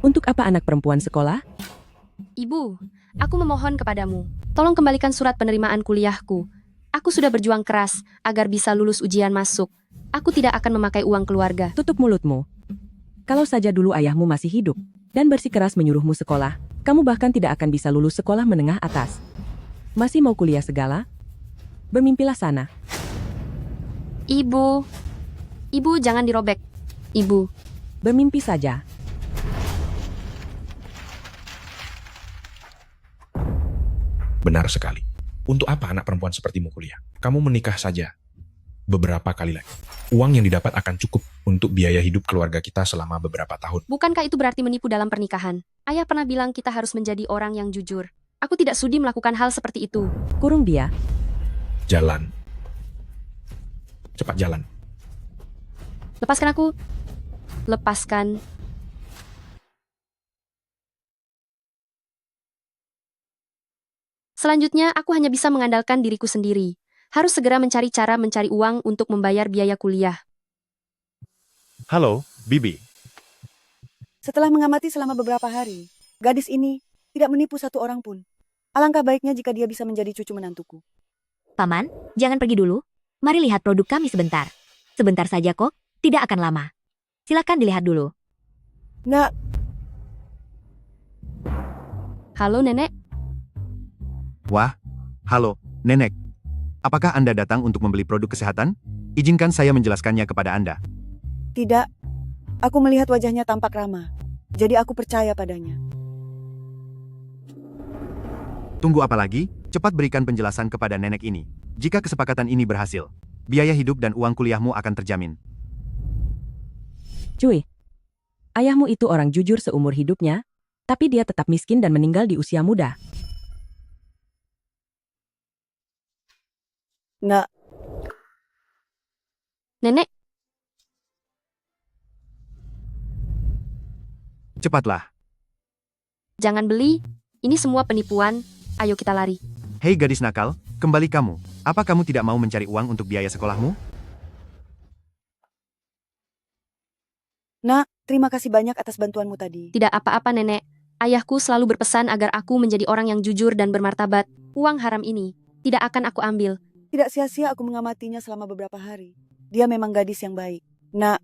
Untuk apa anak perempuan sekolah? Ibu, aku memohon kepadamu. Tolong kembalikan surat penerimaan kuliahku. Aku sudah berjuang keras agar bisa lulus ujian masuk. Aku tidak akan memakai uang keluarga. Tutup mulutmu. Kalau saja dulu ayahmu masih hidup dan bersikeras menyuruhmu sekolah, kamu bahkan tidak akan bisa lulus sekolah menengah atas. Masih mau kuliah segala? Bermimpilah sana. Ibu, jangan dirobek. Ibu, Bermimpi saja. Benar sekali. Untuk apa anak perempuan sepertimu kuliah? Kamu menikah saja beberapa kali lagi. Uang yang didapat akan cukup untuk biaya hidup keluarga kita selama beberapa tahun. bukankah itu berarti menipu dalam pernikahan? Ayah pernah bilang kita harus menjadi orang yang jujur. Aku tidak sudi melakukan hal seperti itu. Kurung dia. Jalan. Cepat jalan. Lepaskan aku. Lepaskan. Selanjutnya, aku hanya bisa mengandalkan diriku sendiri. Harus segera mencari cara mencari uang untuk membayar biaya kuliah. Halo, Bibi. Setelah mengamati selama beberapa hari, gadis ini tidak menipu satu orang pun. Alangkah baiknya jika dia bisa menjadi cucu menantuku. Paman, jangan pergi dulu. Mari lihat produk kami sebentar. Sebentar saja kok, tidak akan lama. Silakan dilihat dulu. Nak, Halo, Nenek. Wah, halo, Nenek. Apakah Anda datang untuk membeli produk kesehatan? Izinkan saya menjelaskannya kepada Anda. tidak. Aku melihat wajahnya tampak ramah. Jadi aku percaya padanya. Tunggu apa lagi? Cepat berikan penjelasan kepada nenek ini. Jika kesepakatan ini berhasil, biaya hidup dan uang kuliahmu akan terjamin. Cuy. Ayahmu itu orang jujur seumur hidupnya, tapi dia tetap miskin dan meninggal di usia muda. Nak, Nenek, Cepatlah. jangan beli. Ini semua penipuan. Ayo kita lari. Hei gadis nakal, kembali kamu. Apa kamu tidak mau mencari uang untuk biaya sekolahmu? nak, terima kasih banyak atas bantuanmu tadi. Tidak apa-apa, Nenek. Ayahku selalu berpesan agar aku menjadi orang yang jujur dan bermartabat. Uang haram ini tidak akan aku ambil. Tidak sia-sia aku mengamatinya selama beberapa hari. Dia memang gadis yang baik. Nak,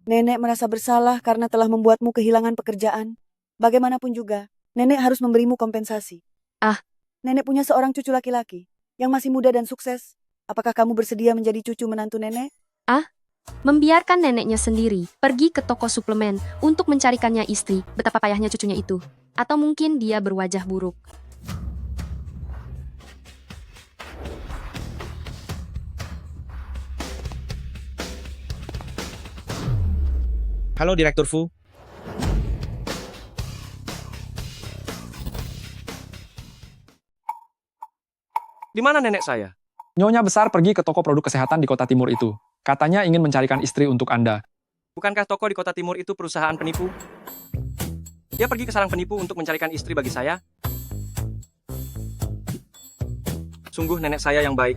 nenek merasa bersalah karena telah membuatmu kehilangan pekerjaan. Bagaimanapun juga, nenek harus memberimu kompensasi. Ah. Nenek punya seorang cucu laki-laki yang masih muda dan sukses. Apakah kamu bersedia menjadi cucu menantu nenek? Membiarkan neneknya sendiri pergi ke toko suplemen untuk mencarikannya istri. Betapa payahnya cucunya itu. Atau mungkin dia berwajah buruk. Halo Direktur Fu. Di mana nenek saya? Nyonya besar pergi ke toko produk kesehatan di kota timur itu. Katanya ingin mencarikan istri untuk Anda. Bukankah toko di kota timur itu perusahaan penipu? Dia pergi ke sarang penipu untuk mencarikan istri bagi saya. Sungguh nenek saya yang baik.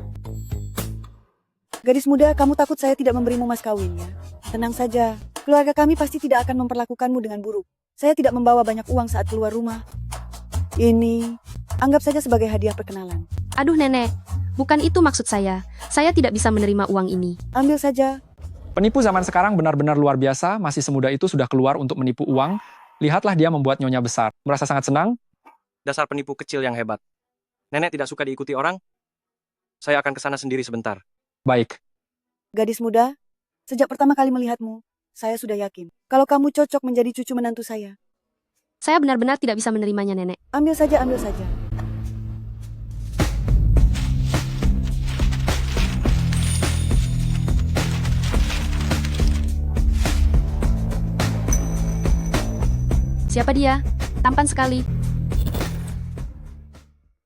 Gadis muda, kamu takut saya tidak memberimu mas kawin ya? Tenang saja, keluarga kami pasti tidak akan memperlakukanmu dengan buruk. Saya tidak membawa banyak uang saat keluar rumah. Ini, anggap saja sebagai hadiah perkenalan. Aduh, Nenek. Bukan itu maksud saya. Saya tidak bisa menerima uang ini. Ambil saja. Penipu zaman sekarang benar-benar luar biasa, masih semudah itu sudah keluar untuk menipu uang. Lihatlah dia membuat nyonya besar. Merasa sangat senang? Dasar penipu kecil yang hebat. Nenek tidak suka diikuti orang? Saya akan ke sana sendiri sebentar. Baik. Gadis muda, sejak pertama kali melihatmu, saya sudah yakin kalau kamu cocok menjadi cucu menantu saya. Saya benar-benar tidak bisa menerimanya, Nenek. Ambil saja, ambil saja. Siapa dia? Tampan sekali.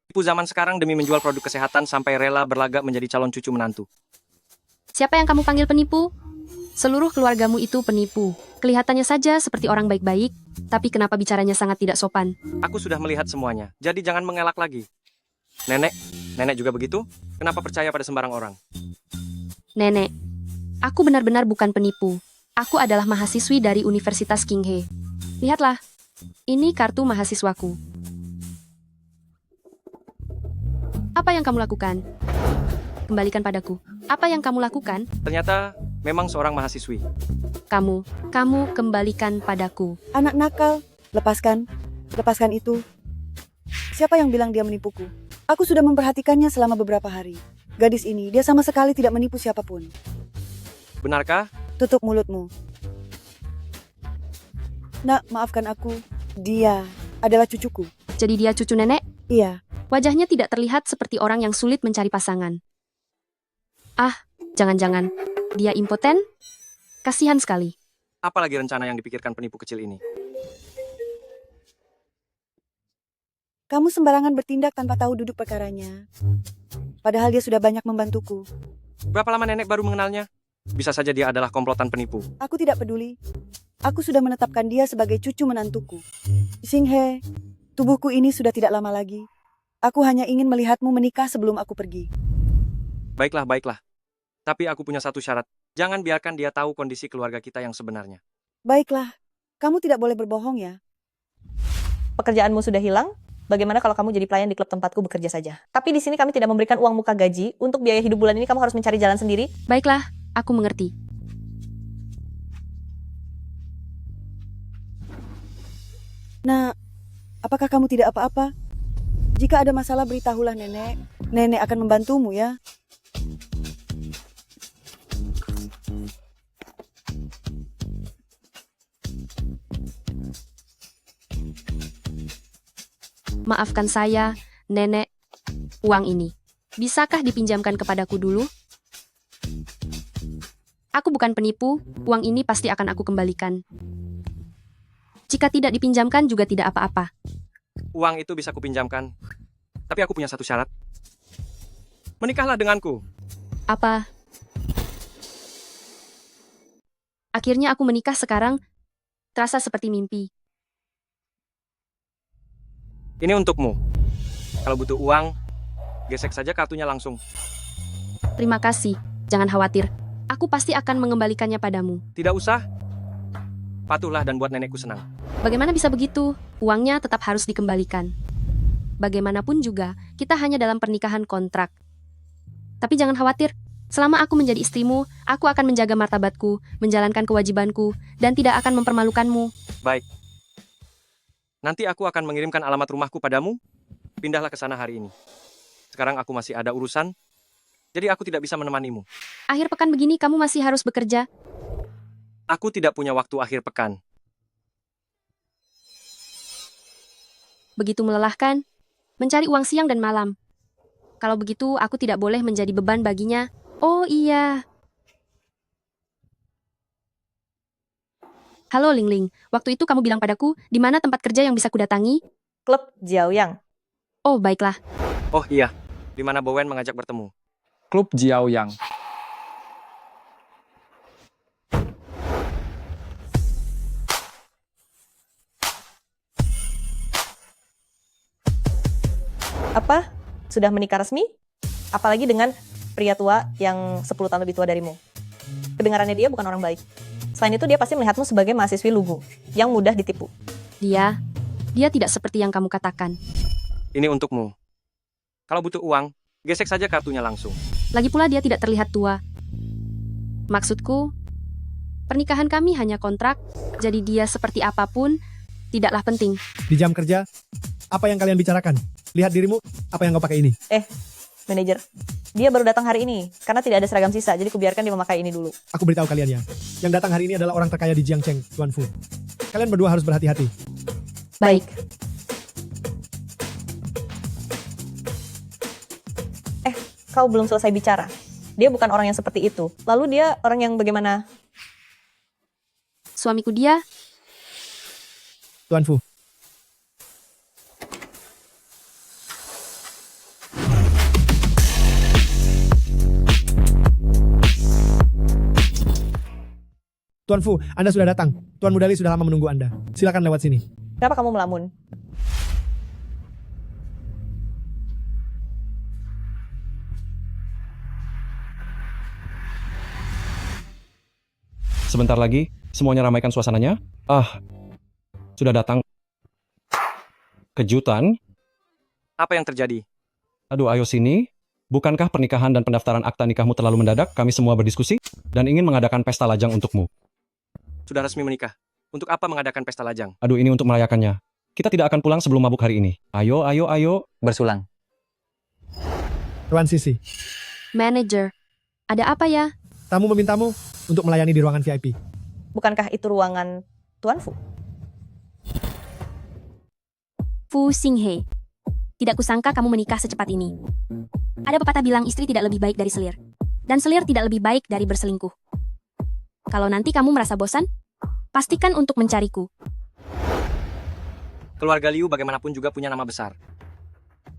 Penipu zaman sekarang demi menjual produk kesehatan sampai rela berlagak menjadi calon cucu menantu. Siapa yang kamu panggil penipu? Seluruh keluargamu itu penipu. Kelihatannya saja seperti orang baik-baik, tapi kenapa bicaranya sangat tidak sopan? Aku sudah melihat semuanya, jadi jangan mengelak lagi. Nenek juga begitu? Kenapa percaya pada sembarang orang? Nenek, aku benar-benar bukan penipu. Aku adalah mahasiswi dari Universitas Qinghe. Lihatlah, Ini kartu mahasiswaku. Apa yang kamu lakukan? Kembalikan padaku. Apa yang kamu lakukan? Ternyata memang seorang mahasiswi. Kamu kembalikan padaku. Anak nakal, lepaskan. Lepaskan itu. Siapa yang bilang dia menipuku? Aku sudah memperhatikannya selama beberapa hari. Gadis ini, dia sama sekali tidak menipu siapapun. Benarkah? Tutup mulutmu. Nak, maafkan aku. Dia adalah cucuku. Jadi dia cucu nenek? Iya, Wajahnya tidak terlihat seperti orang yang sulit mencari pasangan. Ah, jangan-jangan dia impoten? Kasihan sekali. Apalagi rencana yang dipikirkan penipu kecil ini? kamu sembarangan bertindak tanpa tahu duduk perkaranya. Padahal dia sudah banyak membantuku. Berapa lama nenek baru mengenalnya? Bisa saja dia adalah komplotan penipu. Aku tidak peduli. Aku sudah menetapkan dia sebagai cucu menantuku. Xinghe, tubuhku ini sudah tidak lama lagi. Aku hanya ingin melihatmu menikah sebelum aku pergi. Baiklah, baiklah. Tapi aku punya satu syarat. Jangan biarkan dia tahu kondisi keluarga kita yang sebenarnya. Baiklah, kamu tidak boleh berbohong ya. Pekerjaanmu sudah hilang? Bagaimana kalau kamu jadi pelayan di klub tempatku bekerja saja? Tapi di sini kami tidak memberikan uang muka gaji. Untuk biaya hidup bulan ini kamu harus mencari jalan sendiri. Baiklah, aku mengerti. Nah, apakah kamu tidak apa-apa? Jika ada masalah beritahulah nenek. Nenek akan membantumu ya. Maafkan saya, nenek. Uang ini, bisakah dipinjamkan kepadaku dulu? Aku bukan penipu, uang ini pasti akan aku kembalikan. Jika tidak dipinjamkan juga tidak apa-apa. Uang itu bisa kupinjamkan. Tapi aku punya satu syarat. Menikahlah denganku. Apa? Akhirnya aku menikah sekarang, terasa seperti mimpi. Ini untukmu. Kalau butuh uang, gesek saja kartunya langsung. Terima kasih, jangan khawatir. Aku pasti akan mengembalikannya padamu. Tidak usah. Patuhlah dan buat nenekku senang. Bagaimana bisa begitu? Uangnya tetap harus dikembalikan. Bagaimanapun juga, kita hanya dalam pernikahan kontrak. Tapi jangan khawatir, selama aku menjadi istrimu, aku akan menjaga martabatku, menjalankan kewajibanku, dan tidak akan mempermalukanmu. Baik. Nanti aku akan mengirimkan alamat rumahku padamu. Pindahlah ke sana hari ini. Sekarang aku masih ada urusan, jadi aku tidak bisa menemanimu. Akhir pekan begini kamu masih harus bekerja. Aku tidak punya waktu akhir pekan. Begitu melelahkan, mencari uang siang dan malam. Kalau begitu, aku tidak boleh menjadi beban baginya. Oh iya. Halo Ling Ling, waktu itu kamu bilang padaku, di mana tempat kerja yang bisa kudatangi? Klub Jiaoyang. Oh, baiklah. Oh iya, di mana Bowen mengajak bertemu. Klub Jiaoyang. Apa? Sudah menikah resmi? Apalagi dengan pria tua yang 10 tahun lebih tua darimu. Kedengarannya dia bukan orang baik. Selain itu dia pasti melihatmu sebagai mahasiswi lugu yang mudah ditipu. Dia tidak seperti yang kamu katakan. Ini untukmu. Kalau butuh uang, gesek saja kartunya langsung. Lagi pula dia tidak terlihat tua. Maksudku, pernikahan kami hanya kontrak, jadi dia seperti apapun, tidaklah penting. Di jam kerja, apa yang kalian bicarakan? Lihat dirimu, apa yang kau pakai ini? Manajer, dia baru datang hari ini karena tidak ada seragam sisa, jadi kubiarkan dia memakai ini dulu. Aku beritahu kalian ya, yang datang hari ini adalah orang terkaya di Jiangcheng, Tuan Fu. Kalian berdua harus berhati-hati. Baik. Kau belum selesai bicara. Dia bukan orang yang seperti itu. Lalu dia orang yang bagaimana? Suamiku dia, Tuan Fu, Tuan Fu, Anda sudah datang. Tuan Mudali sudah lama menunggu Anda. Silakan lewat sini. Kenapa kamu melamun? Sebentar lagi, semuanya ramaikan suasananya. Sudah datang. Kejutan? Apa yang terjadi? Aduh, ayo sini. Bukankah pernikahan dan pendaftaran akta nikahmu terlalu mendadak? Kami semua berdiskusi dan ingin mengadakan pesta lajang untukmu. Sudah resmi menikah. Untuk apa mengadakan pesta lajang? Aduh, ini untuk merayakannya. Kita tidak akan pulang sebelum mabuk hari ini. Ayo, ayo, ayo. Bersulang. Tuan Sisi, Manager, ada apa ya? tamu memintamu untuk melayani di ruangan VIP. Bukankah itu ruangan Tuan Fu? Fu Xinghe. Tidak kusangka kamu menikah secepat ini. Ada pepatah bilang istri tidak lebih baik dari selir. Dan selir tidak lebih baik dari berselingkuh. Kalau nanti kamu merasa bosan, pastikan untuk mencariku. Keluarga Liu bagaimanapun juga punya nama besar.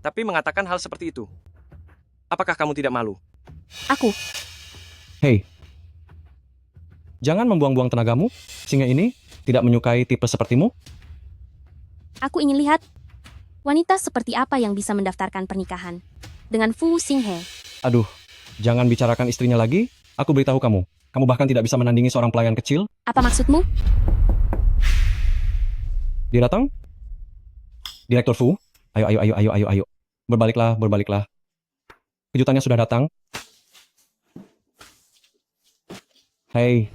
Tapi mengatakan hal seperti itu. Apakah kamu tidak malu? Aku, Hei. Jangan membuang-buang tenagamu. Singa ini tidak menyukai tipe sepertimu. aku ingin lihat wanita seperti apa yang bisa mendaftarkan pernikahan dengan Fu Xinghe. Aduh, jangan bicarakan istrinya lagi. Aku beritahu kamu. Kamu bahkan tidak bisa menandingi seorang pelayan kecil. Apa maksudmu? Dia datang? Direktur Fu? Ayo, ayo, ayo, ayo, ayo, ayo. Berbaliklah, berbaliklah. Kejutannya sudah datang. Hei,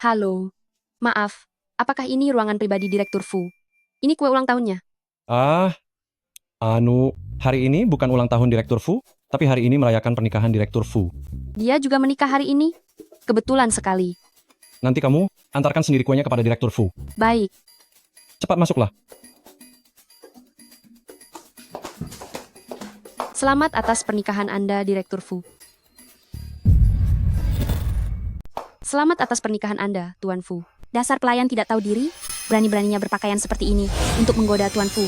Halo. Maaf, apakah ini ruangan pribadi Direktur Fu? Ini kue ulang tahunnya. hari ini bukan ulang tahun Direktur Fu, tapi hari ini merayakan pernikahan Direktur Fu. Dia juga menikah hari ini. Kebetulan sekali. Nanti kamu antarkan sendiri kuenya kepada Direktur Fu. Baik. Cepat masuklah. Selamat atas pernikahan Anda, Direktur Fu. Selamat atas pernikahan Anda, Tuan Fu. Dasar pelayan tidak tahu diri, berani-beraninya berpakaian seperti ini untuk menggoda Tuan Fu.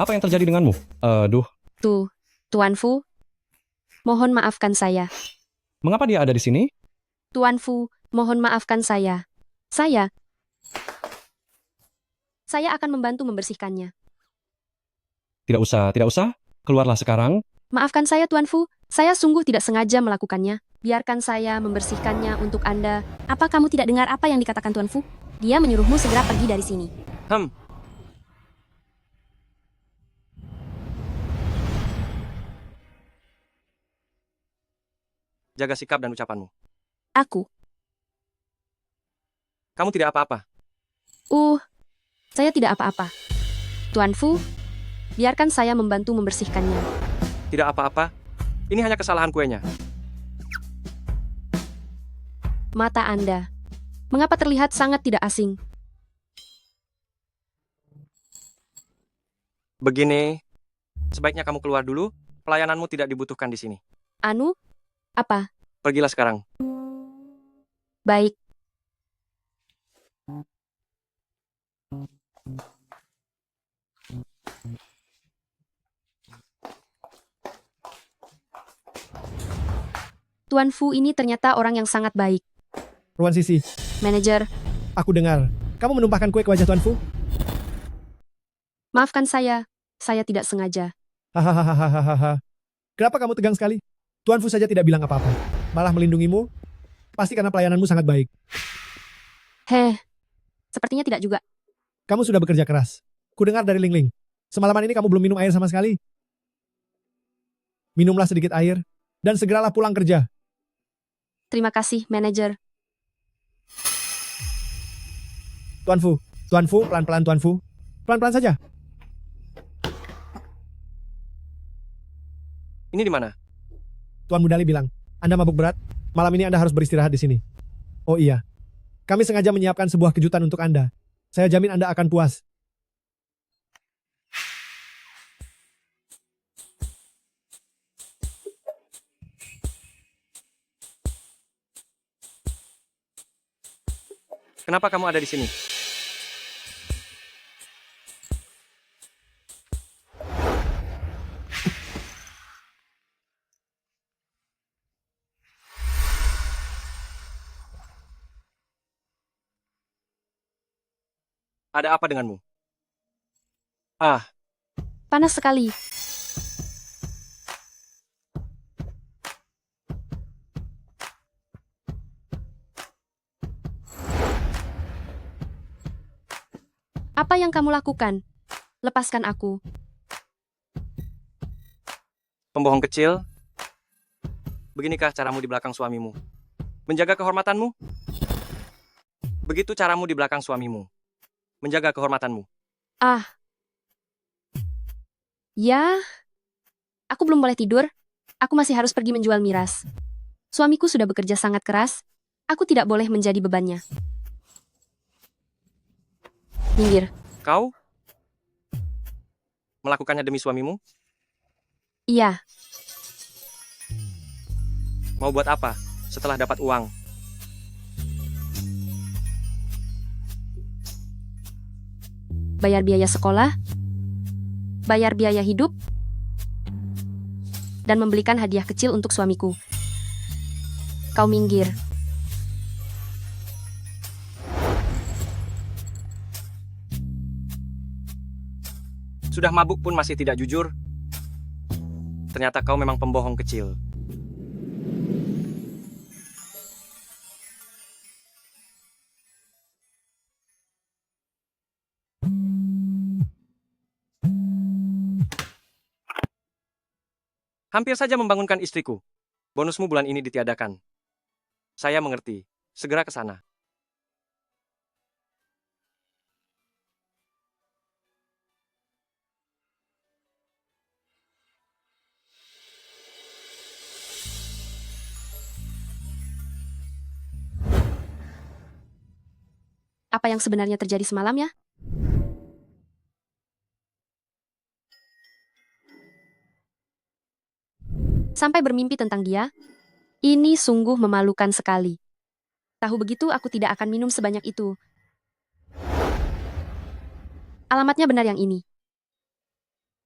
Apa yang terjadi denganmu? Tuan Fu, mohon maafkan saya. Mengapa dia ada di sini? Tuan Fu, mohon maafkan saya. Saya akan membantu membersihkannya. Tidak usah, tidak usah. Keluarlah sekarang. Maafkan saya, Tuan Fu. Saya sungguh tidak sengaja melakukannya. Biarkan saya membersihkannya untuk Anda. Apa kamu tidak dengar apa yang dikatakan Tuan Fu? Dia menyuruhmu segera pergi dari sini. Jaga sikap dan ucapanmu. Aku. Kamu tidak apa-apa. Saya tidak apa-apa. Tuan Fu, biarkan saya membantu membersihkannya. Tidak apa-apa. Ini hanya kesalahan kuenya. Mata Anda. Mengapa terlihat sangat tidak asing? Begini, sebaiknya kamu keluar dulu. Pelayananmu tidak dibutuhkan di sini. Apa? Pergilah sekarang. Baik. Tuan Fu ini ternyata orang yang sangat baik. Tuan Sisi, Manajer, aku dengar. Kamu menumpahkan kue ke wajah Tuan Fu? maafkan saya tidak sengaja. Hahaha. Kenapa kamu tegang sekali? Tuan Fu saja tidak bilang apa-apa. Malah melindungimu. Pasti karena pelayananmu sangat baik. Sepertinya tidak juga. Kamu sudah bekerja keras. Kudengar dari Ling Ling. Semalaman ini kamu belum minum air sama sekali. Minumlah sedikit air, dan segeralah pulang kerja. Terima kasih, manajer. Tuan Fu, pelan-pelan Tuan Fu. Pelan-pelan saja. Ini di mana? Tuan Mudali bilang, Anda mabuk berat, malam ini Anda harus beristirahat di sini. Oh iya, kami sengaja menyiapkan sebuah kejutan untuk Anda. Saya jamin Anda akan puas. Kenapa kamu ada di sini? Ada apa denganmu? Panas sekali. Apa yang kamu lakukan? Lepaskan aku. Pembohong kecil. Beginikah caramu di belakang suamimu? Menjaga kehormatanmu? Begitu caramu di belakang suamimu. Menjaga kehormatanmu. Ah. Ya. Aku belum boleh tidur. Aku masih harus pergi menjual miras. Suamiku sudah bekerja sangat keras. Aku tidak boleh menjadi bebannya. Minggir. Kau? Melakukannya demi suamimu? Iya. Mau buat apa setelah dapat uang? Bayar biaya sekolah, bayar biaya hidup, dan membelikan hadiah kecil untuk suamiku. Kau minggir. Sudah mabuk pun masih tidak jujur. Ternyata kau memang pembohong kecil. Hampir saja membangunkan istriku. Bonusmu bulan ini ditiadakan. Saya mengerti. Segera ke sana. Apa yang sebenarnya terjadi semalam ya? Sampai bermimpi tentang dia? Ini sungguh memalukan sekali. Tahu begitu aku tidak akan minum sebanyak itu. Alamatnya benar yang ini.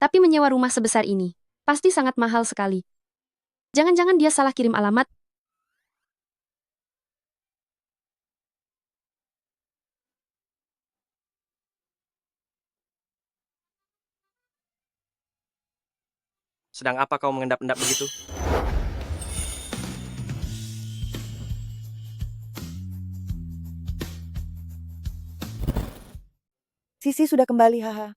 Tapi menyewa rumah sebesar ini, pasti sangat mahal sekali. Jangan-jangan dia salah kirim alamat. Sedang apa kau mengendap-endap begitu? Sisi sudah kembali, haha.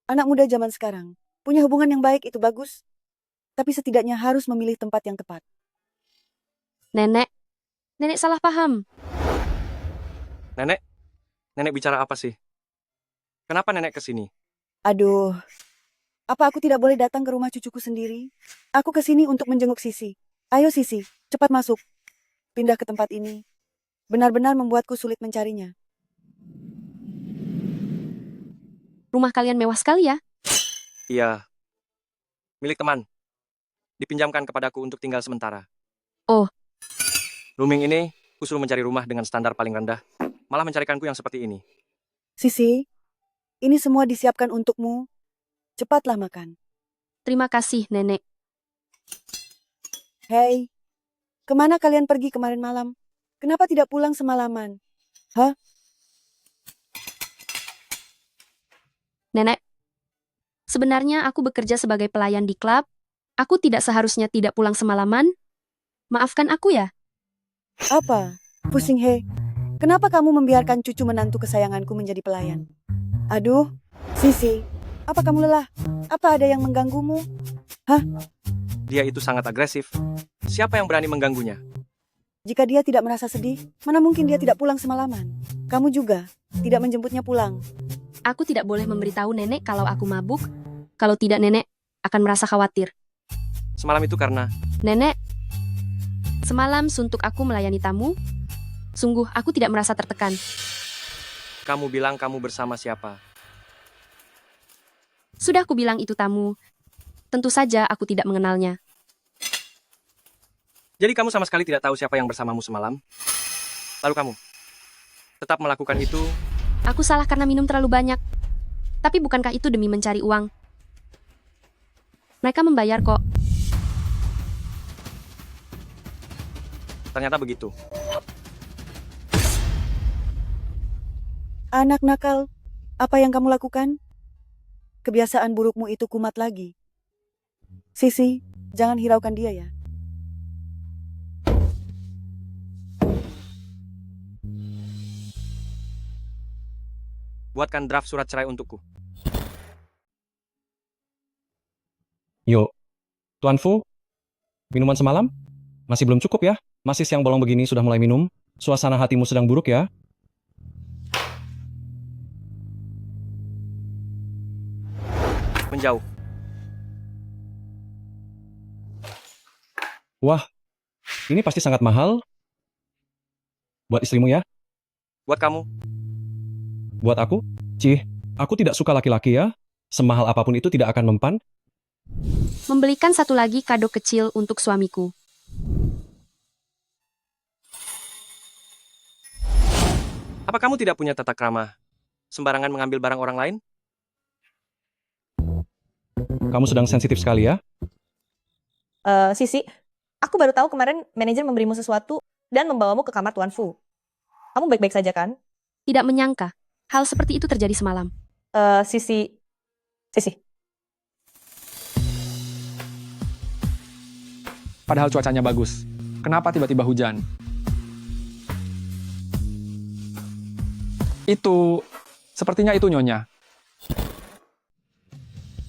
Anak muda zaman sekarang, punya hubungan yang baik itu bagus. Tapi setidaknya harus memilih tempat yang tepat. Nenek salah paham. Nenek bicara apa sih? Kenapa nenek ke sini? Aduh, apa aku tidak boleh datang ke rumah cucuku sendiri? Aku ke sini untuk menjenguk Sisi. Ayo Sisi, cepat masuk. Pindah ke tempat ini. Benar-benar membuatku sulit mencarinya. Rumah kalian mewah sekali ya? Iya. Milik teman. Dipinjamkan kepadaku untuk tinggal sementara. Oh. Rooming ini, kusuruh mencari rumah dengan standar paling rendah. Malah mencarikanku yang seperti ini. Sisi, ini semua disiapkan untukmu. Cepatlah makan. Terima kasih, Nenek. Hei, kemana kalian pergi kemarin malam? Kenapa tidak pulang semalaman? Hah? Nenek, sebenarnya aku bekerja sebagai pelayan di klub. Aku tidak seharusnya tidak pulang semalaman. Maafkan aku ya. Apa? Pusing he. Kenapa kamu membiarkan cucu menantu kesayanganku menjadi pelayan? Aduh, Sisi, apa kamu lelah? Apa ada yang mengganggumu? Hah? Dia itu sangat agresif. Siapa yang berani mengganggunya? Jika dia tidak merasa sedih, mana mungkin dia tidak pulang semalaman? Kamu juga tidak menjemputnya pulang. Aku tidak boleh memberitahu nenek kalau aku mabuk. Kalau tidak, nenek akan merasa khawatir. Semalam itu karena... Nenek, semalam suntuk aku melayani tamu. Sungguh, aku tidak merasa tertekan. Kamu bilang kamu bersama siapa? Sudah aku bilang itu tamu. Tentu saja aku tidak mengenalnya. Jadi kamu sama sekali tidak tahu siapa yang bersamamu semalam? Lalu kamu tetap melakukan itu? Aku salah karena minum terlalu banyak. Tapi bukankah itu demi mencari uang? Mereka membayar kok. Ternyata begitu. Anak nakal, apa yang kamu lakukan? Kebiasaan burukmu itu kumat lagi. Sisi, jangan hiraukan dia ya. Buatkan draft surat cerai untukku. Yuk. Tuan Fu, minuman semalam? Masih belum cukup ya? Masih siang bolong begini sudah mulai minum? Suasana hatimu sedang buruk ya? Menjauh. Wah, ini pasti sangat mahal. Buat istrimu ya? Buat kamu. Buat aku? Cih, aku tidak suka laki-laki ya. Semahal apapun itu tidak akan mempan. Membelikan satu lagi kado kecil untuk suamiku. Apa kamu tidak punya tata krama? Sembarangan mengambil barang orang lain? Kamu sedang sensitif sekali ya? Sisi, aku baru tahu kemarin manajer memberimu sesuatu dan membawamu ke kamar Tuan Fu. Kamu baik-baik saja kan? Tidak menyangka, hal seperti itu terjadi semalam. Sisi. Padahal cuacanya bagus. Kenapa tiba-tiba hujan? Sepertinya itu Nyonya.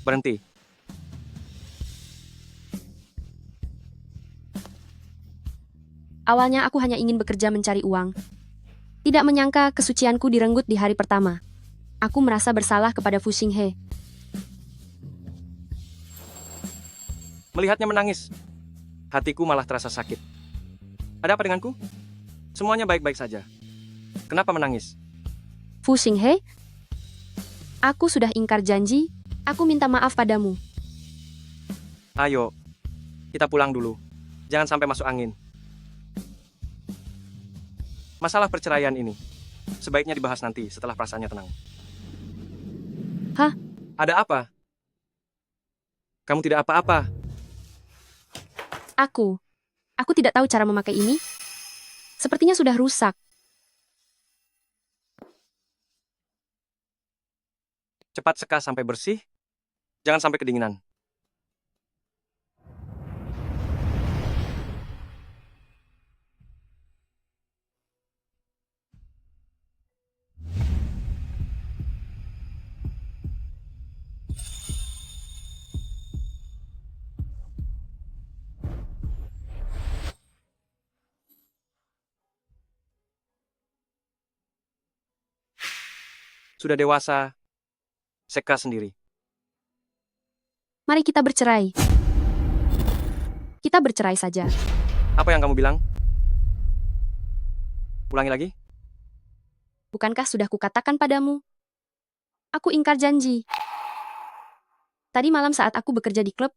Berhenti. Awalnya aku hanya ingin bekerja mencari uang. Tidak menyangka kesucianku direnggut di hari pertama. Aku merasa bersalah kepada Fu Xinghe. Melihatnya menangis. Hatiku malah terasa sakit. Ada apa denganku? Semuanya baik-baik saja. Kenapa menangis? Fu Xinghe, aku sudah ingkar janji, aku minta maaf padamu. Ayo, kita pulang dulu. Jangan sampai masuk angin. Masalah perceraian ini, sebaiknya dibahas nanti setelah perasaannya tenang. Hah? Ada apa? Kamu tidak apa-apa. Aku tidak tahu cara memakai ini. Sepertinya sudah rusak. Cepat seka sampai bersih, jangan sampai kedinginan. Sudah dewasa, seka sendiri. Mari kita bercerai. Kita bercerai saja. Apa yang kamu bilang? Ulangi lagi? Bukankah sudah kukatakan padamu? Aku ingkar janji. Tadi malam saat aku bekerja di klub,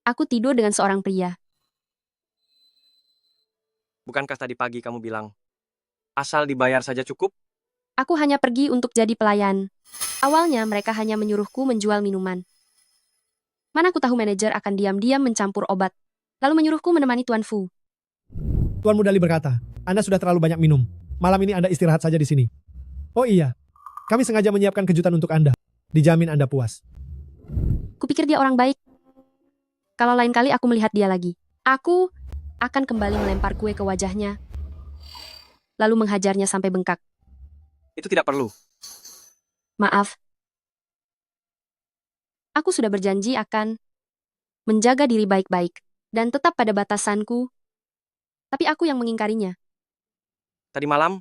aku tidur dengan seorang pria. Bukankah tadi pagi kamu bilang, asal dibayar saja cukup? Aku hanya pergi untuk jadi pelayan. Awalnya mereka hanya menyuruhku menjual minuman. Mana aku tahu manajer akan diam-diam mencampur obat, lalu menyuruhku menemani Tuan Fu. Tuan Mudali berkata, Anda sudah terlalu banyak minum. Malam ini Anda istirahat saja di sini. Oh iya, kami sengaja menyiapkan kejutan untuk Anda. Dijamin Anda puas. Kupikir dia orang baik. Kalau lain kali aku melihat dia lagi, aku akan kembali melempar kue ke wajahnya, lalu menghajarnya sampai bengkak. Itu tidak perlu. Maaf. Aku sudah berjanji akan menjaga diri baik-baik dan tetap pada batasanku, tapi aku yang mengingkarinya. Tadi malam,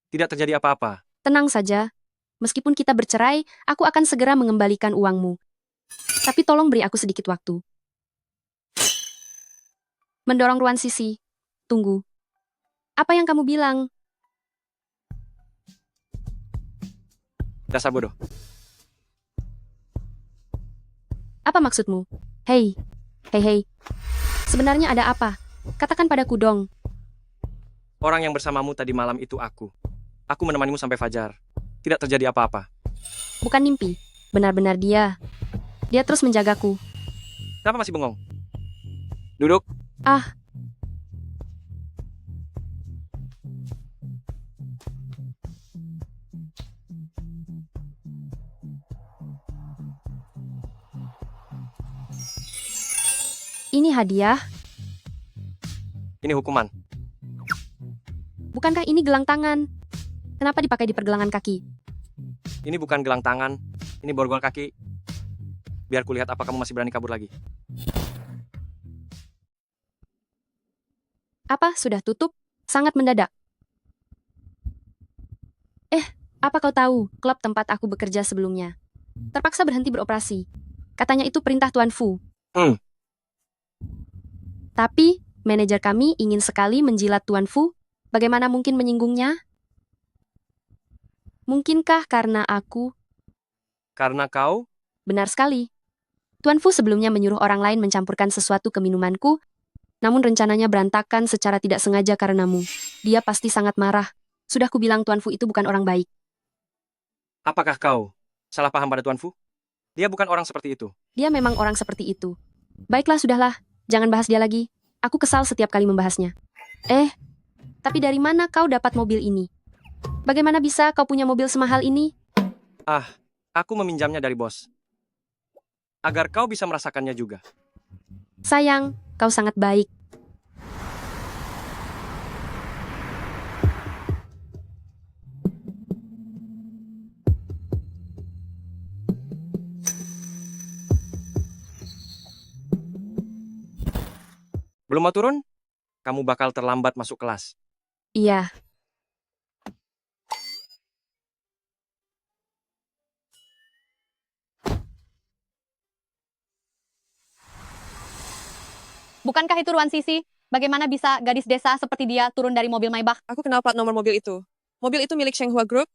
tidak terjadi apa-apa. Tenang saja. Meskipun kita bercerai, aku akan segera mengembalikan uangmu. Tapi tolong beri aku sedikit waktu. Mendorong Ruan Sisi. Tunggu. Apa yang kamu bilang? Dasar bodoh. Apa maksudmu? Hei. Sebenarnya ada apa? Katakan padaku dong. Orang yang bersamamu tadi malam itu aku. Aku menemanimu sampai fajar. Tidak terjadi apa-apa. Bukan mimpi. Benar-benar dia. Dia terus menjagaku. Kenapa masih bengong? Duduk. Ah. Ini hadiah. Ini hukuman. Bukankah ini gelang tangan? Kenapa dipakai di pergelangan kaki? Ini bukan gelang tangan, ini borgol kaki. Biar kulihat apa kamu masih berani kabur lagi. Apa, sudah tutup? Sangat mendadak. Apa kau tahu, klub tempat aku bekerja sebelumnya terpaksa berhenti beroperasi. Katanya itu perintah Tuan Fu. Tapi, manajer kami ingin sekali menjilat Tuan Fu. Bagaimana mungkin menyinggungnya? Mungkinkah karena aku? Karena kau, Benar sekali. Tuan Fu sebelumnya menyuruh orang lain mencampurkan sesuatu ke minumanku, namun rencananya berantakan secara tidak sengaja karenamu. Dia pasti sangat marah. Sudah kubilang Tuan Fu itu bukan orang baik. apakah kau salah paham pada Tuan Fu? Dia bukan orang seperti itu. Dia memang orang seperti itu. Baiklah, sudahlah. Jangan bahas dia lagi. Aku kesal setiap kali membahasnya. Tapi dari mana kau dapat mobil ini? Bagaimana bisa kau punya mobil semahal ini? Aku meminjamnya dari bos. Agar kau bisa merasakannya juga. Sayang, kau sangat baik. Belum mau turun? Kamu bakal terlambat masuk kelas. Iya, Bukankah itu Ruan Sisi? Bagaimana bisa gadis desa seperti dia turun dari mobil Maybach? Aku kenal plat nomor mobil itu. Mobil itu milik Shenghua Group.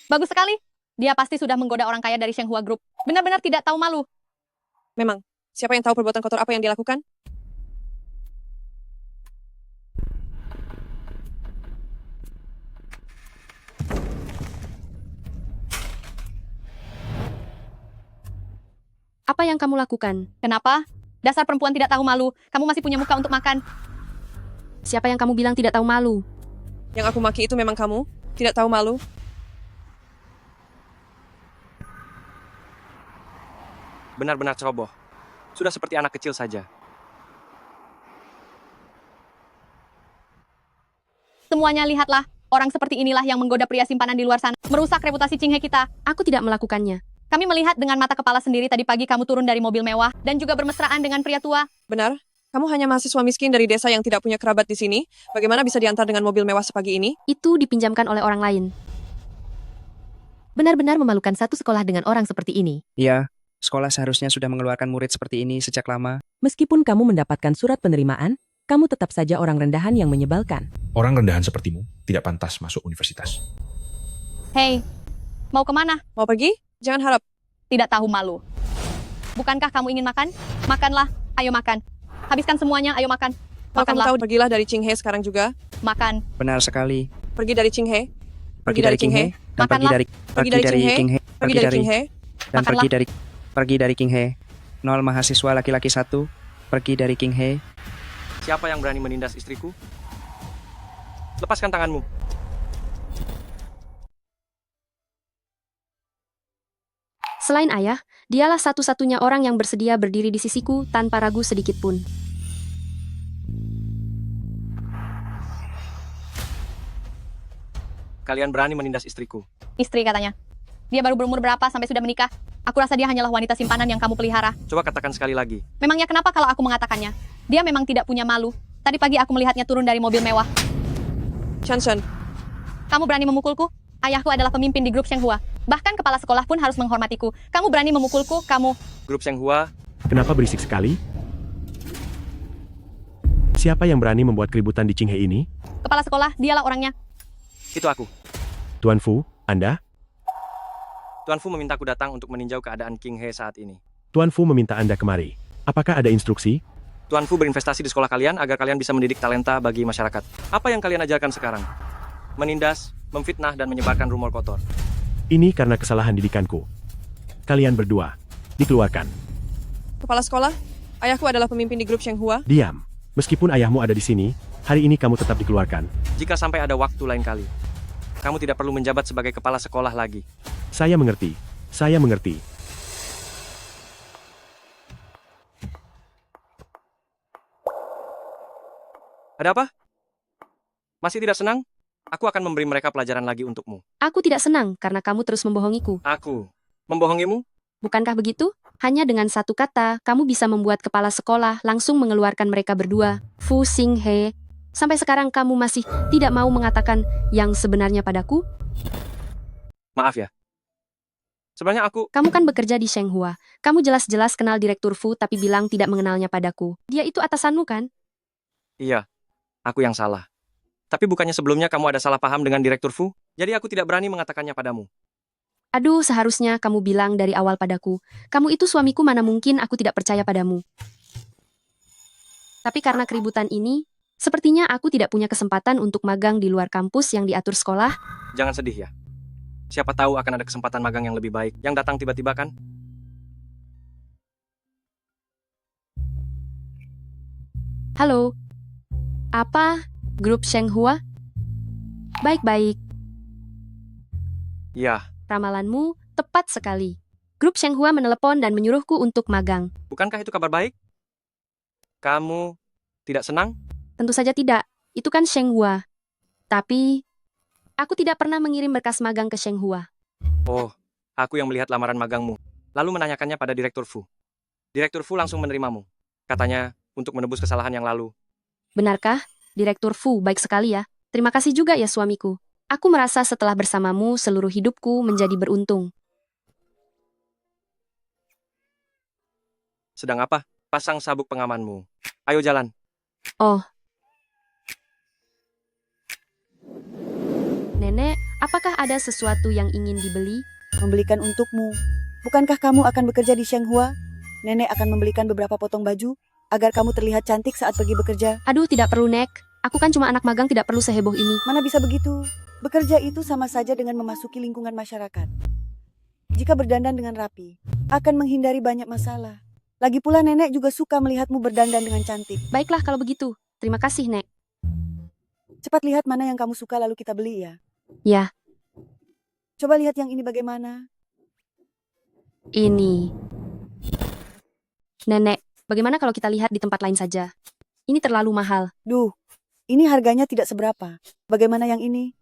Bagus sekali. Dia pasti sudah menggoda orang kaya dari Shenghua Group. Benar-benar tidak tahu malu. Memang, siapa yang tahu perbuatan kotor apa yang dia lakukan? apa yang kamu lakukan? Kenapa? Dasar perempuan tidak tahu malu. Kamu masih punya muka untuk makan. Siapa yang kamu bilang tidak tahu malu? Yang aku maki itu memang kamu? Tidak tahu malu? Benar-benar ceroboh. Sudah seperti anak kecil saja. Semuanya lihatlah. Orang seperti inilah yang menggoda pria simpanan di luar sana. Merusak reputasi Qinghe kita. Aku tidak melakukannya. Kami melihat dengan mata kepala sendiri tadi pagi kamu turun dari mobil mewah dan juga bermesraan dengan pria tua. Benar? Kamu hanya mahasiswa miskin dari desa yang tidak punya kerabat di sini. Bagaimana bisa diantar dengan mobil mewah sepagi ini? Itu dipinjamkan oleh orang lain. Benar-benar memalukan satu sekolah dengan orang seperti ini. Iya, sekolah seharusnya sudah mengeluarkan murid seperti ini sejak lama. Meskipun kamu mendapatkan surat penerimaan, kamu tetap saja orang rendahan yang menyebalkan. Orang rendahan sepertimu tidak pantas masuk universitas. Hei, mau kemana? Mau pergi? Jangan harap. Tidak tahu malu. Bukankah kamu ingin makan? Makanlah, ayo makan. Habiskan semuanya, ayo makan. Kalau kamu Makanlah, tahu, pergilah dari Qinghe sekarang juga. makan. Benar sekali. Pergi dari Qinghe. Pergi dari Qinghe dan pergi Makanlah. dari Qinghe, Pergi dari Qinghe. dan Makanlah. pergi dari Qinghe. 0 mahasiswa laki-laki 1 pergi dari Qinghe. Siapa yang berani menindas istriku? Lepaskan tanganmu. Selain ayah, dialah satu-satunya orang yang bersedia berdiri di sisiku tanpa ragu sedikit pun. Kalian berani menindas istriku. Istri katanya. Dia baru berumur berapa sampai sudah menikah? Aku rasa dia hanyalah wanita simpanan yang kamu pelihara. Coba katakan sekali lagi. Memangnya kenapa kalau aku mengatakannya? Dia memang tidak punya malu. Tadi pagi aku melihatnya turun dari mobil mewah. Chanshen, Kamu berani memukulku? Ayahku adalah pemimpin di grup Shenghua. Bahkan kepala sekolah pun harus menghormatiku. Kamu berani memukulku? Kamu... Grup Shenghua, Kenapa berisik sekali? Siapa yang berani membuat keributan di Qinghe ini? Kepala sekolah, dialah orangnya. itu aku. Tuan Fu, Anda? Tuan Fu memintaku datang untuk meninjau keadaan Qinghe saat ini. Tuan Fu meminta Anda kemari. Apakah ada instruksi? Tuan Fu berinvestasi di sekolah kalian agar kalian bisa mendidik talenta bagi masyarakat. Apa yang kalian ajarkan sekarang? Menindas, memfitnah, dan menyebarkan rumor kotor. Ini karena kesalahan didikanku. Kalian berdua, dikeluarkan. kepala sekolah, ayahku adalah pemimpin di grup Shenghua. Diam. Meskipun ayahmu ada di sini, hari ini kamu tetap dikeluarkan. Jika sampai ada waktu lain kali, kamu tidak perlu menjabat sebagai kepala sekolah lagi. Saya mengerti. Saya mengerti. Ada apa? Masih tidak senang? Aku akan memberi mereka pelajaran lagi untukmu. Aku tidak senang karena kamu terus membohongiku. Aku membohongimu? Bukankah begitu? Hanya dengan satu kata, kamu bisa membuat kepala sekolah langsung mengeluarkan mereka berdua. Fu Xinghe, sampai sekarang kamu masih tidak mau mengatakan yang sebenarnya padaku? Maaf ya. Sebenarnya aku... Kamu kan bekerja di Shenghua. Kamu jelas-jelas kenal Direktur Fu tapi bilang tidak mengenalnya padaku. Dia itu atasanmu kan? Iya, aku yang salah. Tapi bukannya sebelumnya kamu ada salah paham dengan Direktur Fu? Jadi aku tidak berani mengatakannya padamu. Aduh, seharusnya kamu bilang dari awal padaku. Kamu itu suamiku, mana mungkin aku tidak percaya padamu. Tapi karena keributan ini, sepertinya aku tidak punya kesempatan untuk magang di luar kampus yang diatur sekolah. Jangan sedih ya. Siapa tahu akan ada kesempatan magang yang lebih baik. Yang datang tiba-tiba kan? Halo. Apa? Grup Shenghua? Baik-baik. Iya. Ramalanmu tepat sekali. Grup Shenghua menelepon dan menyuruhku untuk magang. Bukankah itu kabar baik? Kamu tidak senang? Tentu saja tidak. Itu kan Shenghua. Tapi, aku tidak pernah mengirim berkas magang ke Shenghua. Oh, aku yang melihat lamaran magangmu. Lalu menanyakannya pada Direktur Fu. Direktur Fu langsung menerimamu. Katanya, untuk menebus kesalahan yang lalu. Benarkah? Direktur Fu baik sekali ya. Terima kasih juga ya suamiku. Aku merasa setelah bersamamu seluruh hidupku menjadi beruntung. Sedang apa? Pasang sabuk pengamanmu. Ayo jalan. Oh. Nenek, apakah ada sesuatu yang ingin dibeli? Membelikan untukmu. Bukankah kamu akan bekerja di Shenghua? Nenek akan membelikan beberapa potong baju agar kamu terlihat cantik saat pergi bekerja. Aduh, tidak perlu, Nek. Aku kan cuma anak magang, tidak perlu seheboh ini. Mana bisa begitu? Bekerja itu sama saja dengan memasuki lingkungan masyarakat. Jika berdandan dengan rapi, akan menghindari banyak masalah. Lagi pula nenek juga suka melihatmu berdandan dengan cantik. Baiklah kalau begitu. Terima kasih, Nek. Cepat lihat mana yang kamu suka lalu kita beli ya. Ya. Coba lihat yang ini bagaimana. Ini. Nenek, bagaimana kalau kita lihat di tempat lain saja? Ini terlalu mahal. Duh, ini harganya tidak seberapa. Bagaimana yang ini?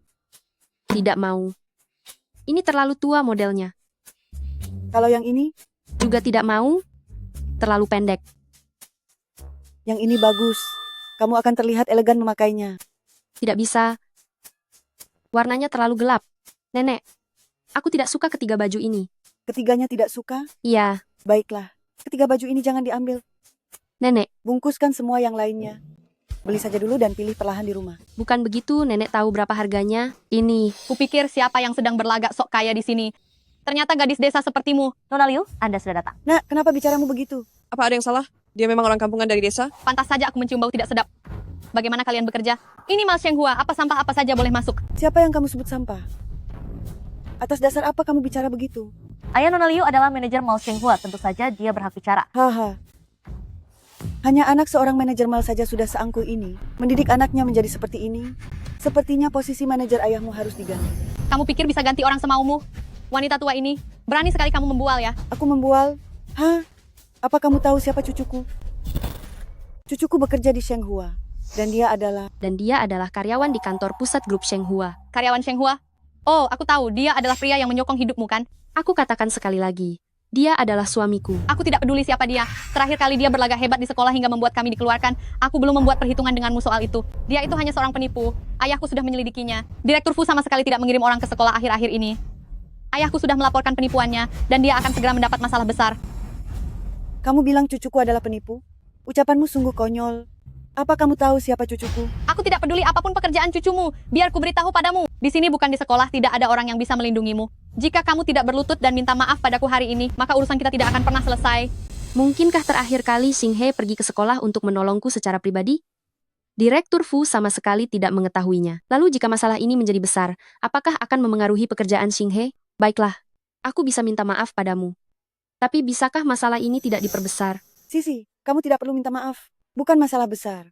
Tidak mau. Ini terlalu tua modelnya. Kalau yang ini? Juga tidak mau. Terlalu pendek. Yang ini bagus. Kamu akan terlihat elegan memakainya. Tidak bisa. Warnanya terlalu gelap. Nenek, aku tidak suka ketiga baju ini. Ketiganya tidak suka? Iya. Baiklah. Ketiga baju ini jangan diambil. Nenek. Bungkuskan semua yang lainnya. Beli saja dulu dan pilih perlahan di rumah. Bukan begitu, nenek tahu berapa harganya. Ini. Kupikir siapa yang sedang berlagak sok kaya di sini. Ternyata gadis desa sepertimu. Nona Liu, Anda sudah datang. Nah, kenapa bicaramu begitu? Apa ada yang salah? Dia memang orang kampungan dari desa? Pantas saja aku mencium bau tidak sedap. Bagaimana kalian bekerja? Ini Mal Shenghua, apa sampah apa saja boleh masuk. Siapa yang kamu sebut sampah? Atas dasar apa kamu bicara begitu? Ayah Nona Liu adalah manajer Mall Shenghua, tentu saja dia berhak bicara. Haha. Hanya anak seorang manajer mal saja sudah seangkuh ini. Mendidik anaknya menjadi seperti ini. Sepertinya posisi manajer ayahmu harus diganti. Kamu pikir bisa ganti orang semaumu? Wanita tua ini, berani sekali kamu membual ya? Aku membual? Hah? Apa kamu tahu siapa cucuku? Cucuku bekerja di Shenghua. Dan dia adalah karyawan di kantor pusat grup Shenghua. Karyawan Shenghua? Oh, aku tahu. Dia adalah pria yang menyokong hidupmu, kan? Aku katakan sekali lagi. Dia adalah suamiku. Aku tidak peduli siapa dia. Terakhir kali dia berlagak hebat di sekolah hingga membuat kami dikeluarkan. Aku belum membuat perhitungan denganmu soal itu. Dia itu hanya seorang penipu. Ayahku sudah menyelidikinya. Direktur Fu sama sekali tidak mengirim orang ke sekolah akhir-akhir ini. Ayahku sudah melaporkan penipuannya, dan dia akan segera mendapat masalah besar. Kamu bilang cucuku adalah penipu? Ucapanmu sungguh konyol. Apa kamu tahu siapa cucuku? Aku tidak peduli apapun pekerjaan cucumu. Biar ku beritahu padamu. Di sini bukan di sekolah, tidak ada orang yang bisa melindungimu. Jika kamu tidak berlutut dan minta maaf padaku hari ini, maka urusan kita tidak akan pernah selesai. Mungkinkah terakhir kali Xinghe pergi ke sekolah untuk menolongku secara pribadi? Direktur Fu sama sekali tidak mengetahuinya. Lalu jika masalah ini menjadi besar, apakah akan memengaruhi pekerjaan Xinghe? Baiklah, aku bisa minta maaf padamu. Tapi bisakah masalah ini tidak diperbesar? Sisi, kamu tidak perlu minta maaf. Bukan masalah besar.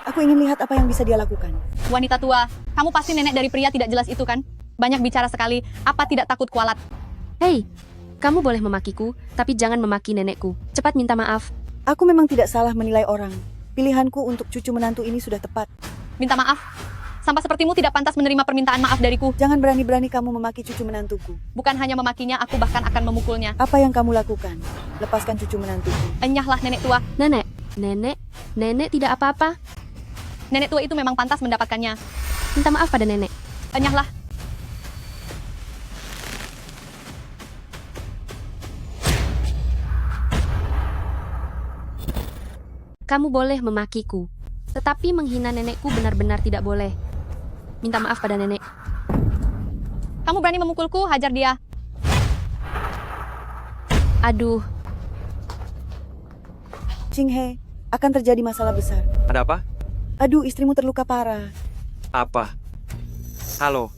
Aku ingin lihat apa yang bisa dia lakukan. Wanita tua, kamu pasti nenek dari pria tidak jelas itu kan? Banyak bicara sekali, apa tidak takut kualat? Hei, kamu boleh memakiku, tapi jangan memaki nenekku. Cepat minta maaf. Aku memang tidak salah menilai orang. Pilihanku untuk cucu menantu ini sudah tepat. Minta maaf? Sampah sepertimu tidak pantas menerima permintaan maaf dariku. Jangan berani-berani kamu memaki cucu menantuku. Bukan hanya memakinya, aku bahkan akan memukulnya. Apa yang kamu lakukan? Lepaskan cucu menantuku. Enyahlah nenek tua. Nenek tidak apa-apa. Nenek tua itu memang pantas mendapatkannya. Minta maaf pada nenek. Enyahlah. Kamu boleh memakiku, tetapi menghina nenekku benar-benar tidak boleh. Minta maaf pada nenek. Kamu berani memukulku, hajar dia. Aduh, Qinghe, akan terjadi masalah besar. Ada apa? Aduh, istrimu terluka parah. Apa? Halo.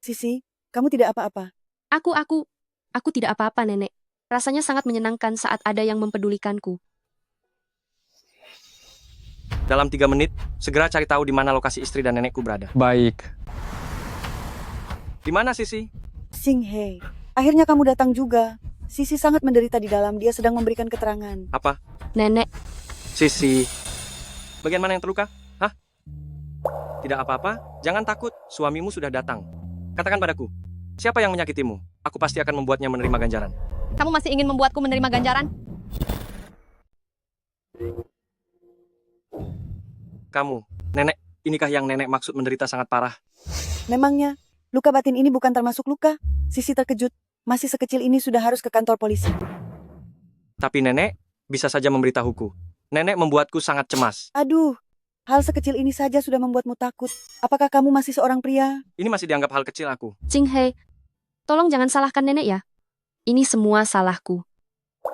Sisi, kamu tidak apa-apa. Aku tidak apa-apa, nenek. Rasanya sangat menyenangkan saat ada yang mempedulikanku. Dalam 3 menit, segera cari tahu di mana lokasi istri dan nenekku berada. Baik. Di mana, Sisi? Qinghe, akhirnya kamu datang juga. Sisi sangat menderita di dalam, dia sedang memberikan keterangan. Apa? Nenek, Sisi. Bagian mana yang terluka? Hah? Tidak apa-apa, jangan takut. Suamimu sudah datang. Katakan padaku, siapa yang menyakitimu? Aku pasti akan membuatnya menerima ganjaran. Kamu masih ingin membuatku menerima ganjaran? Kamu, nenek, inikah yang nenek maksud menderita sangat parah? Memangnya, luka batin ini bukan termasuk luka? Sisi terkejut, masih sekecil ini sudah harus ke kantor polisi. Tapi nenek bisa saja memberitahuku. Nenek membuatku sangat cemas. Aduh, hal sekecil ini saja sudah membuatmu takut. Apakah kamu masih seorang pria? Ini masih dianggap hal kecil aku. Qinghe, tolong jangan salahkan nenek ya. Ini semua salahku.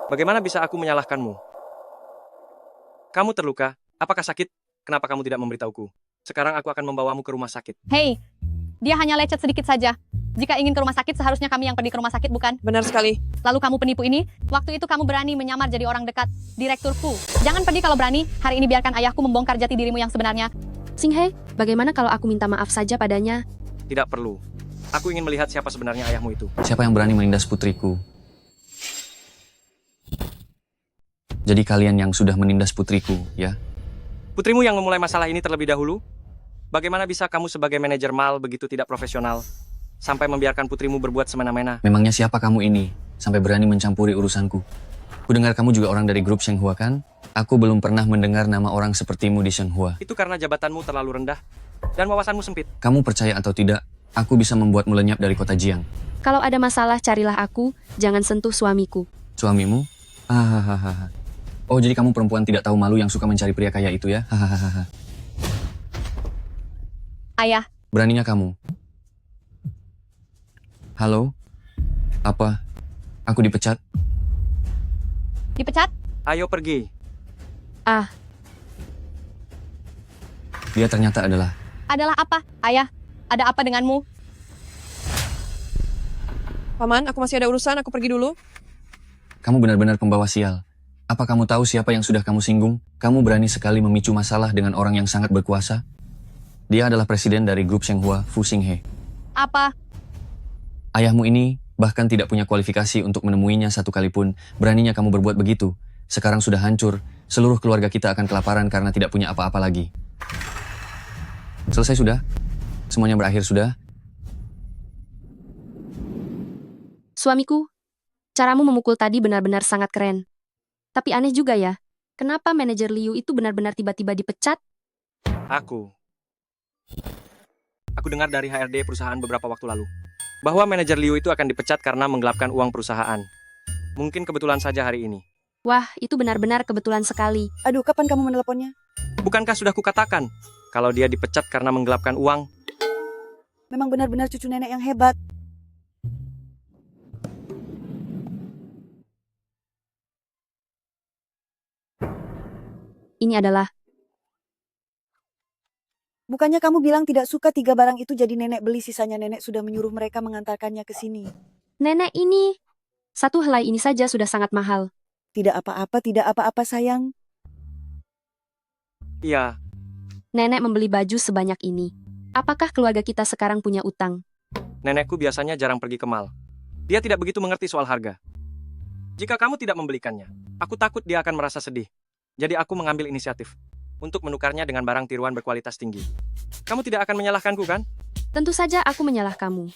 Bagaimana bisa aku menyalahkanmu? Kamu terluka? Apakah sakit? Kenapa kamu tidak memberitahuku? Sekarang aku akan membawamu ke rumah sakit. Hei, dia hanya lecet sedikit saja. Jika ingin ke rumah sakit, seharusnya kami yang pergi ke rumah sakit, bukan? Benar sekali. Lalu kamu penipu ini, waktu itu kamu berani menyamar jadi orang dekat direkturku. Jangan pergi kalau berani, hari ini biarkan ayahku membongkar jati dirimu yang sebenarnya. Qinghe, bagaimana kalau aku minta maaf saja padanya? Tidak perlu. Aku ingin melihat siapa sebenarnya ayahmu itu. Siapa yang berani menindas putriku? Jadi kalian yang sudah menindas putriku, ya? Putrimu yang memulai masalah ini terlebih dahulu? Bagaimana bisa kamu sebagai manajer mal begitu tidak profesional, sampai membiarkan putrimu berbuat semena-mena? Memangnya siapa kamu ini, sampai berani mencampuri urusanku? Kudengar kamu juga orang dari grup Shenghua kan? Aku belum pernah mendengar nama orang sepertimu di Shenghua. Itu karena jabatanmu terlalu rendah, dan wawasanmu sempit. Kamu percaya atau tidak, aku bisa membuatmu lenyap dari kota Jiang. Kalau ada masalah, carilah aku, jangan sentuh suamiku. Suamimu? Hahaha. Oh, jadi kamu perempuan tidak tahu malu yang suka mencari pria kaya itu ya? Hahaha. Ayah, Beraninya kamu? Halo? Apa? Aku dipecat? dipecat? Ayo pergi. Ah, Dia ternyata adalah... Adalah apa? Ayah, ada apa denganmu? Paman, aku masih ada urusan, aku pergi dulu. Kamu benar-benar pembawa sial. Apa kamu tahu siapa yang sudah kamu singgung? Kamu berani sekali memicu masalah dengan orang yang sangat berkuasa. Dia adalah presiden dari grup Shenghua, Fu Xinghe. Apa? Ayahmu ini bahkan tidak punya kualifikasi untuk menemuinya satu kali pun. Beraninya kamu berbuat begitu. Sekarang sudah hancur. Seluruh keluarga kita akan kelaparan karena tidak punya apa-apa lagi. Selesai sudah? Semuanya berakhir sudah? suamiku, caramu memukul tadi benar-benar sangat keren. Tapi aneh juga ya, kenapa manajer Liu itu benar-benar tiba-tiba dipecat? Aku dengar dari HRD perusahaan beberapa waktu lalu, bahwa manajer Liu itu akan dipecat karena menggelapkan uang perusahaan. Mungkin kebetulan saja hari ini. Wah, itu benar-benar kebetulan sekali. Aduh, kapan kamu meneleponnya? Bukankah sudah kukatakan, kalau dia dipecat karena menggelapkan uang? Memang benar-benar cucu nenek yang hebat. Ini adalah... Bukannya kamu bilang tidak suka 3 barang itu jadi nenek beli, sisanya nenek sudah menyuruh mereka mengantarkannya ke sini. Nenek ini... Satu helai ini saja sudah sangat mahal. Tidak apa-apa sayang. Iya. Nenek membeli baju sebanyak ini. Apakah keluarga kita sekarang punya utang? Nenekku biasanya jarang pergi ke mal. Dia tidak begitu mengerti soal harga. Jika kamu tidak membelikannya, aku takut dia akan merasa sedih. Jadi aku mengambil inisiatif untuk menukarnya dengan barang tiruan berkualitas tinggi. Kamu tidak akan menyalahkanku, kan? Tentu saja aku menyalah kamu.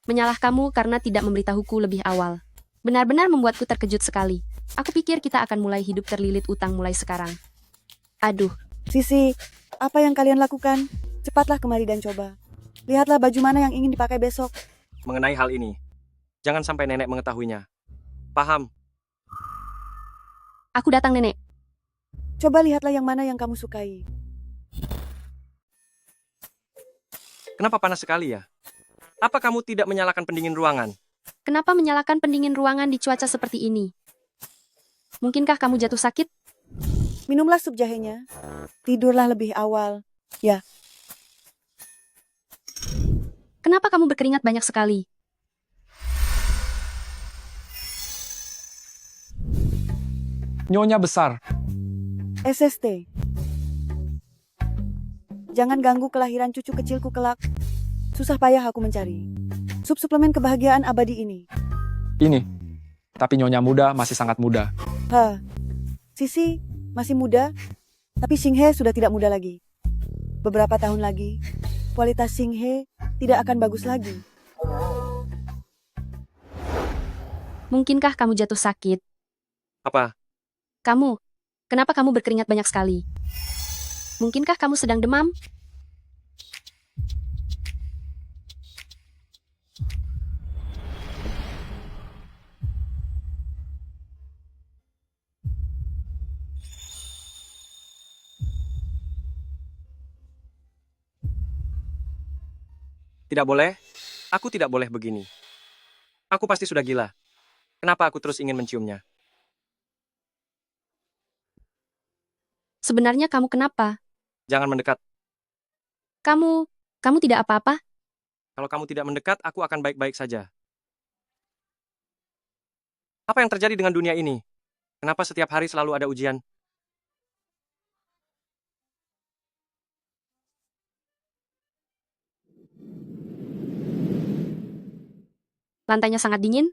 Menyalah kamu karena tidak memberitahuku lebih awal. Benar-benar membuatku terkejut sekali. Aku pikir kita akan mulai hidup terlilit utang mulai sekarang. Aduh. Sisi, apa yang kalian lakukan? Cepatlah kemari dan coba. Lihatlah baju mana yang ingin dipakai besok. Mengenai hal ini, jangan sampai nenek mengetahuinya. Paham? Aku datang, Nenek. Coba lihatlah yang mana yang kamu sukai. Kenapa panas sekali ya? Apa kamu tidak menyalakan pendingin ruangan? Kenapa menyalakan pendingin ruangan di cuaca seperti ini? Mungkinkah kamu jatuh sakit? Minumlah sup jahenya. Tidurlah lebih awal. Ya. Kenapa kamu berkeringat banyak sekali? Nyonya besar. SST. Jangan ganggu kelahiran cucu kecilku kelak. Susah payah aku mencari. Sup suplemen kebahagiaan abadi ini. Ini. Tapi Nyonya muda masih sangat muda. Sisi masih muda, tapi Xinghe sudah tidak muda lagi. Beberapa tahun lagi, kualitas Xinghe tidak akan bagus lagi. Mungkinkah kamu jatuh sakit? Apa? Kenapa kamu berkeringat banyak sekali? Mungkinkah kamu sedang demam? Tidak boleh. Aku tidak boleh begini. Aku pasti sudah gila. Kenapa aku terus ingin menciumnya? Sebenarnya kamu kenapa? Jangan mendekat. Kamu tidak apa-apa? Kalau kamu tidak mendekat, aku akan baik-baik saja. Apa yang terjadi dengan dunia ini? Kenapa setiap hari selalu ada ujian? Lantainya sangat dingin?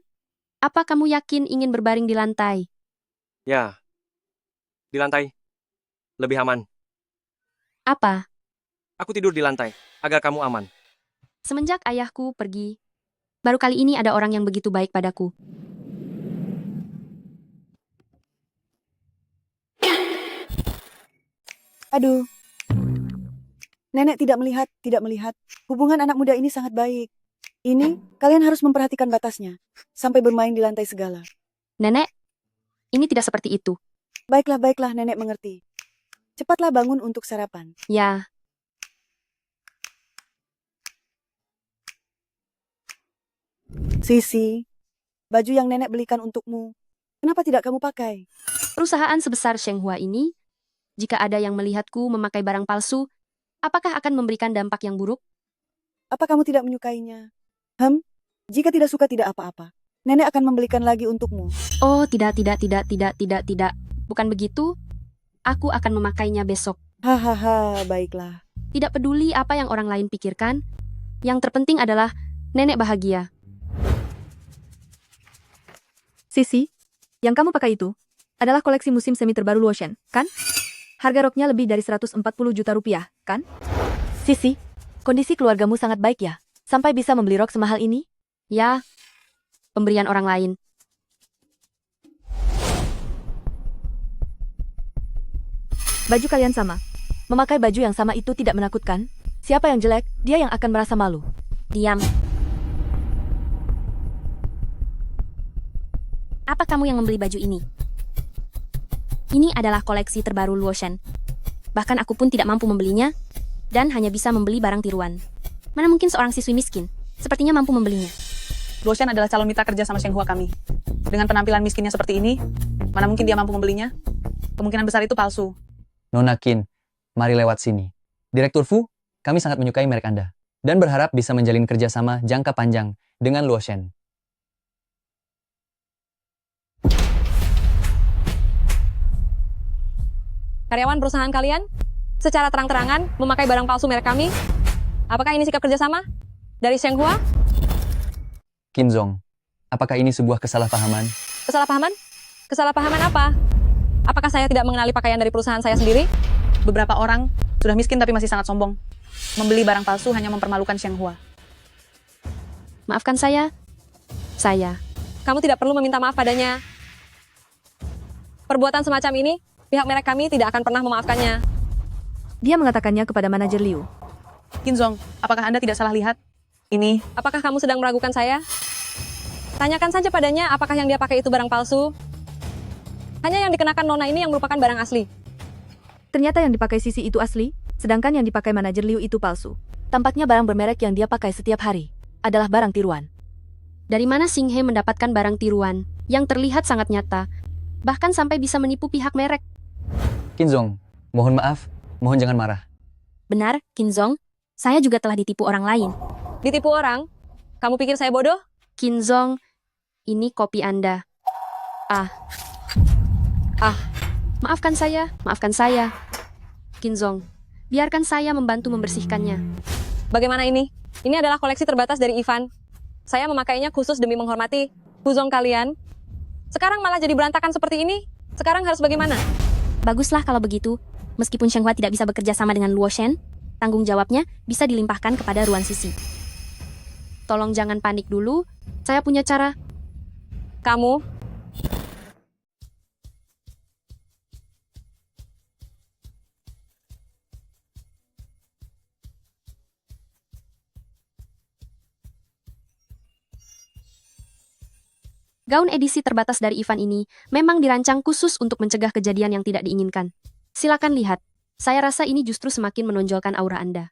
Apa kamu yakin ingin berbaring di lantai? Ya. Di lantai. Lebih aman. Apa? Aku tidur di lantai, agar kamu aman. Semenjak ayahku pergi, baru kali ini ada orang yang begitu baik padaku. Aduh. Nenek tidak melihat. Hubungan anak muda ini sangat baik. Ini, kalian harus memperhatikan batasnya. Sampai bermain di lantai segala. Nenek, ini tidak seperti itu. Baiklah, nenek mengerti. Cepatlah bangun untuk sarapan. Ya. Sisi, baju yang nenek belikan untukmu, kenapa tidak kamu pakai? Perusahaan sebesar Shenghua ini, jika ada yang melihatku memakai barang palsu, apakah akan memberikan dampak yang buruk? Apa kamu tidak menyukainya? Jika tidak suka tidak apa-apa. Nenek akan membelikan lagi untukmu. Oh, tidak. Bukan begitu. Aku akan memakainya besok. Hahaha, baiklah. Tidak peduli apa yang orang lain pikirkan. Yang terpenting adalah nenek bahagia. Sisi, yang kamu pakai itu adalah koleksi musim semi terbaru Luochen, kan? Harga roknya lebih dari 140 juta rupiah, kan? Sisi, kondisi keluargamu sangat baik ya, sampai bisa membeli rok semahal ini? Ya, pemberian orang lain. Baju kalian sama. Memakai baju yang sama itu tidak menakutkan. Siapa yang jelek, dia yang akan merasa malu. Diam. Apa kamu yang membeli baju ini? Ini adalah koleksi terbaru Luochen. Bahkan aku pun tidak mampu membelinya, dan hanya bisa membeli barang tiruan. Mana mungkin seorang siswi miskin, sepertinya mampu membelinya. Luochen adalah calon mitra kerja sama Shenghua kami. Dengan penampilan miskinnya seperti ini, mana mungkin dia mampu membelinya? Kemungkinan besar itu palsu. Nona Qin, mari lewat sini. Direktur Fu, kami sangat menyukai merek Anda dan berharap bisa menjalin kerjasama jangka panjang dengan Luochen. Karyawan perusahaan kalian secara terang-terangan memakai barang palsu merek kami. Apakah ini sikap kerjasama dari Shenghua? Qin Zong, apakah ini sebuah kesalahpahaman? Kesalahpahaman? Kesalahpahaman apa? Apakah saya tidak mengenali pakaian dari perusahaan saya sendiri? Beberapa orang sudah miskin tapi masih sangat sombong. Membeli barang palsu hanya mempermalukan Shenghua. Maafkan saya. Kamu tidak perlu meminta maaf padanya. Perbuatan semacam ini, pihak merek kami tidak akan pernah memaafkannya. Dia mengatakannya kepada manajer Liu. Kinzong, apakah Anda tidak salah lihat? Ini, apakah kamu sedang meragukan saya? Tanyakan saja padanya apakah yang dia pakai itu barang palsu. Hanya yang dikenakan Nona ini yang merupakan barang asli. Ternyata yang dipakai Sisi itu asli, sedangkan yang dipakai manajer Liu itu palsu. Tampaknya barang bermerek yang dia pakai setiap hari adalah barang tiruan. Dari mana Xing He mendapatkan barang tiruan yang terlihat sangat nyata, bahkan sampai bisa menipu pihak merek? Kinzong, mohon maaf, mohon jangan marah. Benar, Kinzong. Saya juga telah ditipu orang lain. Ditipu orang? Kamu pikir saya bodoh? Kinzong, ini kopi Anda. Maafkan saya. Kinzong, biarkan saya membantu membersihkannya. Bagaimana ini? Ini adalah koleksi terbatas dari Ivan. Saya memakainya khusus demi menghormati Fuzong kalian. Sekarang malah jadi berantakan seperti ini. Sekarang harus bagaimana? Baguslah kalau begitu. Meskipun Shenghua tidak bisa bekerja sama dengan Luoshen, tanggung jawabnya bisa dilimpahkan kepada Ruan Sisi. Tolong jangan panik dulu. Saya punya cara. Kamu Gaun edisi terbatas dari Ivan ini memang dirancang khusus untuk mencegah kejadian yang tidak diinginkan. Silakan lihat. Saya rasa ini justru semakin menonjolkan aura Anda.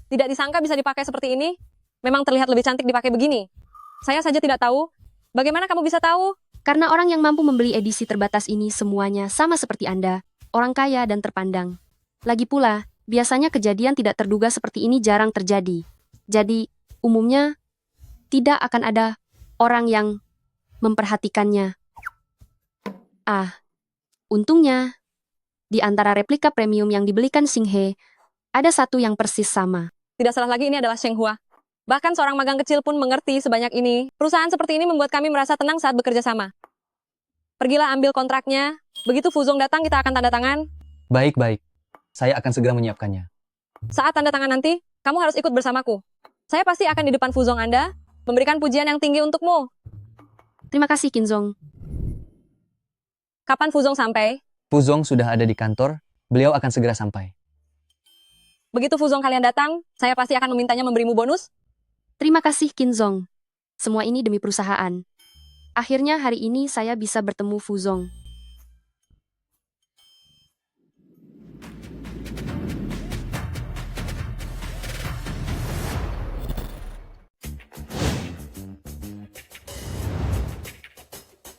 tidak disangka bisa dipakai seperti ini. Memang terlihat lebih cantik dipakai begini. Saya saja tidak tahu. Bagaimana kamu bisa tahu? Karena orang yang mampu membeli edisi terbatas ini semuanya sama seperti Anda, orang kaya dan terpandang. Lagi pula, biasanya kejadian tidak terduga seperti ini jarang terjadi. Jadi, umumnya tidak akan ada orang yang memperhatikannya. Untungnya, di antara replika premium yang dibelikan Xing He, ada satu yang persis sama. Tidak salah lagi, ini adalah Shenghua. Bahkan seorang magang kecil pun mengerti sebanyak ini. Perusahaan seperti ini membuat kami merasa tenang saat bekerja sama. Pergilah ambil kontraknya. Begitu Fuzong datang, kita akan tanda tangan. Baik. Saya akan segera menyiapkannya. Saat tanda tangan nanti, kamu harus ikut bersamaku. Saya pasti akan di depan Fuzong Anda, memberikan pujian yang tinggi untukmu. Terima kasih, Kinzong. Kapan Fuzong sampai? Fuzong sudah ada di kantor, beliau akan segera sampai. Begitu Fuzong kalian datang, saya pasti akan memintanya memberimu bonus. Terima kasih, Kinzong. Semua ini demi perusahaan. Akhirnya hari ini saya bisa bertemu Fuzong.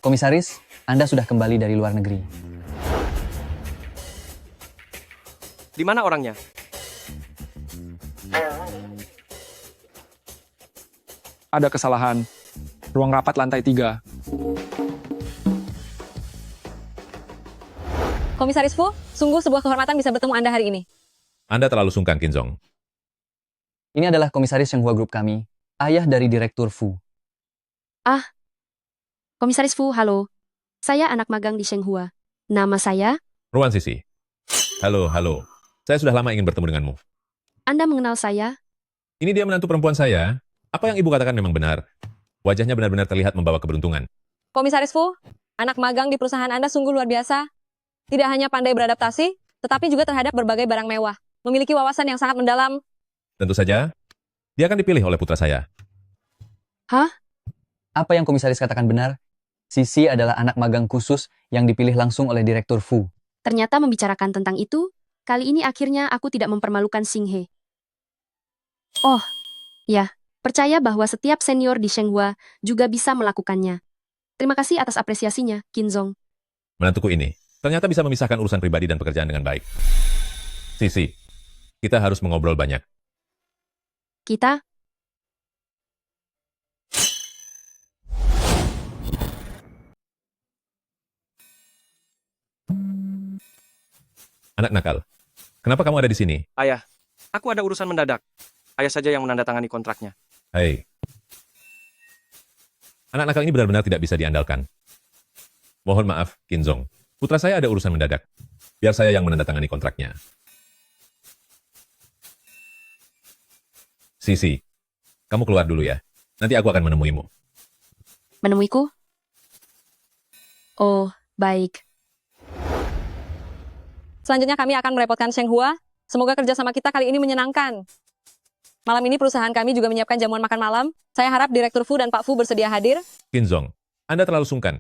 Komisaris, Anda sudah kembali dari luar negeri. Di mana orangnya? Ada kesalahan. Ruang rapat lantai 3. Komisaris Fu, sungguh sebuah kehormatan bisa bertemu Anda hari ini. Anda terlalu sungkan, Kinzong. Ini adalah komisaris Shenghua Group kami, ayah dari Direktur Fu. Komisaris Fu, halo. Saya anak magang di Shenghua. Nama saya? Ruan Sisi. Halo. Saya sudah lama ingin bertemu denganmu. Anda mengenal saya? Ini dia menantu perempuan saya. Apa yang ibu katakan memang benar. Wajahnya benar-benar terlihat membawa keberuntungan. Komisaris Fu, anak magang di perusahaan Anda sungguh luar biasa. Tidak hanya pandai beradaptasi, tetapi juga terhadap berbagai barang mewah. Memiliki wawasan yang sangat mendalam. Tentu saja, dia akan dipilih oleh putra saya. Hah? Apa yang komisaris katakan benar? Sisi adalah anak magang khusus yang dipilih langsung oleh Direktur Fu. Ternyata membicarakan tentang itu, kali ini akhirnya aku tidak mempermalukan Xing He. Oh, ya. Percaya bahwa setiap senior di Shenghua juga bisa melakukannya. Terima kasih atas apresiasinya, Kinzong. Menantuku ini ternyata bisa memisahkan urusan pribadi dan pekerjaan dengan baik. Sisi, kita harus mengobrol banyak. Kita? Anak nakal, kenapa kamu ada di sini? Ayah, aku ada urusan mendadak. Ayah saja yang menandatangani kontraknya. Hei. Anak nakal ini benar-benar tidak bisa diandalkan. Mohon maaf, Kinzong. Putra saya ada urusan mendadak. Biar saya yang menandatangani kontraknya. Sisi, kamu keluar dulu ya. Nanti aku akan menemuimu. Menemuiku? Oh, baik. Selanjutnya kami akan merepotkan Sheng Hua. Semoga kerjasama kita kali ini menyenangkan. Malam ini perusahaan kami juga menyiapkan jamuan makan malam. Saya harap Direktur Fu dan Pak Fu bersedia hadir. Kinzong, Anda terlalu sungkan.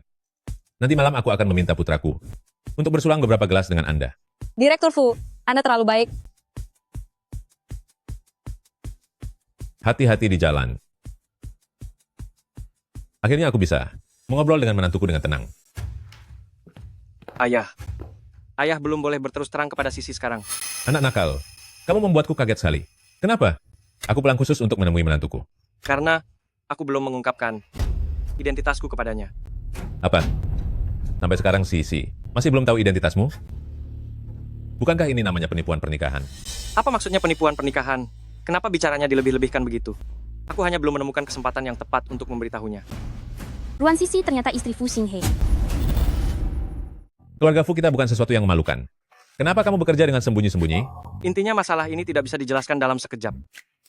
Nanti malam aku akan meminta putraku untuk bersulang beberapa gelas dengan Anda. Direktur Fu, Anda terlalu baik. Hati-hati di jalan. Akhirnya aku bisa mengobrol dengan menantuku dengan tenang. Ayah. Ayah belum boleh berterus terang kepada Sisi sekarang. Anak nakal, kamu membuatku kaget sekali. Kenapa? Aku pulang khusus untuk menemui menantuku. Karena aku belum mengungkapkan identitasku kepadanya. Apa? Sampai sekarang Sisi masih belum tahu identitasmu? Bukankah ini namanya penipuan pernikahan? Apa maksudnya penipuan pernikahan? Kenapa bicaranya dilebih-lebihkan begitu? Aku hanya belum menemukan kesempatan yang tepat untuk memberitahunya. Ruan Sisi ternyata istri Fu Xinghe. Keluarga Fu kita bukan sesuatu yang memalukan. Kenapa kamu bekerja dengan sembunyi-sembunyi? Intinya masalah ini tidak bisa dijelaskan dalam sekejap.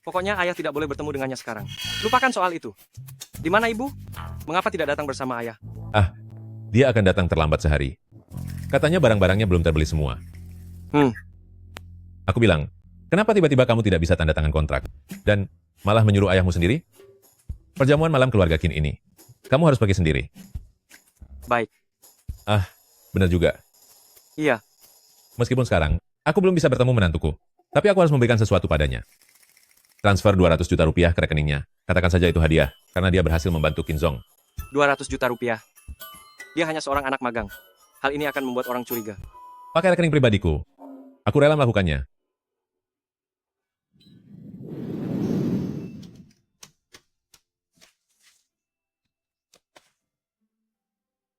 Pokoknya ayah tidak boleh bertemu dengannya sekarang. Lupakan soal itu. Di mana ibu? Mengapa tidak datang bersama ayah? Ah, dia akan datang terlambat sehari. Katanya barang-barangnya belum terbeli semua. Aku bilang, kenapa tiba-tiba kamu tidak bisa tanda tangan kontrak? Dan malah menyuruh ayahmu sendiri? Perjamuan malam keluarga Qin ini. Kamu harus pergi sendiri. Baik. Ah, benar juga. Iya. Meskipun sekarang, aku belum bisa bertemu menantuku. Tapi aku harus memberikan sesuatu padanya. Transfer 200 juta rupiah ke rekeningnya. Katakan saja itu hadiah, karena dia berhasil membantu Kinzong. 200 juta rupiah. Dia hanya seorang anak magang. Hal ini akan membuat orang curiga. Pakai rekening pribadiku. Aku rela melakukannya.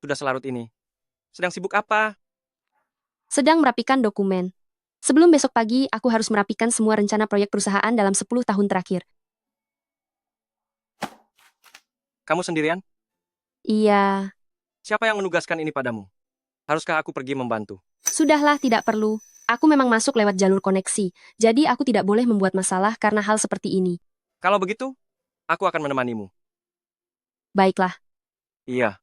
Sudah selarut ini. Sedang sibuk apa? Sedang merapikan dokumen. Sebelum besok pagi, aku harus merapikan semua rencana proyek perusahaan dalam 10 tahun terakhir. Kamu sendirian? Iya. Siapa yang menugaskan ini padamu? Haruskah aku pergi membantu? Sudahlah, tidak perlu. Aku memang masuk lewat jalur koneksi, jadi aku tidak boleh membuat masalah karena hal seperti ini. Kalau begitu, aku akan menemanimu. Baiklah. Iya.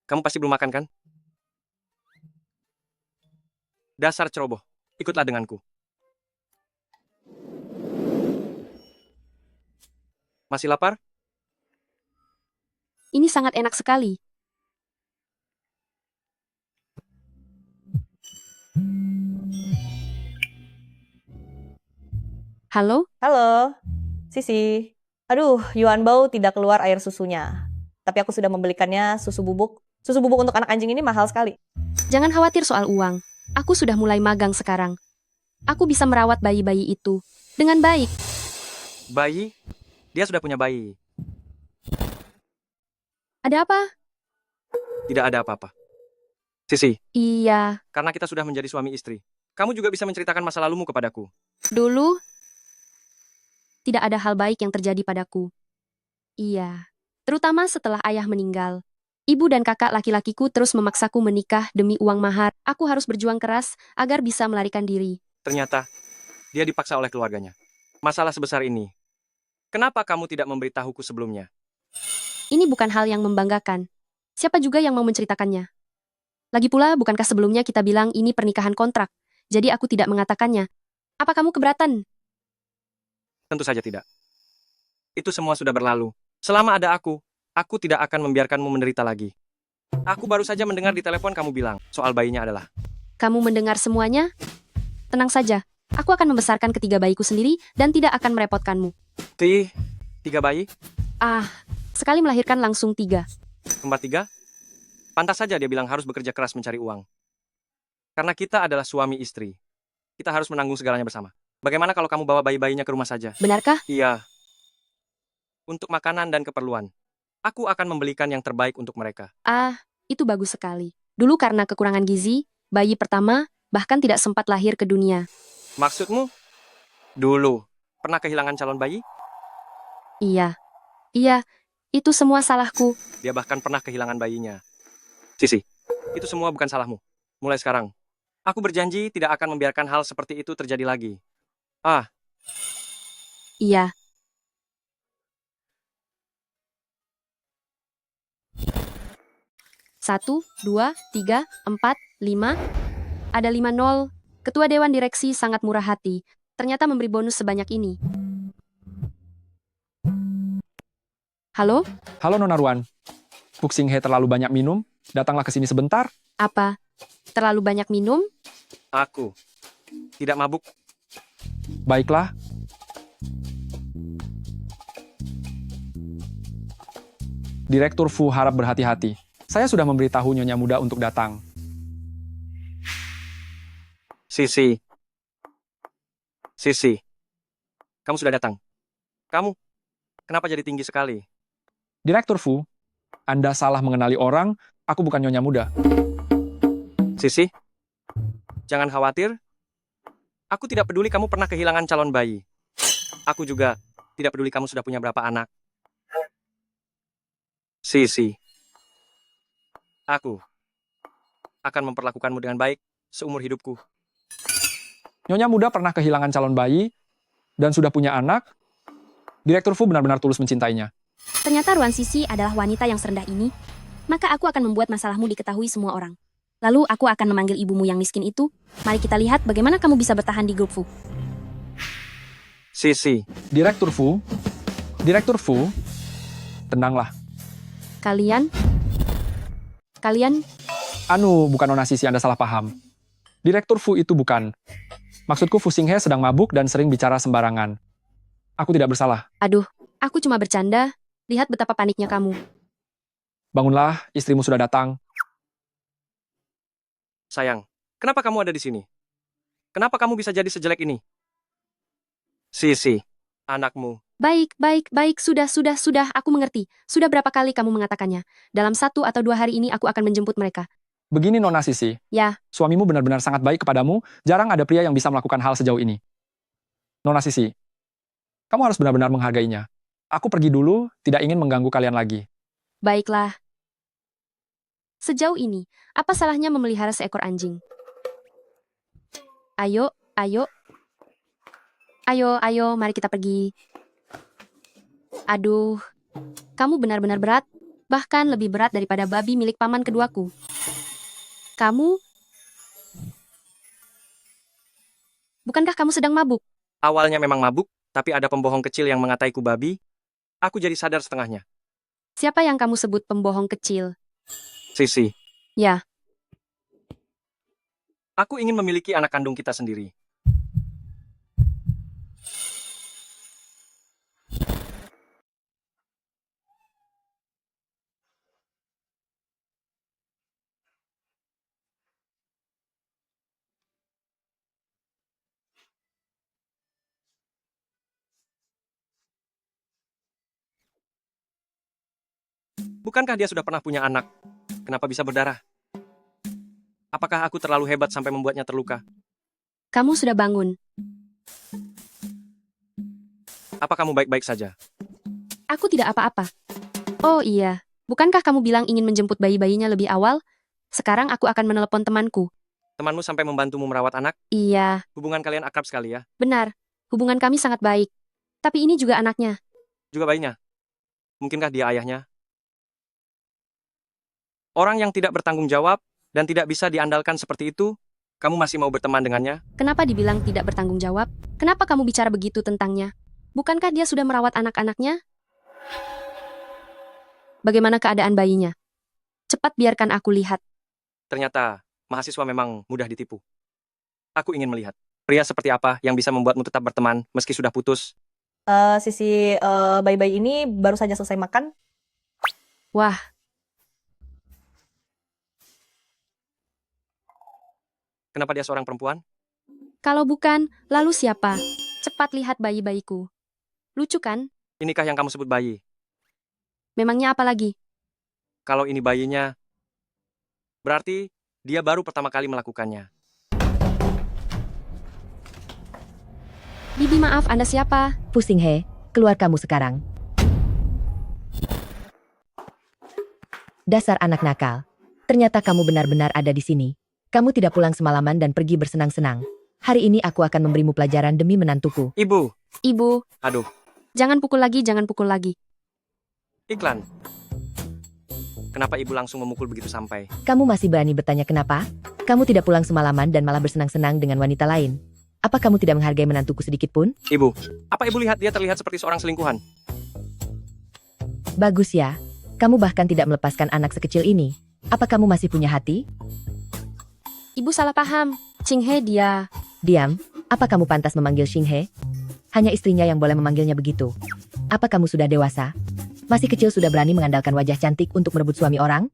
Kamu pasti belum makan, kan? Dasar ceroboh. Ikutlah denganku. Masih lapar? Ini sangat enak sekali. Halo? Halo, Sisi. Aduh, Yuan Bao tidak keluar air susunya. Tapi aku sudah membelikannya susu bubuk. Susu bubuk untuk anak anjing ini mahal sekali. Jangan khawatir soal uang. Aku sudah mulai magang sekarang. Aku bisa merawat bayi-bayi itu dengan baik. Bayi? Dia sudah punya bayi. Ada apa? Tidak ada apa-apa. Sisi, Iya, karena kita sudah menjadi suami istri, kamu juga bisa menceritakan masa lalumu kepadaku. dulu tidak ada hal baik yang terjadi padaku. Iya, terutama setelah ayah meninggal. Ibu dan kakak laki-lakiku terus memaksaku menikah demi uang mahar. Aku harus berjuang keras agar bisa melarikan diri. Ternyata, dia dipaksa oleh keluarganya. Masalah sebesar ini. Kenapa kamu tidak memberitahuku sebelumnya? Ini bukan hal yang membanggakan. Siapa juga yang mau menceritakannya? Lagi pula, bukankah sebelumnya kita bilang ini pernikahan kontrak? Jadi aku tidak mengatakannya. Apa kamu keberatan? Tentu saja tidak. Itu semua sudah berlalu. Selama ada aku tidak akan membiarkanmu menderita lagi. Aku baru saja mendengar di telepon kamu bilang soal bayinya adalah. Kamu mendengar semuanya? Tenang saja. Aku akan membesarkan ketiga bayiku sendiri dan tidak akan merepotkanmu. Tiga bayi? Ah, sekali melahirkan langsung 3. Kembar 3? Pantas saja dia bilang harus bekerja keras mencari uang. Karena kita adalah suami istri. Kita harus menanggung segalanya bersama. Bagaimana kalau kamu bawa bayi-bayinya ke rumah saja? Benarkah? Iya. Untuk makanan dan keperluan. Aku akan membelikan yang terbaik untuk mereka. Ah, itu bagus sekali. Dulu karena kekurangan gizi, bayi pertama bahkan tidak sempat lahir ke dunia. Maksudmu? Dulu, pernah kehilangan calon bayi? Iya. Iya, itu semua salahku. Dia bahkan pernah kehilangan bayinya. Sisi, itu semua bukan salahmu. Mulai sekarang, aku berjanji tidak akan membiarkan hal seperti itu terjadi lagi. Ah, Iya. Satu, dua, tiga, empat, lima. Ada 5-0. Ketua Dewan Direksi sangat murah hati. Ternyata memberi bonus sebanyak ini. Halo? Halo Nona Ruan. Fuxing He terlalu banyak minum? Datanglah ke sini sebentar. Apa? Terlalu banyak minum? aku tidak mabuk. Baiklah. Direktur Fu harap berhati-hati. Saya sudah memberitahu Nyonya Muda untuk datang. Sisi. Sisi. Kamu sudah datang. Kamu, kenapa jadi tinggi sekali? Direktur Fu, Anda salah mengenali orang, aku bukan Nyonya Muda. Sisi, jangan khawatir. Aku tidak peduli kamu pernah kehilangan calon bayi. Aku juga tidak peduli kamu sudah punya berapa anak. Sisi, aku akan memperlakukanmu dengan baik seumur hidupku. Nyonya Muda pernah kehilangan calon bayi dan sudah punya anak. Direktur Fu benar-benar tulus mencintainya. Ternyata Ruan Sisi adalah wanita yang serendah ini. Maka aku akan membuat masalahmu diketahui semua orang. Lalu aku akan memanggil ibumu yang miskin itu. Mari kita lihat bagaimana kamu bisa bertahan di grup Fu. Sisi. Direktur Fu, tenanglah. Kalian, Anu, bukan Nona Sisi, Anda salah paham. Direktur Fu itu bukan. Maksudku Fu Xinghe sedang mabuk dan sering bicara sembarangan. Aku tidak bersalah. aduh, aku cuma bercanda. Lihat betapa paniknya kamu. Bangunlah, istrimu sudah datang. Sayang, kenapa kamu ada di sini? Kenapa kamu bisa jadi sejelek ini? Sisi, anakmu. Baik, sudah, aku mengerti. Sudah berapa kali kamu mengatakannya? Dalam 1 atau 2 hari ini aku akan menjemput mereka. Begini Nona Sisi, Ya, suamimu benar-benar sangat baik kepadamu, jarang ada pria yang bisa melakukan hal sejauh ini. Nona Sisi, kamu harus benar-benar menghargainya. Aku pergi dulu, tidak ingin mengganggu kalian lagi. baiklah. Sejauh ini, apa salahnya memelihara seekor anjing? Ayo, mari kita pergi. Aduh, kamu benar-benar berat, bahkan lebih berat daripada babi milik paman keduaku. Bukankah kamu sedang mabuk? Awalnya memang mabuk, tapi ada pembohong kecil yang mengataiku babi. Aku jadi sadar setengahnya. Siapa yang kamu sebut pembohong kecil? Sisi, Ya, aku ingin memiliki anak kandung kita sendiri. Bukankah dia sudah pernah punya anak? Kenapa bisa berdarah? Apakah aku terlalu hebat sampai membuatnya terluka? kamu sudah bangun. Apa kamu baik-baik saja? Aku tidak apa-apa. Oh iya, bukankah kamu bilang ingin menjemput bayi-bayinya lebih awal? Sekarang aku akan menelepon temanku. Temanmu sampai membantumu merawat anak? Iya, Hubungan kalian akrab sekali ya? benar. Hubungan kami sangat baik. Tapi ini juga anaknya. Juga bayinya? Mungkinkah dia ayahnya? Orang yang tidak bertanggung jawab dan tidak bisa diandalkan seperti itu, kamu masih mau berteman dengannya? Kenapa dibilang tidak bertanggung jawab? Kenapa kamu bicara begitu tentangnya? Bukankah dia sudah merawat anak-anaknya? Bagaimana keadaan bayinya? Cepat biarkan aku lihat. Ternyata, mahasiswa memang mudah ditipu. Aku ingin melihat pria seperti apa yang bisa membuatmu tetap berteman meski sudah putus. Sisi bayi-bayi ini baru saja selesai makan. Wah, Kenapa dia seorang perempuan? kalau bukan, lalu siapa? Cepat lihat bayi-bayiku. Lucu kan? Inikah yang kamu sebut bayi? Memangnya apa lagi? Kalau ini bayinya, berarti dia baru pertama kali melakukannya. Bibi maaf, Anda siapa? Fu Xinghe, keluar kamu sekarang. Dasar anak nakal. Ternyata kamu benar-benar ada di sini. Kamu tidak pulang semalaman dan pergi bersenang-senang. Hari ini aku akan memberimu pelajaran demi menantuku. Ibu. Ibu, Aduh, jangan pukul lagi, jangan pukul lagi. iklan. Kenapa ibu langsung memukul begitu sampai? Kamu masih berani bertanya kenapa? Kamu tidak pulang semalaman dan malah bersenang-senang dengan wanita lain. Apa kamu tidak menghargai menantuku sedikit pun? Ibu, apa ibu lihat dia terlihat seperti seorang selingkuhan? Bagus ya. Kamu bahkan tidak melepaskan anak sekecil ini. Apa kamu masih punya hati? Ibu salah paham. Xinghe dia. Diam. Apa kamu pantas memanggil Xinghe? Hanya istrinya yang boleh memanggilnya begitu. Apa kamu sudah dewasa? Masih kecil sudah berani mengandalkan wajah cantik untuk merebut suami orang?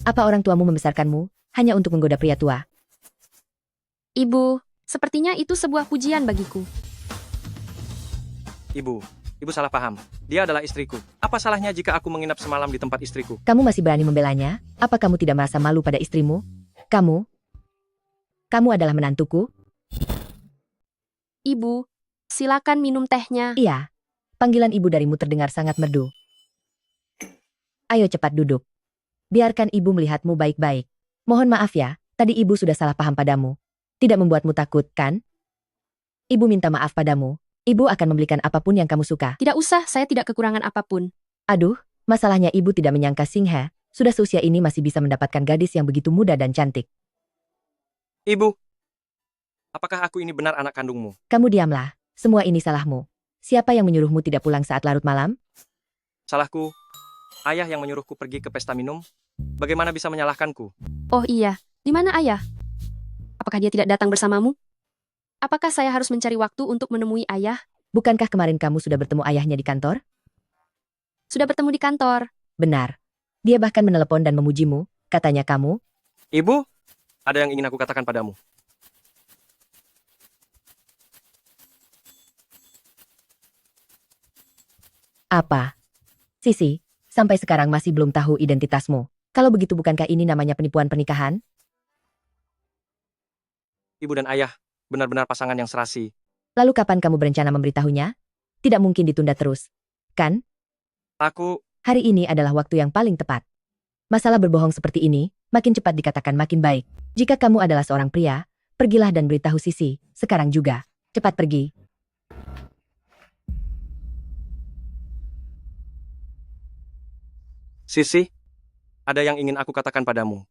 Apa orang tuamu membesarkanmu hanya untuk menggoda pria tua? Ibu, sepertinya itu sebuah pujian bagiku. Ibu salah paham. Dia adalah istriku. Apa salahnya jika aku menginap semalam di tempat istriku? Kamu masih berani membelanya? Apa kamu tidak merasa malu pada istrimu? Kamu adalah menantuku? Ibu, silakan minum tehnya. Iya. Panggilan ibu darimu terdengar sangat merdu. Ayo cepat duduk. Biarkan ibu melihatmu baik-baik. Mohon maaf ya, tadi ibu sudah salah paham padamu. Tidak membuatmu takut, kan? Ibu minta maaf padamu. Ibu akan membelikan apapun yang kamu suka. Tidak usah, saya tidak kekurangan apapun. Aduh, masalahnya ibu tidak menyangka Xinghe sudah seusia ini masih bisa mendapatkan gadis yang begitu muda dan cantik. Ibu, apakah aku ini benar anak kandungmu? Kamu diamlah. Semua ini salahmu. Siapa yang menyuruhmu tidak pulang saat larut malam? Salahku. Ayah yang menyuruhku pergi ke pesta minum. Bagaimana bisa menyalahkanku? Oh iya, di mana ayah? Apakah dia tidak datang bersamamu? Apakah saya harus mencari waktu untuk menemui ayah? Bukankah kemarin kamu sudah bertemu ayahnya di kantor? Sudah bertemu di kantor. Benar. Dia bahkan menelepon dan memujimu. Katanya kamu. Ibu, ada yang ingin aku katakan padamu. Apa? Sisi, sampai sekarang masih belum tahu identitasmu. Kalau begitu bukankah ini namanya penipuan pernikahan? Ibu dan ayah, benar-benar pasangan yang serasi. Lalu kapan kamu berencana memberitahunya? Tidak mungkin ditunda terus. Kan? Aku... Hari ini adalah waktu yang paling tepat. Masalah berbohong seperti ini, makin cepat dikatakan makin baik. Jika kamu adalah seorang pria, pergilah dan beritahu Sisi, sekarang juga. Cepat pergi. Sisi, ada yang ingin aku katakan padamu.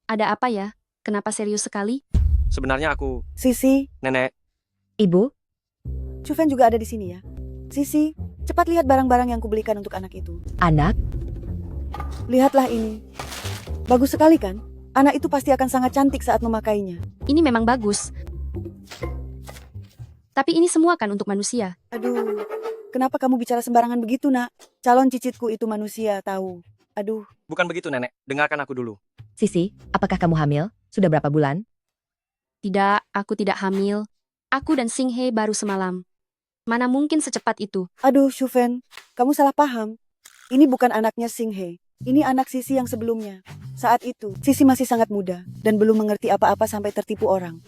Ada apa ya? Kenapa serius sekali? Sebenarnya aku... Sisi, Nenek, Ibu, Chufen juga ada di sini ya. Sisi, cepat lihat barang-barang yang kubelikan untuk anak itu. anak, Lihatlah ini. Bagus sekali kan? Anak itu pasti akan sangat cantik saat memakainya. Ini memang bagus. Tapi ini semua kan untuk manusia. Aduh, kenapa kamu bicara sembarangan begitu, nak? Calon cicitku itu manusia, tahu. Aduh. bukan begitu nenek. Dengarkan aku dulu. Sisi, apakah kamu hamil? Sudah berapa bulan? Tidak, aku tidak hamil. Aku dan Xinghe baru semalam. Mana mungkin secepat itu? Aduh, Chufen, kamu salah paham. Ini bukan anaknya Xinghe. Ini anak Sisi yang sebelumnya. Saat itu, Sisi masih sangat muda dan belum mengerti apa-apa sampai tertipu orang.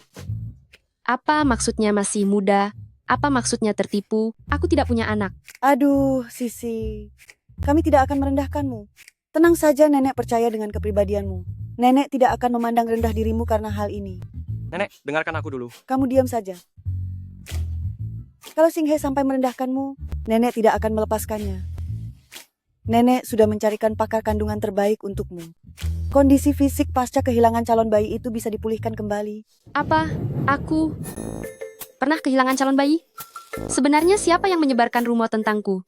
Apa maksudnya masih muda? Apa maksudnya tertipu? Aku tidak punya anak. Aduh, Sisi. Kami tidak akan merendahkanmu. Tenang saja, Nenek percaya dengan kepribadianmu. Nenek tidak akan memandang rendah dirimu karena hal ini. Nenek, dengarkan aku dulu. Kamu diam saja. Kalau Xinghe sampai merendahkanmu, Nenek tidak akan melepaskannya. Nenek sudah mencarikan pakar kandungan terbaik untukmu. Kondisi fisik pasca kehilangan calon bayi itu bisa dipulihkan kembali. Apa? Aku pernah kehilangan calon bayi? Sebenarnya siapa yang menyebarkan rumor tentangku?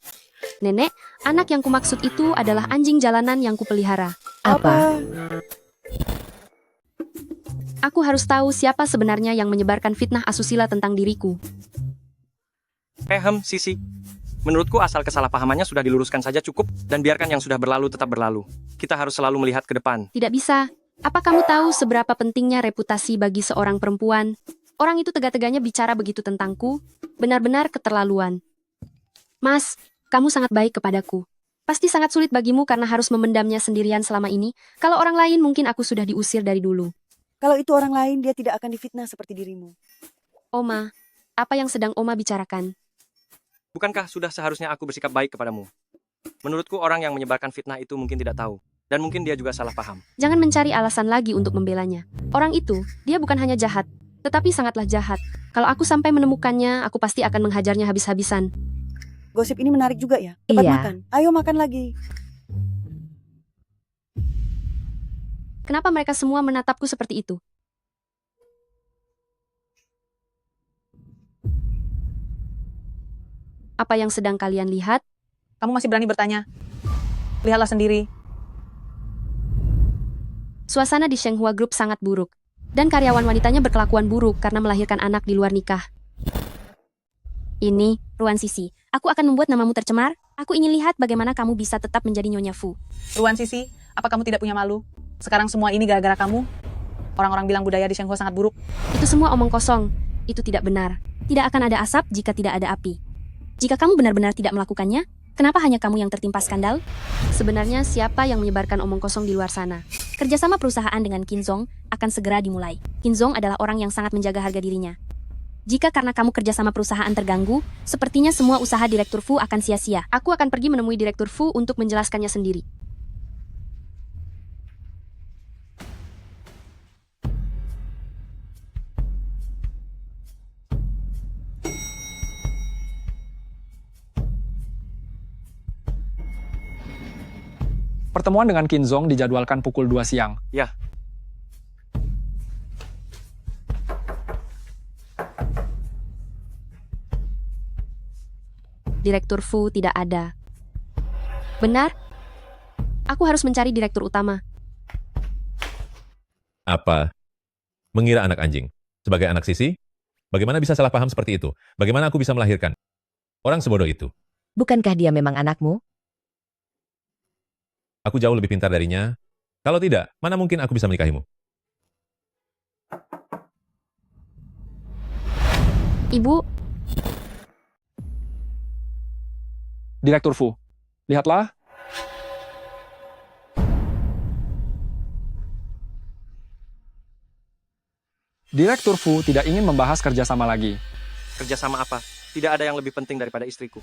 Nenek, anak yang kumaksud itu adalah anjing jalanan yang kupelihara. Apa? Aku harus tahu siapa sebenarnya yang menyebarkan fitnah asusila tentang diriku. Sisi. Menurutku asal kesalahpahamannya sudah diluruskan saja cukup, dan biarkan yang sudah berlalu tetap berlalu. Kita harus selalu melihat ke depan. Tidak bisa. Apa kamu tahu seberapa pentingnya reputasi bagi seorang perempuan? Orang itu tega-teganya bicara begitu tentangku. Benar-benar keterlaluan. Mas, kamu sangat baik kepadaku. Pasti sangat sulit bagimu karena harus memendamnya sendirian selama ini. Kalau orang lain mungkin aku sudah diusir dari dulu. Kalau itu orang lain, dia tidak akan difitnah seperti dirimu. Oma, apa yang sedang Oma bicarakan? Bukankah sudah seharusnya aku bersikap baik kepadamu? Menurutku orang yang menyebarkan fitnah itu mungkin tidak tahu. Dan mungkin dia juga salah paham. Jangan mencari alasan lagi untuk membelanya. Orang itu, dia bukan hanya jahat, tetapi sangatlah jahat. Kalau aku sampai menemukannya, aku pasti akan menghajarnya habis-habisan. Gosip ini menarik juga ya. Cepat Iya. makan. Ayo makan lagi. Kenapa mereka semua menatapku seperti itu? Apa yang sedang kalian lihat? Kamu masih berani bertanya? Lihatlah sendiri. Suasana di Shenghua Group sangat buruk. Dan karyawan wanitanya berkelakuan buruk karena melahirkan anak di luar nikah. Ini, Ruan Sisi. Aku akan membuat namamu tercemar. Aku ingin lihat bagaimana kamu bisa tetap menjadi Nyonya Fu. Ruan Sisi, apa kamu tidak punya malu? Sekarang semua ini gara-gara kamu. Orang-orang bilang budaya di Shenghua sangat buruk. Itu semua omong kosong. Itu tidak benar. Tidak akan ada asap jika tidak ada api. Jika kamu benar-benar tidak melakukannya, kenapa hanya kamu yang tertimpa skandal? Sebenarnya siapa yang menyebarkan omong kosong di luar sana? Kerjasama perusahaan dengan Kinzong akan segera dimulai. Kinzong adalah orang yang sangat menjaga harga dirinya. Jika karena kamu kerjasama perusahaan terganggu, sepertinya semua usaha Direktur Fu akan sia-sia. Aku akan pergi menemui Direktur Fu untuk menjelaskannya sendiri. Pertemuan dengan Kinzong dijadwalkan pukul 2 siang. Ya. Direktur Fu tidak ada. Benar? Aku harus mencari direktur utama. Apa? Mengira anak anjing. Sebagai anak Sisi? Bagaimana bisa salah paham seperti itu? Bagaimana aku bisa melahirkan orang sebodoh itu? Bukankah dia memang anakmu? Aku jauh lebih pintar darinya. Kalau tidak, mana mungkin aku bisa menikahimu? Ibu, Direktur Fu, lihatlah. Direktur Fu tidak ingin membahas kerjasama lagi. Kerjasama apa? Tidak ada yang lebih penting daripada istriku.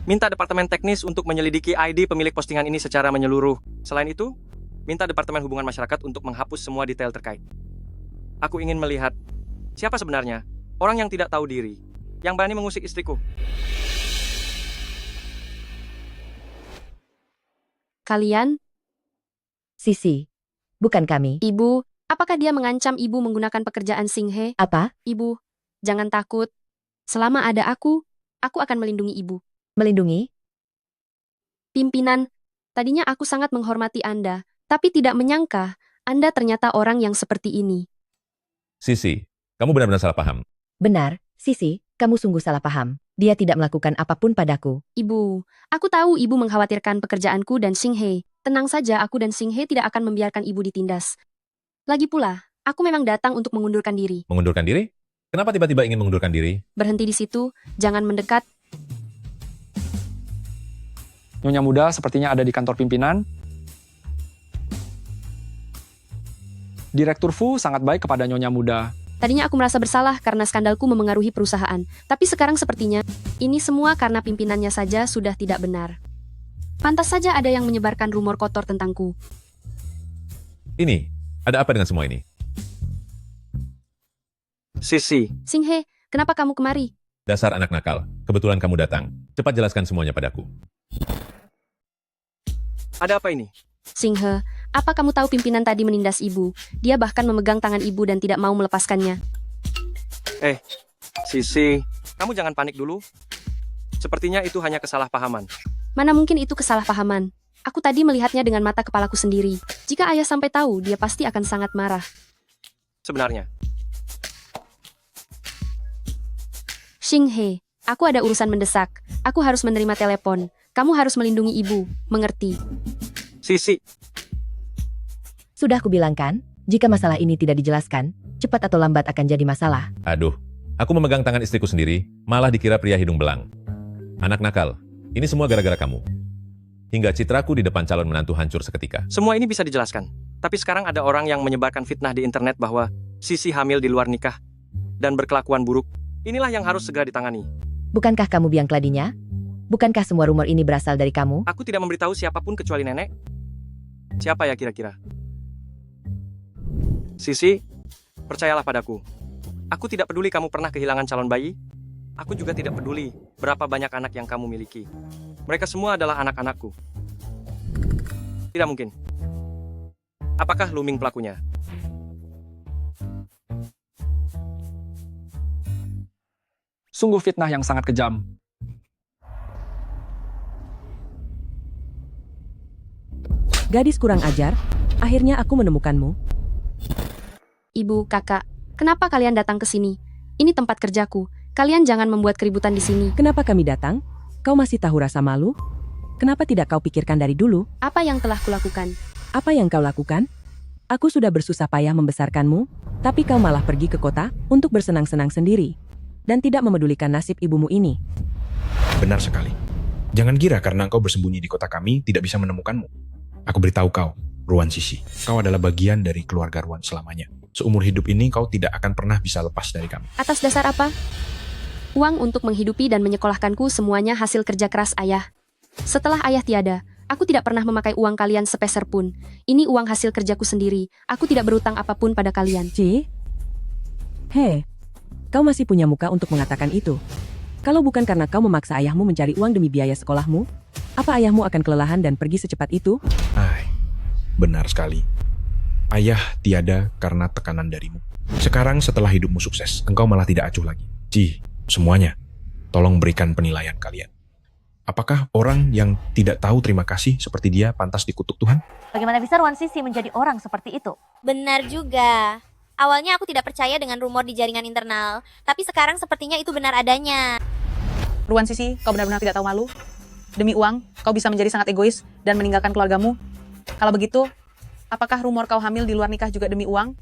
Minta departemen teknis untuk menyelidiki ID pemilik postingan ini secara menyeluruh. Selain itu, minta departemen hubungan masyarakat untuk menghapus semua detail terkait. Aku ingin melihat siapa sebenarnya orang yang tidak tahu diri, yang berani mengusik istriku. kalian, Sisi, bukan kami. Ibu, apakah dia mengancam ibu menggunakan pekerjaan Singhe? Apa? Ibu, jangan takut. Selama ada aku akan melindungi ibu. Melindungi? Pimpinan, tadinya aku sangat menghormati Anda, tapi tidak menyangka Anda ternyata orang yang seperti ini. Sisi, kamu benar-benar salah paham. Benar, Sisi, kamu sungguh salah paham. Dia tidak melakukan apapun padaku. Ibu, aku tahu ibu mengkhawatirkan pekerjaanku dan Singhe. Tenang saja, aku dan Singhe tidak akan membiarkan ibu ditindas. Lagi pula, aku memang datang untuk mengundurkan diri. Mengundurkan diri? Kenapa tiba-tiba ingin mengundurkan diri? Berhenti di situ, jangan mendekat. Nyonya muda sepertinya ada di kantor pimpinan. Direktur Fu sangat baik kepada Nyonya muda. Tadinya aku merasa bersalah karena skandalku memengaruhi perusahaan. Tapi sekarang sepertinya, ini semua karena pimpinannya saja sudah tidak benar. Pantas saja ada yang menyebarkan rumor kotor tentangku. Ini, ada apa dengan semua ini? Sisi, Singhe, kenapa kamu kemari? Dasar anak nakal, kebetulan kamu datang. Cepat jelaskan semuanya padaku. ada apa ini? Singhe, apa kamu tahu pimpinan tadi menindas ibu? Dia bahkan memegang tangan ibu dan tidak mau melepaskannya. Sisi, kamu jangan panik dulu. Sepertinya itu hanya kesalahpahaman. Mana mungkin itu kesalahpahaman? Aku tadi melihatnya dengan mata kepalaku sendiri. Jika ayah sampai tahu, dia pasti akan sangat marah. Sebenarnya, Singhe, aku ada urusan mendesak. Aku harus menerima telepon. Kamu harus melindungi ibu, mengerti? Sisi, Sudah kubilangkan, jika masalah ini tidak dijelaskan, cepat atau lambat akan jadi masalah. Aduh, aku memegang tangan istriku sendiri, malah dikira pria hidung belang. Anak nakal, ini semua gara-gara kamu. Hingga citraku di depan calon menantu hancur seketika. semua ini bisa dijelaskan. Tapi sekarang ada orang yang menyebarkan fitnah di internet bahwa Sisi hamil di luar nikah dan berkelakuan buruk. Inilah yang harus segera ditangani. Bukankah kamu biang keladinya? bukankah semua rumor ini berasal dari kamu? Aku tidak memberitahu siapapun kecuali nenek. Siapa ya kira-kira? Sisi, percayalah padaku. Aku tidak peduli kamu pernah kehilangan calon bayi. Aku juga tidak peduli berapa banyak anak yang kamu miliki. Mereka semua adalah anak-anakku. Tidak mungkin. Apakah Luming pelakunya? Sungguh fitnah yang sangat kejam. Gadis kurang ajar, akhirnya aku menemukanmu. Ibu, kakak, kenapa kalian datang ke sini? Ini tempat kerjaku. Kalian jangan membuat keributan di sini. Kenapa kami datang? Kau masih tahu rasa malu? Kenapa tidak kau pikirkan dari dulu? Apa yang telah kulakukan? Apa yang kau lakukan? Aku sudah bersusah payah membesarkanmu, tapi kau malah pergi ke kota untuk bersenang-senang sendiri. Dan tidak memedulikan nasib ibumu ini. Benar sekali. Jangan kira karena engkau bersembunyi di kota kami tidak bisa menemukanmu. Aku beritahu kau, Ruan Sisi, kau adalah bagian dari keluarga Ruan selamanya. Seumur hidup ini kau tidak akan pernah bisa lepas dari kami. Atas dasar apa? Uang untuk menghidupi dan menyekolahkanku semuanya hasil kerja keras ayah. Setelah ayah tiada, aku tidak pernah memakai uang kalian sepeser pun. Ini uang hasil kerjaku sendiri. Aku tidak berutang apapun pada kalian. Hei, kau masih punya muka untuk mengatakan itu. Kalau bukan karena kau memaksa ayahmu mencari uang demi biaya sekolahmu, apa ayahmu akan kelelahan dan pergi secepat itu? Benar sekali. Ayah tiada karena tekanan darimu. Sekarang setelah hidupmu sukses, engkau malah tidak acuh lagi. Semuanya, tolong berikan penilaian kalian. Apakah orang yang tidak tahu terima kasih seperti dia pantas dikutuk Tuhan? Bagaimana bisa Ruan Sisi menjadi orang seperti itu? Benar juga. Awalnya aku tidak percaya dengan rumor di jaringan internal, tapi sekarang sepertinya itu benar adanya. Ruan Sisi, kau benar-benar tidak tahu malu. Demi uang, kau bisa menjadi sangat egois dan meninggalkan keluargamu. Kalau begitu, apakah rumor kau hamil di luar nikah juga demi uang?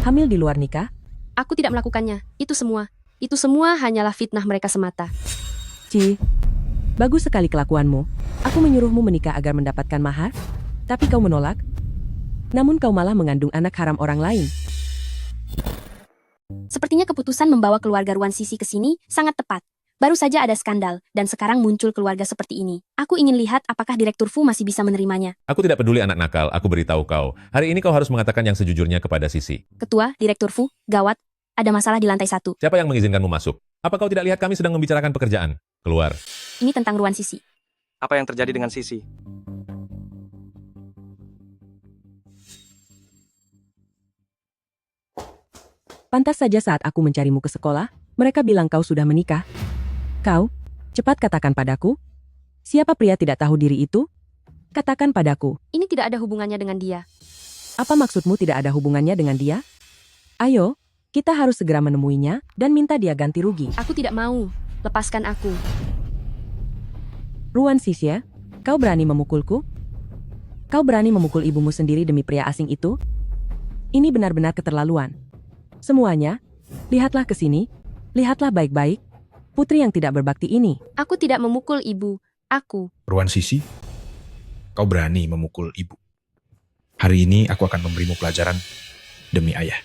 Hamil di luar nikah? Aku tidak melakukannya. Itu semua hanyalah fitnah mereka semata. Bagus sekali kelakuanmu. Aku menyuruhmu menikah agar mendapatkan mahar, tapi kau menolak. Namun kau malah mengandung anak haram orang lain. Sepertinya keputusan membawa keluarga Ruan Sisi ke sini sangat tepat. Baru saja ada skandal, dan sekarang muncul keluarga seperti ini. Aku ingin lihat apakah Direktur Fu masih bisa menerimanya. Aku tidak peduli anak nakal, aku beritahu kau. Hari ini kau harus mengatakan yang sejujurnya kepada Sisi. Ketua, Direktur Fu, gawat. Ada masalah di lantai 1. Siapa yang mengizinkanmu masuk? Apa kau tidak lihat kami sedang membicarakan pekerjaan? Keluar. Ini tentang Ruan Sisi. Apa yang terjadi dengan Sisi? Pantas saja saat aku mencarimu ke sekolah, mereka bilang kau sudah menikah. Kau, cepat katakan padaku, siapa pria tidak tahu diri itu? Katakan padaku. Ini tidak ada hubungannya dengan dia. Apa maksudmu tidak ada hubungannya dengan dia? Ayo, kita harus segera menemuinya dan minta dia ganti rugi. Aku tidak mau. Lepaskan aku. Ruan Sisi, kau berani memukulku? Kau berani memukul ibumu sendiri demi pria asing itu? Ini benar-benar keterlaluan. Semuanya, lihatlah ke sini. Lihatlah baik-baik. Putri yang tidak berbakti ini. Aku tidak memukul ibu. Aku. Ruan Sisi, kau berani memukul ibu. Hari ini aku akan memberimu pelajaran demi ayah.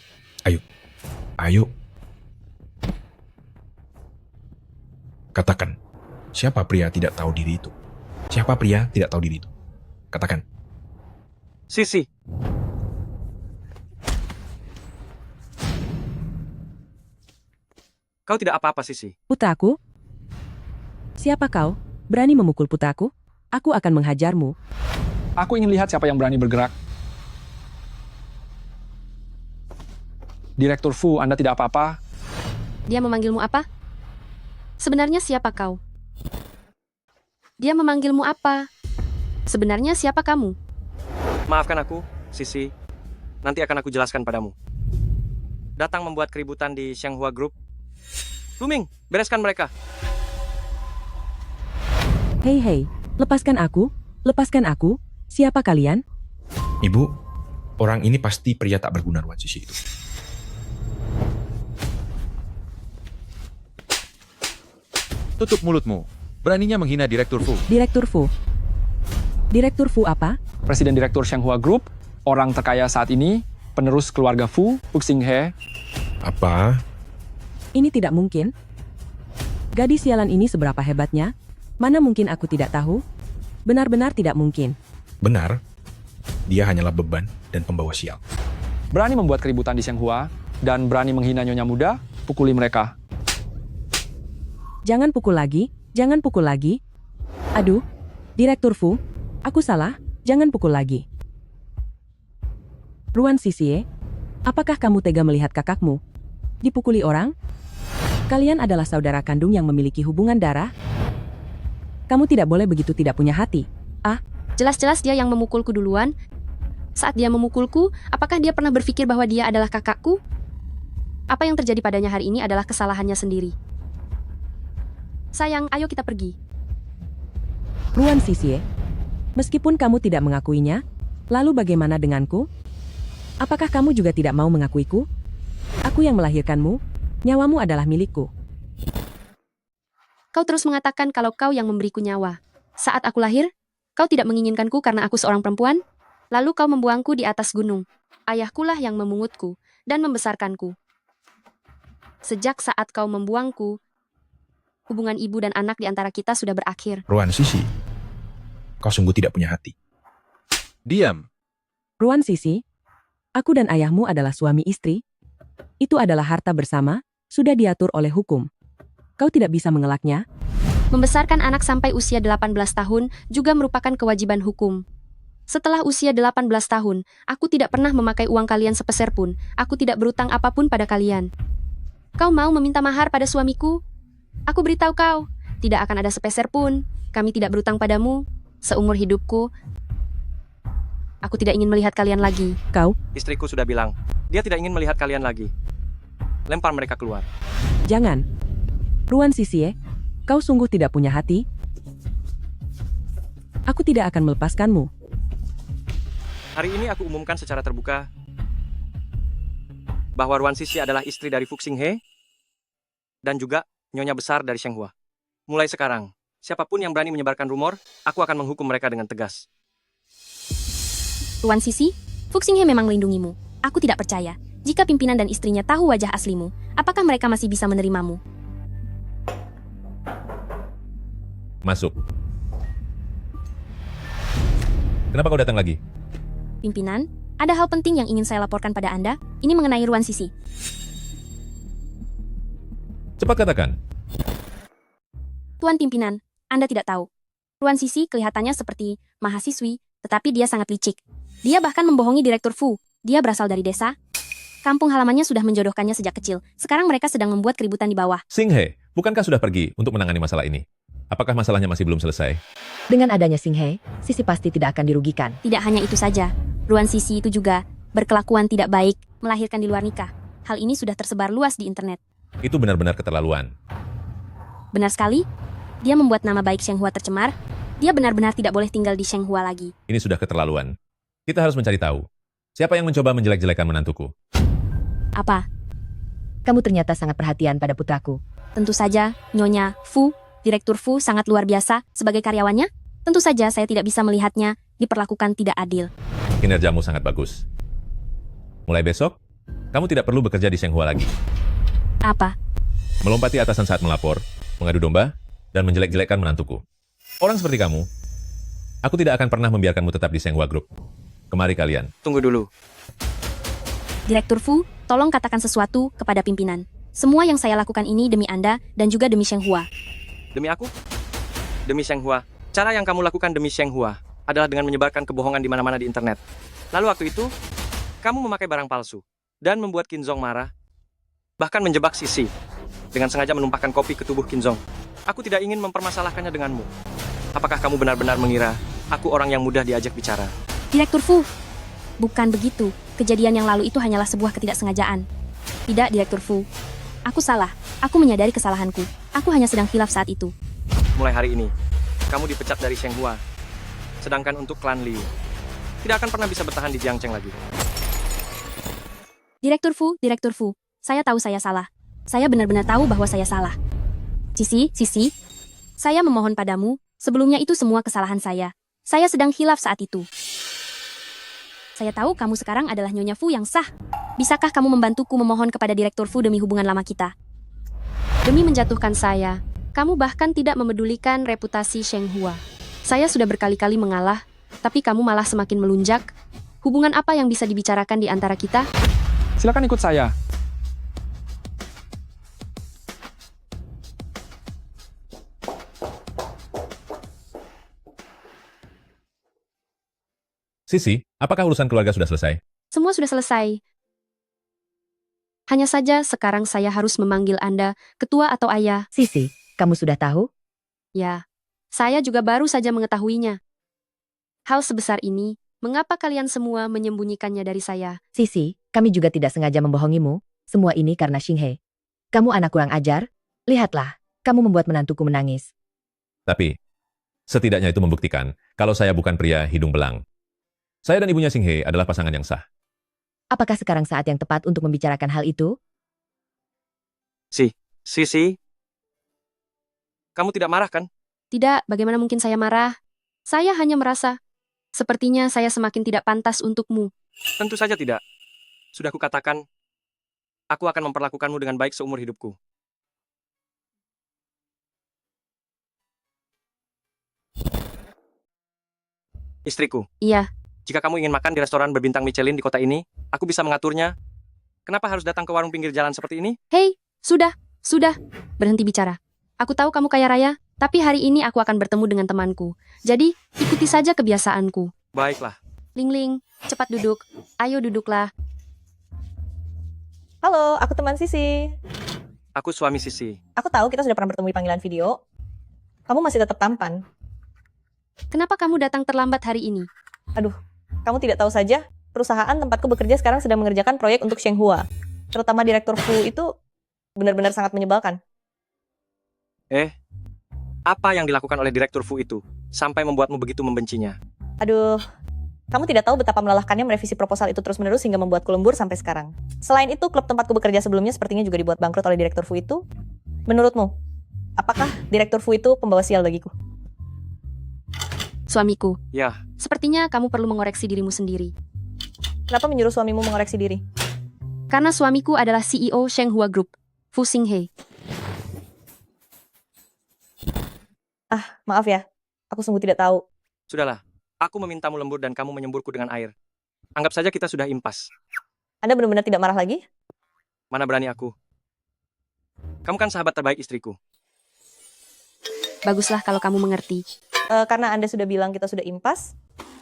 Ayo. Katakan, siapa pria tidak tahu diri itu? Siapa pria tidak tahu diri itu? Katakan. Sisi. Kau tidak apa-apa, Sisi. Putraku? Siapa kau? Berani memukul putraku? Aku akan menghajarmu. Aku ingin lihat siapa yang berani bergerak. Direktur Fu, Anda tidak apa-apa? Dia memanggilmu apa? Sebenarnya siapa kau? Dia memanggilmu apa? Sebenarnya siapa kamu? Maafkan aku, Sisi. Nanti akan aku jelaskan padamu. Datang membuat keributan di Shanghua Group. Luming, bereskan mereka. Hei, lepaskan aku. Siapa kalian? Ibu, orang ini pasti pria tak berguna Ruan Sisi itu. Tutup mulutmu. Beraninya menghina Direktur Fu. Direktur Fu apa? Presiden Direktur Shanghua Group, orang terkaya saat ini, penerus keluarga Fu, Xinghe. Apa? Ini tidak mungkin. Gadis sialan ini seberapa hebatnya, Mana mungkin aku tidak tahu? Benar-benar tidak mungkin. Benar, dia hanyalah beban dan pembawa sial. Berani membuat keributan di Shenghua dan berani menghina nyonya muda, pukuli mereka. Jangan pukul lagi, jangan pukul lagi. Aduh, Direktur Fu, aku salah, jangan pukul lagi. Ruan Sisie, apakah kamu tega melihat kakakmu dipukuli orang? Kalian adalah saudara kandung yang memiliki hubungan darah. Kamu tidak boleh begitu tidak punya hati. Ah, Jelas-jelas dia yang memukulku duluan. Saat dia memukulku, apakah dia pernah berpikir bahwa dia adalah kakakku? Apa yang terjadi padanya hari ini adalah kesalahannya sendiri. Sayang, ayo kita pergi. Ruan Sisie, meskipun kamu tidak mengakuinya, lalu bagaimana denganku? Apakah kamu juga tidak mau mengakuiku? Aku yang melahirkanmu, nyawamu adalah milikku. Kau terus mengatakan kalau kau yang memberiku nyawa. Saat aku lahir, kau tidak menginginkanku karena aku seorang perempuan? Lalu kau membuangku di atas gunung. Ayahkulah yang memungutku dan membesarkanku. Sejak saat kau membuangku, hubungan ibu dan anak di antara kita sudah berakhir. Ruan Sisi, kau sungguh tidak punya hati. Diam. Ruan Sisi, aku dan ayahmu adalah suami istri. Itu adalah harta bersama, sudah diatur oleh hukum. Kau tidak bisa mengelaknya. Membesarkan anak sampai usia 18 tahun juga merupakan kewajiban hukum. Setelah usia 18 tahun, aku tidak pernah memakai uang kalian sepeser pun. Aku tidak berutang apapun pada kalian. Kau mau meminta mahar pada suamiku? Aku beritahu kau, tidak akan ada sepeser pun. Kami tidak berutang padamu. Seumur hidupku, aku tidak ingin melihat kalian lagi. Kau? Istriku sudah bilang, dia tidak ingin melihat kalian lagi. Lempar mereka keluar. Jangan. Ruan Sisie, kau sungguh tidak punya hati? Aku tidak akan melepaskanmu. Hari ini aku umumkan secara terbuka bahwa Ruan Sisi adalah istri dari Fu Xinghe dan juga nyonya besar dari Shenghua. Mulai sekarang, siapapun yang berani menyebarkan rumor, aku akan menghukum mereka dengan tegas. Ruan Sisi, Fu Xinghe memang melindungimu. Aku tidak percaya. Jika pimpinan dan istrinya tahu wajah aslimu, apakah mereka masih bisa menerimamu? Masuk. Kenapa kau datang lagi? Pimpinan, ada hal penting yang ingin saya laporkan pada Anda. Ini mengenai Ruan Sisi. Cepat katakan. Tuan pimpinan, Anda tidak tahu. Ruan Sisi kelihatannya seperti mahasiswi, tetapi dia sangat licik. Dia bahkan membohongi Direktur Fu. Dia berasal dari desa. Kampung halamannya sudah menjodohkannya sejak kecil. Sekarang mereka sedang membuat keributan di bawah. Xinghe, bukankah sudah pergi untuk menangani masalah ini? Apakah masalahnya masih belum selesai? Dengan adanya Xinghe, Sisi pasti tidak akan dirugikan. Tidak hanya itu saja, Ruan Sisi itu juga berkelakuan tidak baik, melahirkan di luar nikah. Hal ini sudah tersebar luas di internet. Itu benar-benar keterlaluan. Benar sekali, dia membuat nama baik Shenghua tercemar. Dia benar-benar tidak boleh tinggal di Shenghua lagi. Ini sudah keterlaluan. Kita harus mencari tahu. Siapa yang mencoba menjelek-jelekan menantuku? Apa? Kamu ternyata sangat perhatian pada putraku. Tentu saja, Nyonya Fu, Direktur Fu sangat luar biasa sebagai karyawannya. Tentu saja saya tidak bisa melihatnya diperlakukan tidak adil. Kinerjamu sangat bagus. Mulai besok, kamu tidak perlu bekerja di Shenghua lagi. Apa? Melompati atasan saat melapor, mengadu domba, dan menjelek-jelekkan menantuku. Orang seperti kamu, aku tidak akan pernah membiarkanmu tetap di Shenghua Group. Kemari kalian. Tunggu dulu. Direktur Fu, tolong katakan sesuatu kepada pimpinan. Semua yang saya lakukan ini demi Anda dan juga demi Shenghua. Demi aku? Demi Shenghua. Cara yang kamu lakukan demi Shenghua adalah dengan menyebarkan kebohongan di mana-mana di internet. Lalu waktu itu, kamu memakai barang palsu dan membuat Qinzong marah, bahkan menjebak Sisi dengan sengaja menumpahkan kopi ke tubuh Qinzong. Aku tidak ingin mempermasalahkannya denganmu. Apakah kamu benar-benar mengira aku orang yang mudah diajak bicara? Direktur Fu, bukan begitu. Kejadian yang lalu itu hanyalah sebuah ketidaksengajaan. Tidak, Direktur Fu. Aku salah. Aku menyadari kesalahanku. Aku hanya sedang khilaf saat itu. Mulai hari ini, kamu dipecat dari Shenghua. Sedangkan untuk klan Liu, tidak akan pernah bisa bertahan di Jiangcheng lagi. Direktur Fu, saya tahu saya salah. Saya benar-benar tahu bahwa saya salah. Sisi, saya memohon padamu, sebelumnya itu semua kesalahan saya. Saya sedang khilaf saat itu. Saya tahu kamu sekarang adalah Nyonya Fu yang sah. Bisakah kamu membantuku memohon kepada Direktur Fu demi hubungan lama kita? Demi menjatuhkan saya, Kamu bahkan tidak memedulikan reputasi Sheng Hua. Saya sudah berkali-kali mengalah, tapi kamu malah semakin melunjak. Hubungan apa yang bisa dibicarakan di antara kita? Silakan ikut saya. Sisi, apakah urusan keluarga sudah selesai? Semua sudah selesai. Hanya saja sekarang saya harus memanggil Anda, ketua atau ayah. Sisi, kamu sudah tahu? Ya, saya juga baru saja mengetahuinya. Hal sebesar ini, mengapa kalian semua menyembunyikannya dari saya? Sisi, kami juga tidak sengaja membohongimu. Semua ini karena Xinghe. Kamu anak kurang ajar. Lihatlah, kamu membuat menantuku menangis. Tapi, setidaknya itu membuktikan kalau saya bukan pria hidung belang. Saya dan ibunya Xinghe adalah pasangan yang sah. Apakah sekarang saat yang tepat untuk membicarakan hal itu? Sisi. Kamu tidak marah kan? Tidak, bagaimana mungkin saya marah? Saya hanya merasa, sepertinya saya semakin tidak pantas untukmu. Tentu saja tidak. Sudah kukatakan, aku akan memperlakukanmu dengan baik seumur hidupku. Istriku. Iya. Jika kamu ingin makan di restoran berbintang Michelin di kota ini, aku bisa mengaturnya. Kenapa harus datang ke warung pinggir jalan seperti ini? Hei, sudah. Berhenti bicara. Aku tahu kamu kaya raya, tapi hari ini aku akan bertemu dengan temanku. Jadi, ikuti saja kebiasaanku. Baiklah. Ling, cepat duduk. Ayo duduklah. Halo, aku teman Sisi. Aku suami Sisi. Aku tahu kita sudah pernah bertemu di panggilan video. Kamu masih tetap tampan. Kenapa kamu datang terlambat hari ini? Aduh, kamu tidak tahu saja, perusahaan tempatku bekerja sekarang sedang mengerjakan proyek untuk Sheng Hua. Terutama Direktur Fu itu benar-benar sangat menyebalkan. Apa yang dilakukan oleh Direktur Fu itu sampai membuatmu begitu membencinya? Aduh, kamu tidak tahu betapa melelahkannya merevisi proposal itu terus-menerus hingga membuatku lembur sampai sekarang. Selain itu, klub tempatku bekerja sebelumnya sepertinya juga dibuat bangkrut oleh Direktur Fu itu. Menurutmu, apakah Direktur Fu itu pembawa sial bagiku? Suamiku. Ya. Sepertinya kamu perlu mengoreksi dirimu sendiri. Kenapa menyuruh suamimu mengoreksi diri? Karena suamiku adalah CEO Sheng Hua Group, Fu Xinghe. Maaf ya, aku sungguh tidak tahu. Sudahlah, aku memintamu lembur dan kamu menyemburku dengan air. Anggap saja kita sudah impas. Anda benar-benar tidak marah lagi? Mana berani aku. Kamu kan sahabat terbaik istriku. Baguslah kalau kamu mengerti. Karena Anda sudah bilang kita sudah impas,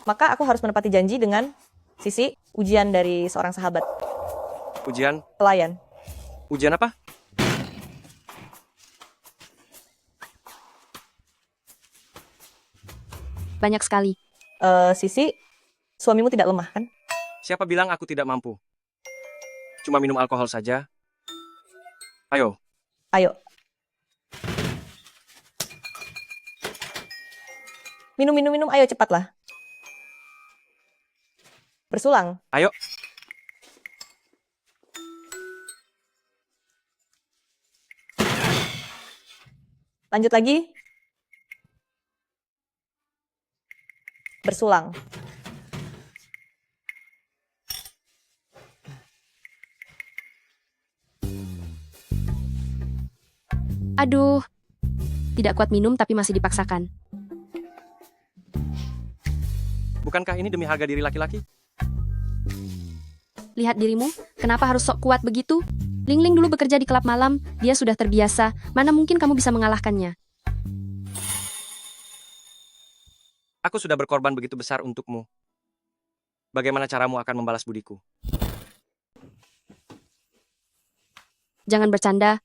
maka aku harus menepati janji dengan Sisi, ujian dari seorang sahabat. Ujian? Pelayan. Ujian apa? Banyak sekali. Sisi, suamimu tidak lemah kan? Siapa bilang aku tidak mampu? Cuma minum alkohol saja. Ayo. Minum, ayo cepatlah. Bersulang. Ayo. Lanjut lagi. Bersulang. Aduh. Tidak kuat minum tapi masih dipaksakan. Bukankah ini demi harga diri laki-laki? Lihat dirimu, kenapa harus sok kuat begitu? Ling dulu bekerja di klub malam, dia sudah terbiasa, mana mungkin kamu bisa mengalahkannya? Aku sudah berkorban begitu besar untukmu. Bagaimana caramu akan membalas budiku? Jangan bercanda.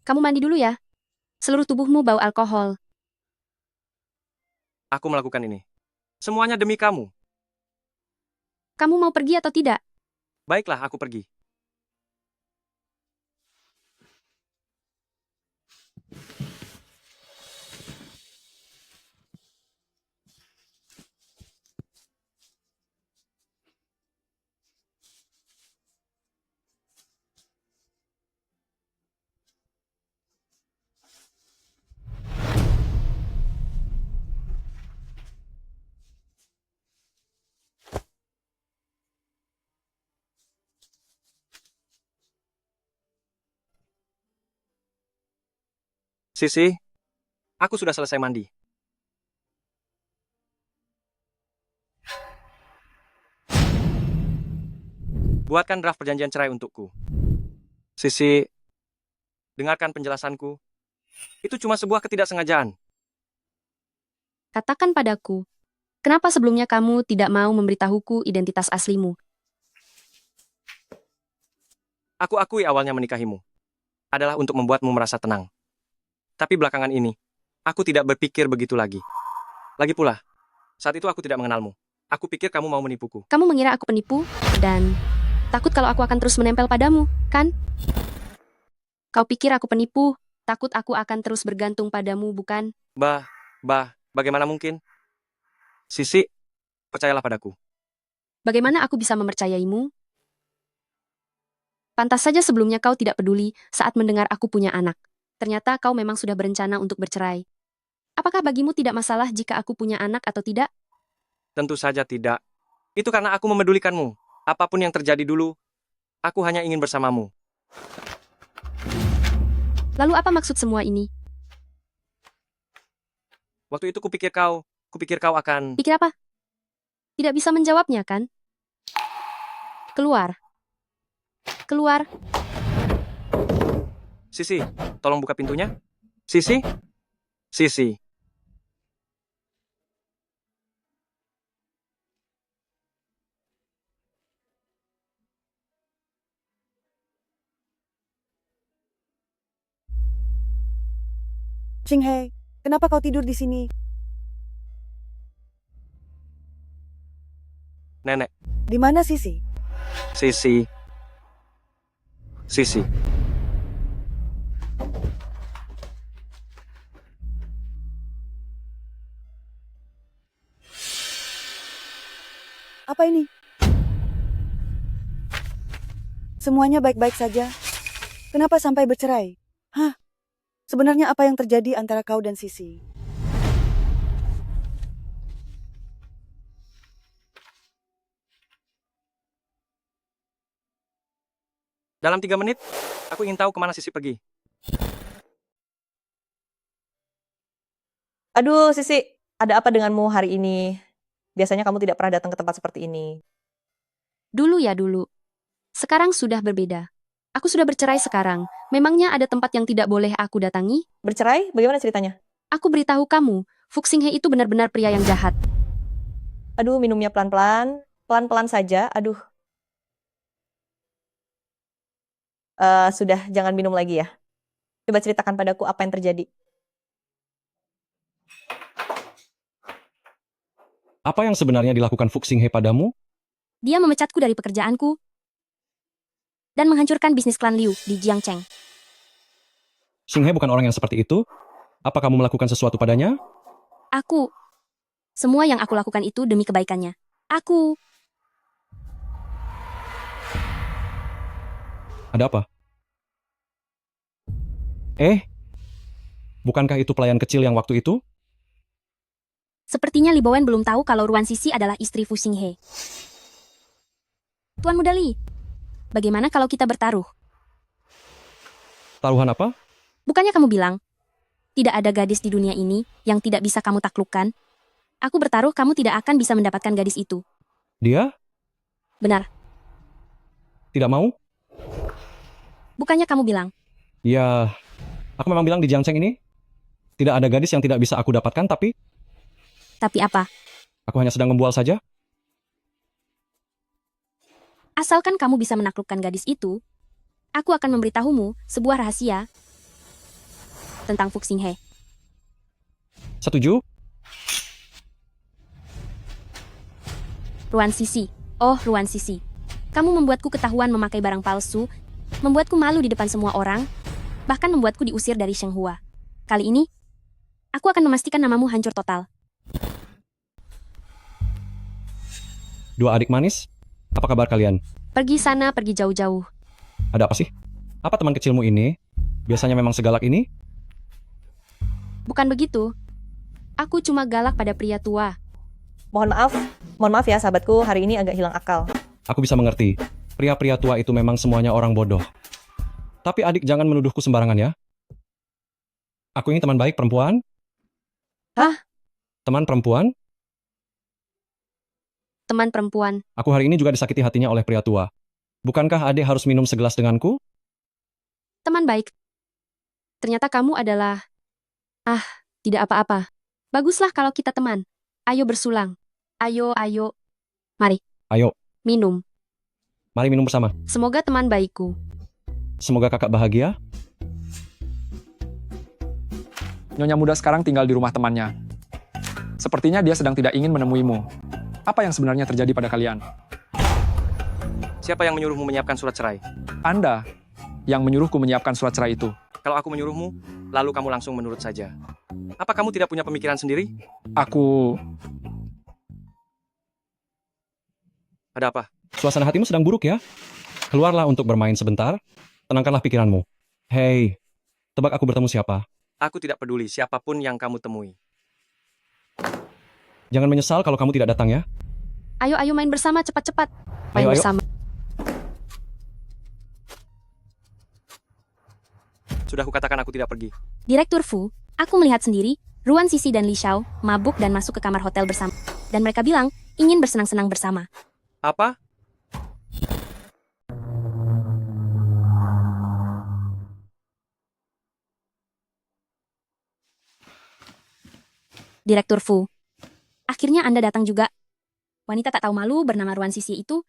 Kamu mandi dulu ya. Seluruh tubuhmu bau alkohol. Aku melakukan ini. Semuanya demi kamu. Kamu mau pergi atau tidak? Baiklah, aku pergi. Sisi, aku sudah selesai mandi. Buatkan draft perjanjian cerai untukku. Sisi, dengarkan penjelasanku. Itu cuma sebuah ketidaksengajaan. Katakan padaku, kenapa sebelumnya kamu tidak mau memberitahuku identitas aslimu? Aku akui awalnya menikahimu adalah untuk membuatmu merasa tenang. Tapi belakangan ini, aku tidak berpikir begitu lagi. Lagi pula, saat itu aku tidak mengenalmu. Aku pikir kamu mau menipuku. Kamu mengira aku penipu dan takut kalau aku akan terus menempel padamu, kan? Kau pikir aku penipu, takut aku akan terus bergantung padamu, bukan? Bagaimana mungkin? Sisi, percayalah padaku. Bagaimana aku bisa mempercayaimu? Pantas saja sebelumnya kau tidak peduli saat mendengar aku punya anak. Ternyata kau memang sudah berencana untuk bercerai. Apakah bagimu tidak masalah jika aku punya anak atau tidak? Tentu saja tidak. Itu karena aku memedulikanmu. Apapun yang terjadi dulu, aku hanya ingin bersamamu. Lalu apa maksud semua ini? Waktu itu kupikir kau akan... Pikir apa? Tidak bisa menjawabnya, kan? Keluar. Keluar. Sisi, tolong buka pintunya. Sisi? Sisi. Xinghei, kenapa kau tidur di sini? Nenek. Di mana Sisi? Sisi. Sisi. Apa ini? Semuanya baik-baik saja. Kenapa sampai bercerai? Hah? Sebenarnya apa yang terjadi antara kau dan Sisi? Dalam 3 menit, aku ingin tahu kemana Sisi pergi. Aduh, Sisi, ada apa denganmu hari ini? Biasanya kamu tidak pernah datang ke tempat seperti ini. Dulu ya dulu. Sekarang sudah berbeda. Aku sudah bercerai sekarang. Memangnya ada tempat yang tidak boleh aku datangi? Bercerai? Bagaimana ceritanya? Aku beritahu kamu, Fu Xinghe itu benar-benar pria yang jahat. Aduh, minumnya pelan-pelan. Pelan-pelan saja, aduh. Sudah, jangan minum lagi ya. Coba ceritakan padaku apa yang terjadi. Apa yang sebenarnya dilakukan Fu Xinghe padamu? Dia memecatku dari pekerjaanku dan menghancurkan bisnis klan Liu di Jiangcheng. Xinghe bukan orang yang seperti itu. Apa kamu melakukan sesuatu padanya? Semua yang aku lakukan itu demi kebaikannya. Ada apa? Bukankah itu pelayan kecil yang waktu itu? Sepertinya Li Bowen belum tahu kalau Ruan Sisi adalah istri Fu Xinghe. Tuan Muda Li, bagaimana kalau kita bertaruh? Taruhan apa? Bukannya kamu bilang, tidak ada gadis di dunia ini yang tidak bisa kamu taklukkan? Aku bertaruh kamu tidak akan bisa mendapatkan gadis itu. Dia? Benar. Tidak mau? Bukannya kamu bilang, Ya, aku memang bilang di Jiangcheng ini tidak ada gadis yang tidak bisa aku dapatkan, tapi apa? Aku hanya sedang membual saja. Asalkan kamu bisa menaklukkan gadis itu, aku akan memberitahumu sebuah rahasia tentang Fu Xinghe. Setuju? Ruan Sisi. Oh, Ruan Sisi. Kamu membuatku ketahuan memakai barang palsu, membuatku malu di depan semua orang, bahkan membuatku diusir dari Shenghua. Kali ini, aku akan memastikan namamu hancur total. Dua adik manis, apa kabar kalian? Pergi sana, pergi jauh-jauh. Ada apa sih? Apa teman kecilmu ini? Biasanya memang segalak ini? Bukan begitu. Aku cuma galak pada pria tua. Mohon maaf ya sahabatku, hari ini agak hilang akal. Aku bisa mengerti. Pria-pria tua itu memang semuanya orang bodoh. Tapi adik jangan menuduhku sembarangan ya. Aku ini teman baik perempuan. Hah? Teman perempuan? Teman perempuan. Aku hari ini juga disakiti hatinya oleh pria tua. Bukankah adik harus minum segelas denganku? Teman baik. Ternyata kamu adalah... Ah, tidak apa-apa. Baguslah kalau kita teman. Ayo bersulang. Ayo. Mari, Ayo, minum. mari minum bersama. Semoga teman baikku. Semoga kakak bahagia. Nyonya muda sekarang tinggal di rumah temannya. Sepertinya dia sedang tidak ingin menemuimu. Apa yang sebenarnya terjadi pada kalian? Siapa yang menyuruhmu menyiapkan surat cerai? Anda yang menyuruhku menyiapkan surat cerai itu. Kalau aku menyuruhmu, lalu kamu langsung menurut saja. Apa kamu tidak punya pemikiran sendiri? Aku... Ada apa? Suasana hatimu sedang buruk ya? Keluarlah untuk bermain sebentar. Tenangkanlah pikiranmu. Hei, tebak aku bertemu siapa? Aku tidak peduli siapapun yang kamu temui. Jangan menyesal kalau kamu tidak datang ya. Ayo main bersama cepat-cepat. Main Ayo. bersama. Sudah kukatakan aku tidak pergi. Direktur Fu, aku melihat sendiri, Ruan Sisi dan Li Xiao mabuk dan masuk ke kamar hotel bersama. Dan mereka bilang, ingin bersenang-senang bersama. Apa? Direktur Fu, akhirnya Anda datang juga. Wanita tak tahu malu bernama Ruan Sisi itu,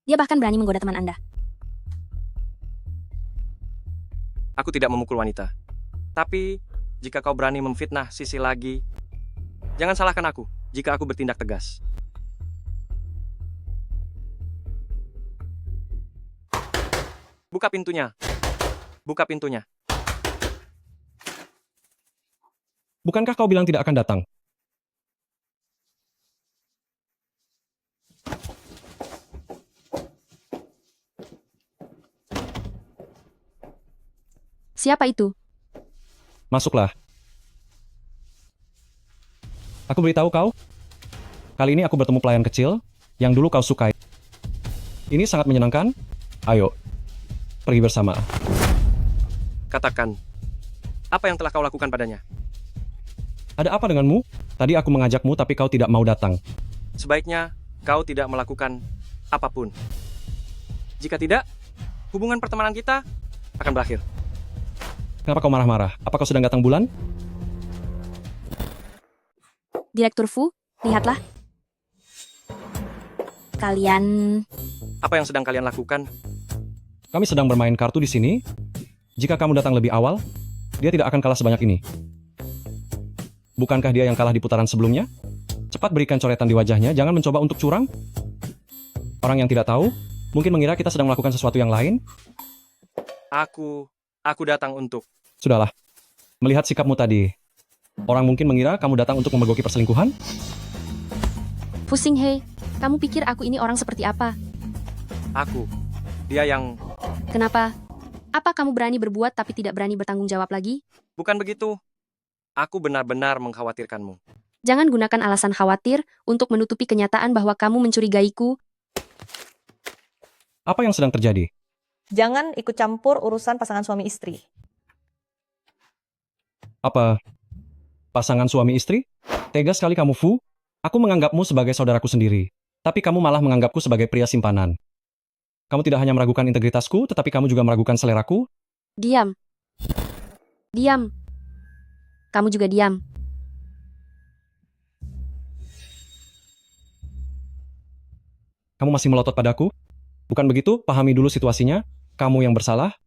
dia bahkan berani menggoda teman Anda. Aku tidak memukul wanita. Tapi, jika kau berani memfitnah Sisi lagi, jangan salahkan aku jika aku bertindak tegas. Buka pintunya. Buka pintunya. Bukankah kau bilang tidak akan datang? Siapa itu? Masuklah. Aku beritahu kau, kali ini aku bertemu pelayan kecil yang dulu kau sukai. Ini sangat menyenangkan. Ayo, pergi bersama. Katakan, apa yang telah kau lakukan padanya? Ada apa denganmu? Tadi aku mengajakmu tapi kau tidak mau datang. Sebaiknya kau tidak melakukan apapun. Jika tidak, hubungan pertemanan kita akan berakhir. Kenapa kau marah-marah? Apa kau sedang datang bulan? Direktur Fu, lihatlah. Kalian... Apa yang sedang kalian lakukan? Kami sedang bermain kartu di sini. Jika kamu datang lebih awal, dia tidak akan kalah sebanyak ini. Bukankah dia yang kalah di putaran sebelumnya? Cepat berikan coretan di wajahnya, jangan mencoba untuk curang. Orang yang tidak tahu, mungkin mengira kita sedang melakukan sesuatu yang lain. Aku datang untuk... Sudahlah. Melihat sikapmu tadi, orang mungkin mengira kamu datang untuk memergoki perselingkuhan? Pusing hei, kamu pikir aku ini orang seperti apa? Dia yang... Kenapa? Apa kamu berani berbuat tapi tidak berani bertanggung jawab lagi? Bukan begitu. Aku benar-benar mengkhawatirkanmu. Jangan gunakan alasan khawatir untuk menutupi kenyataan bahwa kamu mencurigaiku. Apa yang sedang terjadi? Jangan ikut campur urusan pasangan suami istri. Apa? Pasangan suami istri? Tega sekali kamu, Fu. Aku menganggapmu sebagai saudaraku sendiri. Tapi kamu malah menganggapku sebagai pria simpanan. Kamu tidak hanya meragukan integritasku, tetapi kamu juga meragukan seleraku. Diam. Diam. Kamu juga diam. Kamu masih melotot padaku? Bukan begitu? Pahami dulu situasinya. Kamu yang bersalah.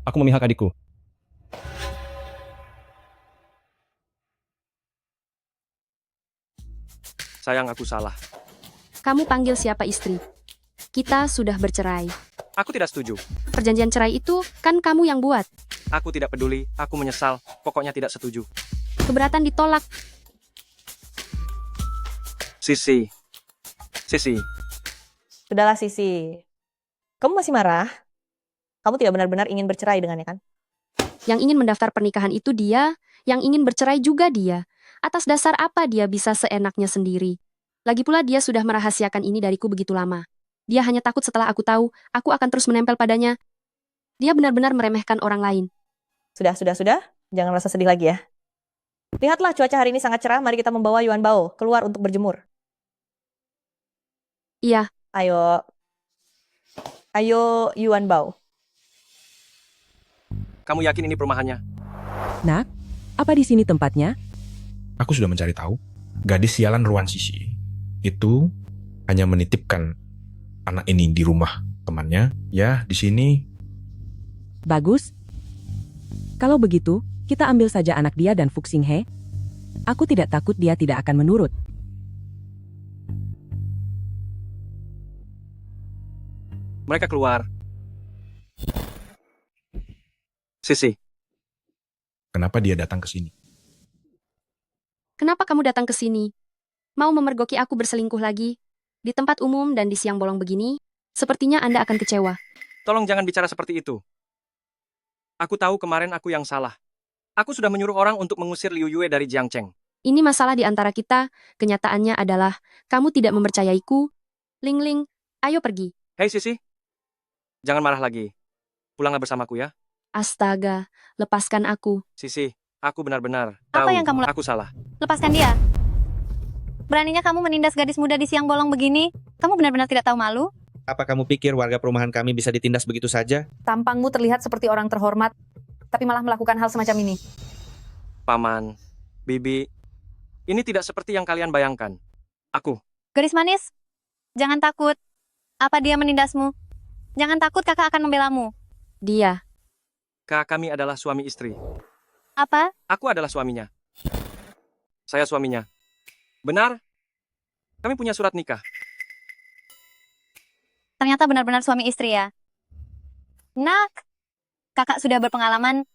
Aku memihak adikku. Sayang, aku salah. Kamu panggil siapa istri? Kita sudah bercerai. Aku tidak setuju. Perjanjian cerai itu kan kamu yang buat. Aku tidak peduli, aku menyesal. Pokoknya tidak setuju. Keberatan ditolak. Sisi. Sudahlah Sisi. Kamu masih marah? Kamu tidak benar-benar ingin bercerai dengannya kan? Yang ingin mendaftar pernikahan itu dia, yang ingin bercerai juga dia. Atas dasar apa dia bisa seenaknya sendiri? Lagi pula dia sudah merahasiakan ini dariku begitu lama. Dia hanya takut setelah aku tahu, aku akan terus menempel padanya. Dia benar-benar meremehkan orang lain. Sudah. Jangan rasa sedih lagi ya. Lihatlah cuaca hari ini sangat cerah, mari kita membawa Yuan Bao keluar untuk berjemur. Iya. Ayo. Ayo Yuan Bao. Kamu yakin ini perumahannya? Nak, apa di sini tempatnya? Aku sudah mencari tahu. Gadis sialan Ruan Sisi itu hanya menitipkan anak ini di rumah temannya. Ya, di sini. Bagus. Kalau begitu, kita ambil saja anak dia dan Fu Xinghe. Aku tidak takut dia tidak akan menurut. Mereka keluar. Sisi. Kenapa dia datang ke sini? Kenapa kamu datang ke sini? Mau memergoki aku berselingkuh lagi? Di tempat umum dan di siang bolong begini? Sepertinya Anda akan kecewa. Tolong jangan bicara seperti itu. Aku tahu kemarin aku yang salah. Aku sudah menyuruh orang untuk mengusir Liu Yue dari Jiangcheng. Ini masalah di antara kita. Kenyataannya adalah, kamu tidak mempercayaiku. Ling Ling, ayo pergi. Hei Sisi. Jangan marah lagi. Pulanglah bersamaku ya. Astaga, lepaskan aku. Sisi, aku benar-benar Apa tahu yang kamu aku salah. Lepaskan dia. Beraninya kamu menindas gadis muda di siang bolong begini? Kamu benar-benar tidak tahu malu? Apa kamu pikir warga perumahan kami bisa ditindas begitu saja? Tampangmu terlihat seperti orang terhormat, tapi malah melakukan hal semacam ini. Paman, Bibi, ini tidak seperti yang kalian bayangkan. Aku. Gadis manis, jangan takut. Apa dia menindasmu? Jangan takut, kakak akan membelamu. Dia. Kami adalah suami istri. Apa? Aku adalah suaminya. Saya suaminya. Benar? Kami punya surat nikah. Ternyata benar-benar suami istri ya. Nak, kakak sudah berpengalaman.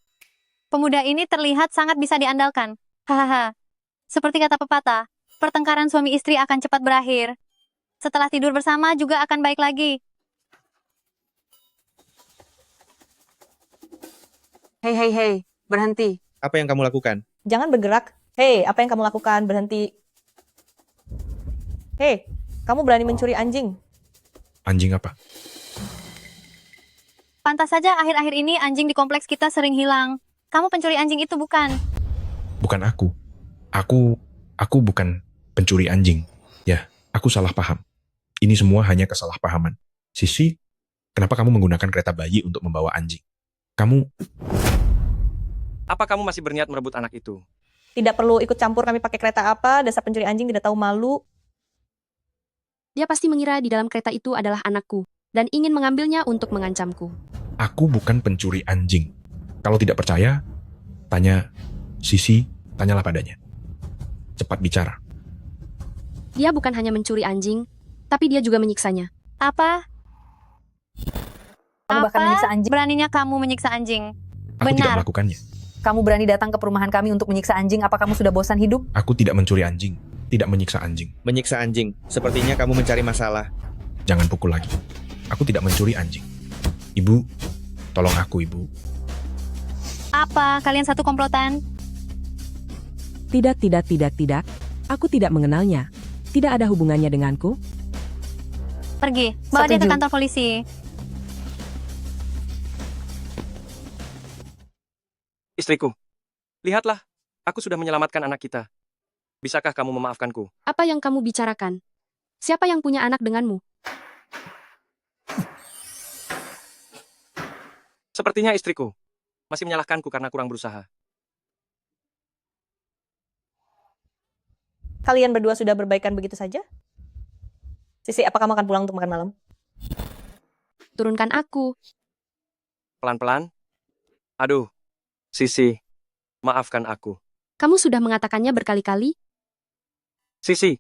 Pemuda ini terlihat sangat bisa diandalkan. Hahaha. Seperti kata pepatah, pertengkaran suami istri akan cepat berakhir. Setelah tidur bersama juga akan baik lagi. Hei, berhenti. Apa yang kamu lakukan? Jangan bergerak. Hei, apa yang kamu lakukan? Berhenti. Hei, kamu berani mencuri anjing. Anjing apa? Pantas saja akhir-akhir ini anjing di kompleks kita sering hilang. Kamu pencuri anjing itu bukan? Bukan aku. Aku bukan pencuri anjing. Ya, aku salah paham. Ini semua hanya kesalahpahaman. Sisi, kenapa kamu menggunakan kereta bayi untuk membawa anjing? Apa kamu masih berniat merebut anak itu? Tidak perlu ikut campur kami pakai kereta apa, dasar pencuri anjing tidak tahu malu. Dia pasti mengira di dalam kereta itu adalah anakku, dan ingin mengambilnya untuk mengancamku. Aku bukan pencuri anjing. Kalau tidak percaya, tanya Sisi, tanyalah padanya. Cepat bicara. Dia bukan hanya mencuri anjing, tapi dia juga menyiksanya. Apa? Kamu bahkan menyiksa anjing. Beraninya kamu menyiksa anjing. Aku tidak Benar. melakukannya. Kamu berani datang ke perumahan kami untuk menyiksa anjing. Apa kamu sudah bosan hidup? Aku tidak mencuri anjing, tidak menyiksa anjing. Menyiksa anjing. Sepertinya kamu mencari masalah. Jangan pukul lagi. Aku tidak mencuri anjing. Ibu, tolong aku, Ibu. Apa? Kalian satu komplotan? Tidak. Aku tidak mengenalnya. Tidak ada hubungannya denganku. Pergi. Bawa dia ke Setuju. kantor polisi. Istriku, lihatlah, aku sudah menyelamatkan anak kita. Bisakah kamu memaafkanku? Apa yang kamu bicarakan? Siapa yang punya anak denganmu? Sepertinya istriku masih menyalahkanku karena kurang berusaha. Kalian berdua sudah berbaikan begitu saja? Sisi, apa kamu akan pulang untuk makan malam? Turunkan aku. Pelan-pelan. Aduh, Sisi, maafkan aku. Kamu sudah mengatakannya berkali-kali. Sisi,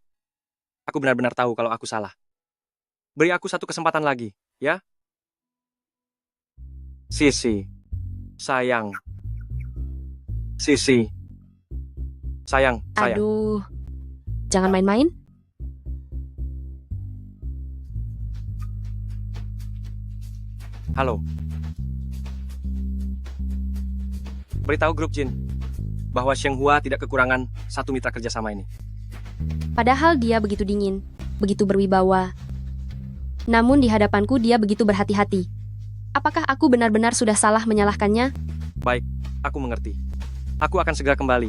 aku benar-benar tahu kalau aku salah. Beri aku satu kesempatan lagi, ya? Sisi, sayang. Sisi, sayang. Aduh, jangan main-main. Halo. Beritahu grup Jin bahwa Sheng Hua tidak kekurangan satu mitra kerjasama ini. Padahal dia begitu dingin, begitu berwibawa. Namun di hadapanku dia begitu berhati-hati. Apakah aku benar-benar sudah salah menyalahkannya? Baik, aku mengerti. Aku akan segera kembali.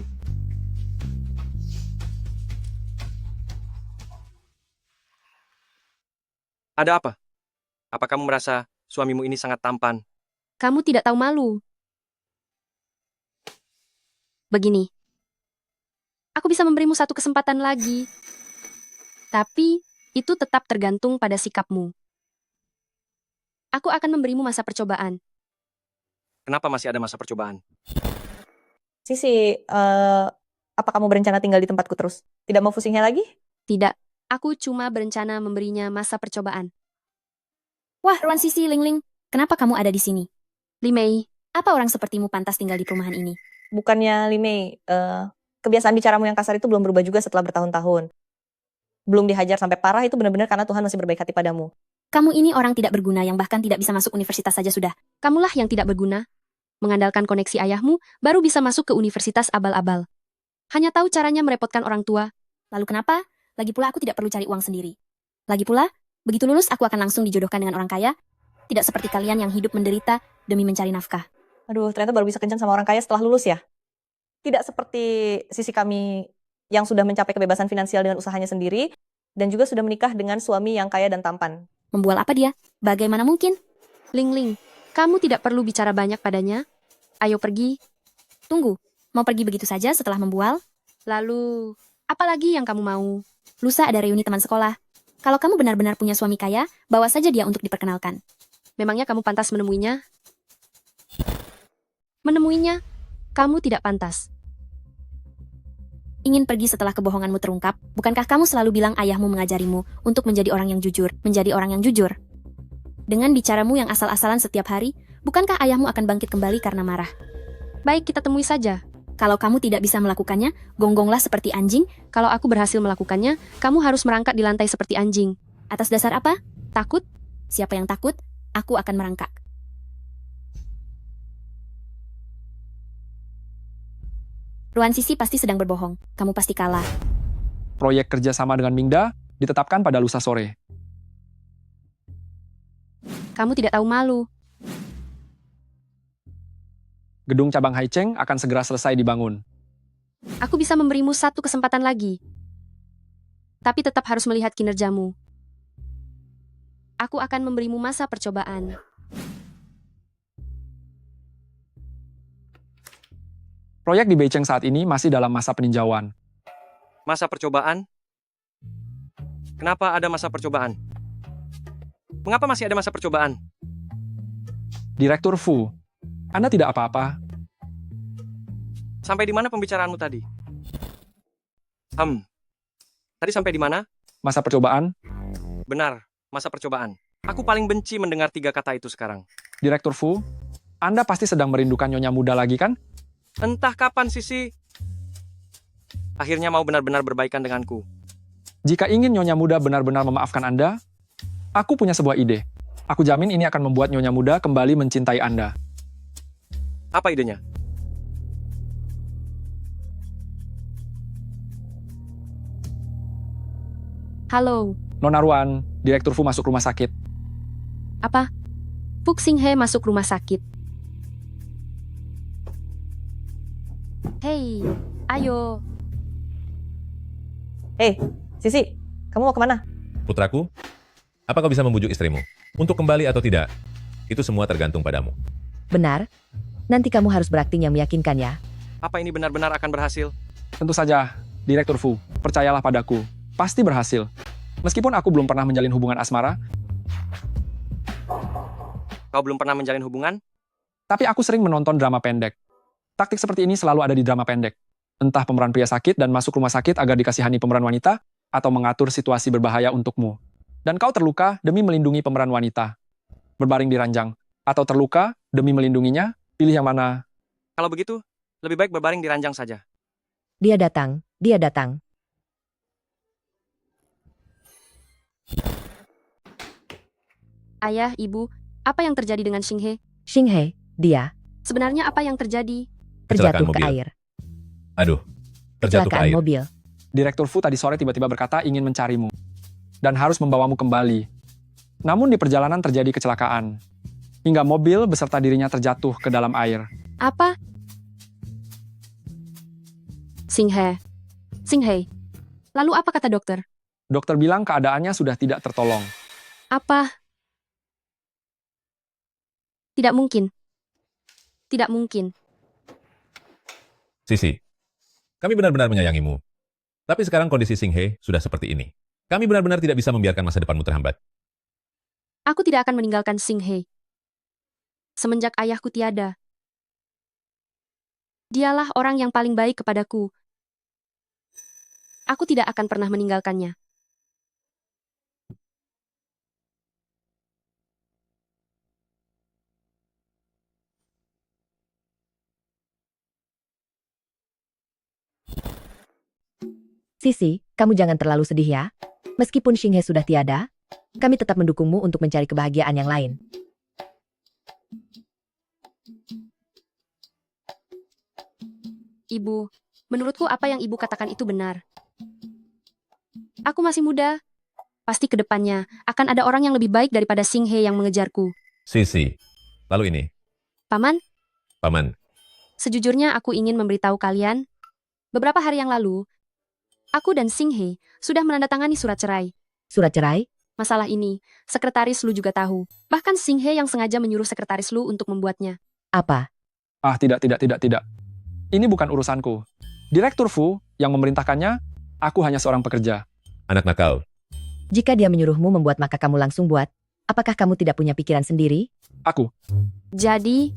Ada apa? Apa kamu merasa suamimu ini sangat tampan? Kamu tidak tahu malu. Begini, aku bisa memberimu satu kesempatan lagi. Tapi, itu tetap tergantung pada sikapmu. Aku akan memberimu masa percobaan. Kenapa masih ada masa percobaan? Sisi, apa kamu berencana tinggal di tempatku terus? Tidak mau Fu Xinghe lagi? Tidak, aku cuma berencana memberinya masa percobaan. Wah, Ruan Sisi Lingling, kenapa kamu ada di sini? Li Mei, apa orang sepertimu pantas tinggal di perumahan ini? Bukannya Li Mei, kebiasaan bicaramu yang kasar itu belum berubah juga setelah bertahun-tahun. Belum dihajar sampai parah itu benar-benar karena Tuhan masih berbaik hati padamu. Kamu ini orang tidak berguna yang bahkan tidak bisa masuk universitas saja sudah. Kamulah yang tidak berguna. Mengandalkan koneksi ayahmu, baru bisa masuk ke universitas abal-abal. Hanya tahu caranya merepotkan orang tua. Lalu kenapa? Lagi pula aku tidak perlu cari uang sendiri. Lagi pula, begitu lulus aku akan langsung dijodohkan dengan orang kaya. Tidak seperti kalian yang hidup menderita demi mencari nafkah. Aduh, ternyata baru bisa kencan sama orang kaya setelah lulus ya? Tidak seperti sisi kami yang sudah mencapai kebebasan finansial dengan usahanya sendiri, dan juga sudah menikah dengan suami yang kaya dan tampan. Membual apa dia? Bagaimana mungkin? Ling Ling, kamu tidak perlu bicara banyak padanya. Ayo pergi. Tunggu, mau pergi begitu saja setelah membual? Lalu, apa lagi yang kamu mau? Lusa ada reuni teman sekolah. Kalau kamu benar-benar punya suami kaya, bawa saja dia untuk diperkenalkan. Memangnya kamu pantas menemuinya? Menemuinya? Kamu tidak pantas. Ingin pergi setelah kebohonganmu terungkap, bukankah kamu selalu bilang ayahmu mengajarimu untuk menjadi orang yang jujur, menjadi orang yang jujur? Dengan bicaramu yang asal-asalan setiap hari, bukankah ayahmu akan bangkit kembali karena marah? Baik, kita temui saja. Kalau kamu tidak bisa melakukannya, gonggonglah seperti anjing. Kalau aku berhasil melakukannya, kamu harus merangkak di lantai seperti anjing. Atas dasar apa? Takut? Siapa yang takut? Aku akan merangkak. Ruan Sisi pasti sedang berbohong. Kamu pasti kalah. Proyek kerjasama dengan Mingda ditetapkan pada lusa sore. Kamu tidak tahu malu. Gedung cabang Haicheng akan segera selesai dibangun. Aku bisa memberimu satu kesempatan lagi. Tapi tetap harus melihat kinerjamu. Aku akan memberimu masa percobaan. Proyek di Beicheng saat ini masih dalam masa peninjauan. Masa percobaan? Kenapa ada masa percobaan? Mengapa masih ada masa percobaan? Direktur Fu, Anda tidak apa-apa. Sampai di mana pembicaraanmu tadi? Tadi sampai di mana? Masa percobaan? Benar, masa percobaan. Aku paling benci mendengar 3 kata itu sekarang. Direktur Fu, Anda pasti sedang merindukan nyonya muda lagi kan? Entah kapan, Sisi. Akhirnya mau benar-benar berbaikan denganku. Jika ingin nyonya muda benar-benar memaafkan Anda, aku punya sebuah ide. Aku jamin ini akan membuat nyonya muda kembali mencintai Anda. Apa idenya? Halo. Nona Ruan, Direktur Fu masuk rumah sakit. Apa? Fu Xinghe masuk rumah sakit. Hei, ayo. Hei, Sisi, kamu mau kemana? Putraku, apa kau bisa membujuk istrimu? Untuk kembali atau tidak? Itu semua tergantung padamu. Benar? Nanti kamu harus berakting yang meyakinkan ya. Apa ini benar-benar akan berhasil? Tentu saja, Direktur Fu, percayalah padaku. Pasti berhasil. Meskipun aku belum pernah menjalin hubungan asmara. Kau belum pernah menjalin hubungan? Tapi aku sering menonton drama pendek. Taktik seperti ini selalu ada di drama pendek. Entah pemeran pria sakit dan masuk rumah sakit agar dikasihani pemeran wanita, atau mengatur situasi berbahaya untukmu. Dan kau terluka demi melindungi pemeran wanita. Berbaring di ranjang. Atau terluka demi melindunginya, pilih yang mana? Kalau begitu, lebih baik berbaring di ranjang saja. Dia datang, dia datang. Ayah, ibu, apa yang terjadi dengan Xinghe? Xinghe, dia. Sebenarnya apa yang terjadi? Terjatuh ke mobil. air. Aduh, terjatuh ke Kecelakaan air. mobil. Direktur Fu tadi sore tiba-tiba berkata ingin mencarimu. Dan harus membawamu kembali. Namun di perjalanan terjadi kecelakaan. Hingga mobil beserta dirinya terjatuh ke dalam air. Apa? Xinghe. Xinghe. Lalu apa kata dokter? Dokter bilang keadaannya sudah tidak tertolong. Apa? Tidak mungkin. Tidak mungkin. Sisi, kami benar-benar menyayangimu. Tapi sekarang kondisi Xinghe sudah seperti ini. Kami benar-benar tidak bisa membiarkan masa depanmu terhambat. Aku tidak akan meninggalkan Xinghe. Semenjak ayahku tiada. Dialah orang yang paling baik kepadaku. Aku tidak akan pernah meninggalkannya. Sisi, kamu jangan terlalu sedih ya. Meskipun Xinghe sudah tiada, kami tetap mendukungmu untuk mencari kebahagiaan yang lain. Ibu, menurutku apa yang ibu katakan itu benar. Aku masih muda. Pasti ke depannya akan ada orang yang lebih baik daripada Xinghe yang mengejarku. Sisi, lalu ini. Paman, Paman, sejujurnya aku ingin memberitahu kalian. Beberapa hari yang lalu, aku dan Xinghe sudah menandatangani surat cerai. Surat cerai? Masalah ini, sekretaris Lu juga tahu. Bahkan Xinghe yang sengaja menyuruh sekretaris Lu untuk membuatnya. Apa? Ah, tidak. Ini bukan urusanku. Direktur Fu yang memerintahkannya, aku hanya seorang pekerja. anak nakal. Jika dia menyuruhmu membuat maka kamu langsung buat. Apakah kamu tidak punya pikiran sendiri? Aku. Jadi,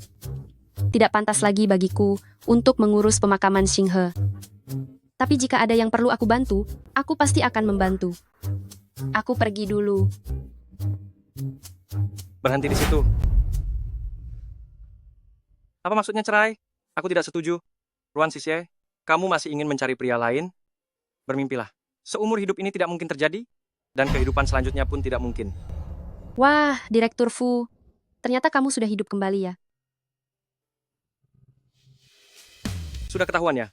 tidak pantas lagi bagiku untuk mengurus pemakaman Xinghe. Tapi jika ada yang perlu aku bantu, aku pasti akan membantu. Aku pergi dulu. Berhenti di situ. Apa maksudnya cerai? Aku tidak setuju. Ruan Xie, kamu masih ingin mencari pria lain? Bermimpilah. Seumur hidup ini tidak mungkin terjadi, dan kehidupan selanjutnya pun tidak mungkin. Wah, Direktur Fu. Ternyata kamu sudah hidup kembali ya. Sudah ketahuan ya?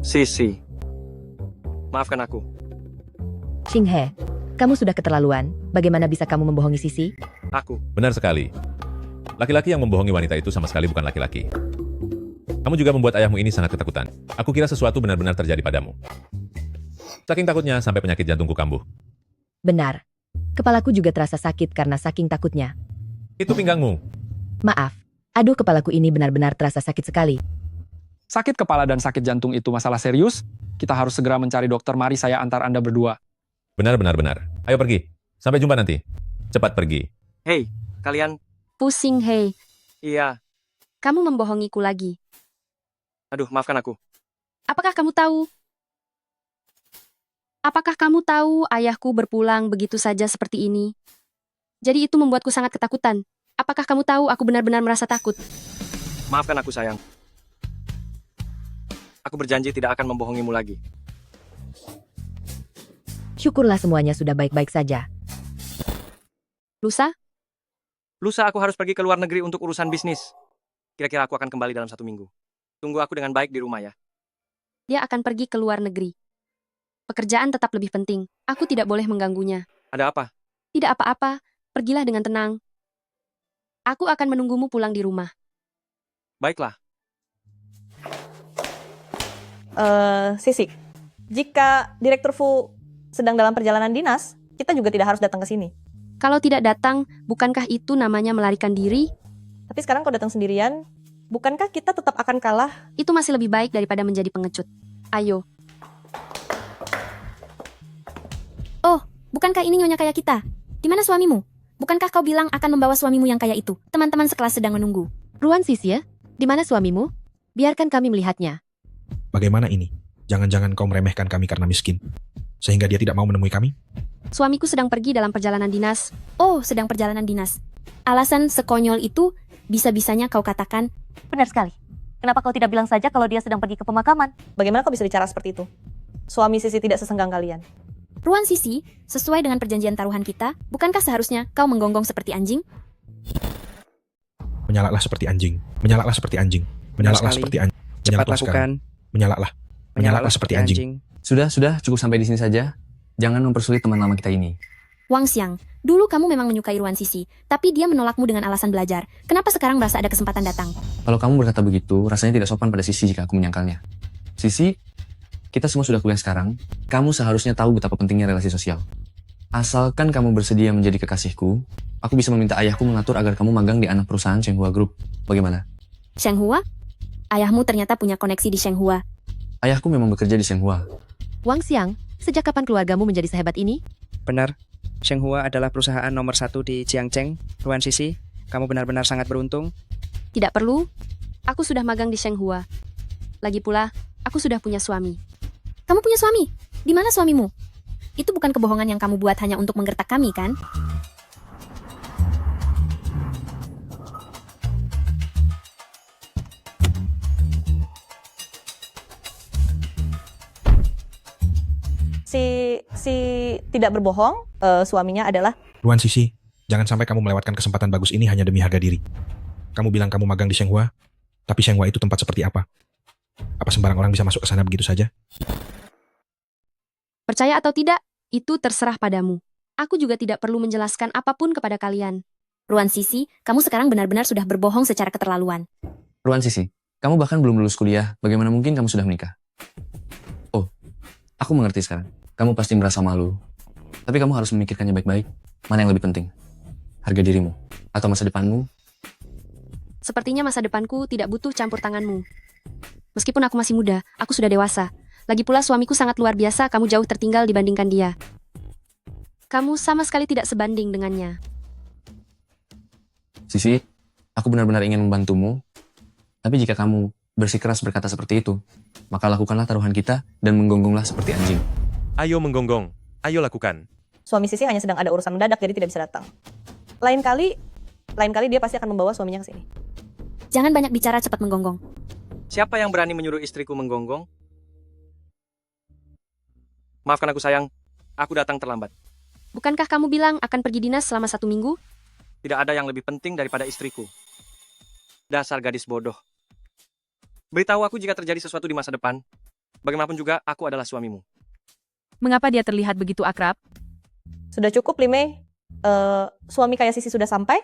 Sisi. Maafkan aku. Xinghe, kamu sudah keterlaluan. Bagaimana bisa kamu membohongi Sisi? Aku. Benar sekali. Laki-laki yang membohongi wanita itu sama sekali bukan laki-laki. Kamu juga membuat ayahmu ini sangat ketakutan. Aku kira sesuatu benar-benar terjadi padamu. Saking takutnya sampai penyakit jantungku kambuh. Benar. Kepalaku juga terasa sakit karena saking takutnya. Itu pinggangmu. Maaf. Aduh, kepalaku ini benar-benar terasa sakit sekali. Sakit kepala dan sakit jantung itu masalah serius. Kita harus segera mencari dokter. Mari saya antar Anda berdua. Benar. Ayo pergi. Sampai jumpa nanti. Cepat pergi. Hei, kalian. Pusing, hei. Iya. Kamu membohongiku lagi. Aduh, maafkan aku. Apakah kamu tahu? Apakah kamu tahu ayahku berpulang begitu saja seperti ini? Jadi itu membuatku sangat ketakutan. Apakah kamu tahu aku benar-benar merasa takut? Maafkan aku, sayang. Aku berjanji tidak akan membohongimu lagi. Syukurlah semuanya sudah baik-baik saja. Lusa? Lusa aku harus pergi ke luar negeri untuk urusan bisnis. Kira-kira aku akan kembali dalam 1 minggu. Tunggu aku dengan baik di rumah ya. Dia akan pergi ke luar negeri. Pekerjaan tetap lebih penting. Aku tidak boleh mengganggunya. Ada apa? Tidak apa-apa. Pergilah dengan tenang. Aku akan menunggumu pulang di rumah. Baiklah. Sisi, jika Direktur Fu sedang dalam perjalanan dinas, kita juga tidak harus datang ke sini. Kalau tidak datang, bukankah itu namanya melarikan diri? Tapi sekarang kau datang sendirian, bukankah kita tetap akan kalah? Itu masih lebih baik daripada menjadi pengecut. Ayo. Oh, bukankah ini nyonya kaya kita? Di mana suamimu? Bukankah kau bilang akan membawa suamimu yang kaya itu? Teman-teman sekelas sedang menunggu. Ruan Sisi, di mana suamimu? Biarkan kami melihatnya. Bagaimana ini? Jangan-jangan kau meremehkan kami karena miskin, sehingga dia tidak mau menemui kami? Suamiku sedang pergi dalam perjalanan dinas. Oh, sedang perjalanan dinas. Alasan sekonyol itu bisa-bisanya kau katakan. Benar sekali. Kenapa kau tidak bilang saja kalau dia sedang pergi ke pemakaman? Bagaimana kau bisa bicara seperti itu? Suami Sisi tidak sesenggang kalian. Ruan Sisi, sesuai dengan perjanjian taruhan kita, bukankah seharusnya kau menggonggong seperti anjing? Menyalaklah seperti anjing. Menyalaklah seperti anjing. Menyalaklah seperti anjing. Cepat lakukan. Menyalaklah seperti anjing. Sudah, cukup sampai di sini saja. Jangan mempersulit teman lama kita ini. Wang Xiang, dulu kamu memang menyukai Ruan Sisi, tapi dia menolakmu dengan alasan belajar. Kenapa sekarang merasa ada kesempatan datang? Kalau kamu berkata begitu, rasanya tidak sopan pada Sisi jika aku menyangkalnya. Sisi, kita semua sudah kuliah sekarang. Kamu seharusnya tahu betapa pentingnya relasi sosial. Asalkan kamu bersedia menjadi kekasihku, aku bisa meminta ayahku mengatur agar kamu magang di anak perusahaan Shenghua Group. Bagaimana? Shenghua? Ayahmu ternyata punya koneksi di Shenghua. Ayahku memang bekerja di Shenghua. Wang Xiang, sejak kapan keluargamu menjadi sehebat ini? Benar, Shenghua adalah perusahaan nomor 1 di Jiangcheng. Ruan Sisi, kamu benar-benar sangat beruntung. Tidak perlu. Aku sudah magang di Shenghua. Lagi pula, aku sudah punya suami. Kamu punya suami? Di mana suamimu? Itu bukan kebohongan yang kamu buat hanya untuk menggertak kami, kan? Si tidak berbohong, suaminya adalah Ruan Sisi, jangan sampai kamu melewatkan kesempatan bagus ini hanya demi harga diri. Kamu bilang kamu magang di Shenghua, tapi Shenghua itu tempat seperti apa? Apa sembarang orang bisa masuk ke sana begitu saja? Percaya atau tidak, itu terserah padamu. Aku juga tidak perlu menjelaskan apapun kepada kalian. Ruan Sisi, kamu sekarang benar-benar sudah berbohong secara keterlaluan. Ruan Sisi, kamu bahkan belum lulus kuliah, bagaimana mungkin kamu sudah menikah? Oh, aku mengerti sekarang. Kamu pasti merasa malu. Tapi kamu harus memikirkannya baik-baik. Mana yang lebih penting? Harga dirimu? Atau masa depanmu? Sepertinya masa depanku tidak butuh campur tanganmu. Meskipun aku masih muda, aku sudah dewasa. Lagi pula suamiku sangat luar biasa, kamu jauh tertinggal dibandingkan dia. Kamu sama sekali tidak sebanding dengannya. Sisi, aku benar-benar ingin membantumu. Tapi jika kamu bersikeras berkata seperti itu, maka lakukanlah taruhan kita dan menggonggonglah seperti anjing. Ayo menggonggong, ayo lakukan. suami Sisi hanya sedang ada urusan mendadak jadi tidak bisa datang. Lain kali dia pasti akan membawa suaminya ke sini. Jangan banyak bicara, cepat menggonggong. Siapa yang berani menyuruh istriku menggonggong? Maafkan aku sayang, aku datang terlambat. Bukankah kamu bilang akan pergi dinas selama 1 minggu? Tidak ada yang lebih penting daripada istriku. Dasar gadis bodoh. Beritahu aku jika terjadi sesuatu di masa depan. Bagaimanapun juga, aku adalah suamimu. Mengapa dia terlihat begitu akrab? Sudah cukup, Lime. Suami kaya Sisi sudah sampai.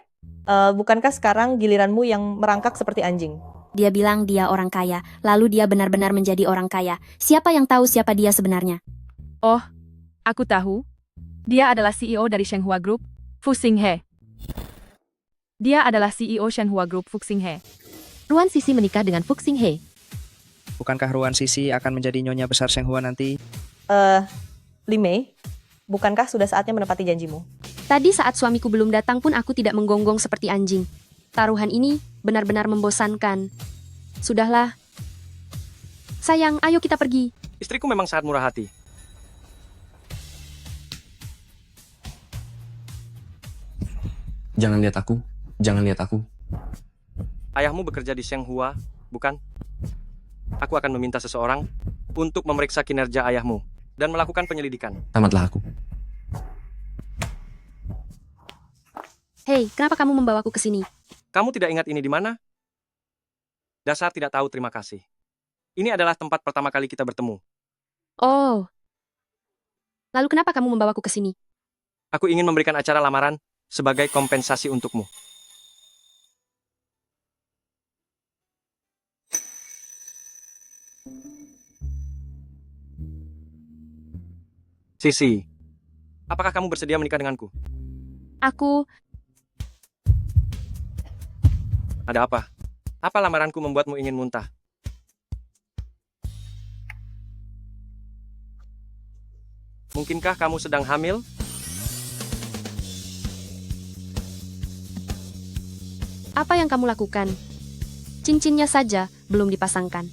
Bukankah sekarang giliranmu yang merangkak seperti anjing? Dia bilang dia orang kaya, lalu dia benar-benar menjadi orang kaya. Siapa yang tahu siapa dia sebenarnya? Oh, aku tahu. Dia adalah CEO dari Shenghua Group, Fu Xinghe. Dia adalah CEO Shenhua Group Fu Xinghe. Ruan Sisi menikah dengan Fu Xinghe. Bukankah Ruan Sisi akan menjadi nyonya besar Shenghua nanti? Lime, bukankah sudah saatnya menepati janjimu? Tadi saat suamiku belum datang pun aku tidak menggonggong seperti anjing. Taruhan ini benar-benar membosankan. Sudahlah. Sayang, ayo kita pergi. Istriku memang sangat murah hati. Jangan lihat aku, jangan lihat aku. Ayahmu bekerja di Shenghua, bukan? Aku akan meminta seseorang untuk memeriksa kinerja ayahmu dan melakukan penyelidikan. Tamatlah aku. Hei, kenapa kamu membawaku ke sini? Kamu tidak ingat ini di mana? Dasar tidak tahu terima kasih. Ini adalah tempat pertama kali kita bertemu. Oh. Lalu kenapa kamu membawaku ke sini? Aku ingin memberikan acara lamaran sebagai kompensasi untukmu. Sisi, apakah kamu bersedia menikah denganku? Aku... Ada apa? Apa lamaranku membuatmu ingin muntah? Mungkinkah kamu sedang hamil? Apa yang kamu lakukan? Cincinnya saja belum dipasangkan.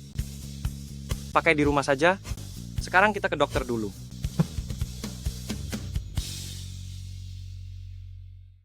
Pakai di rumah saja. Sekarang kita ke dokter dulu.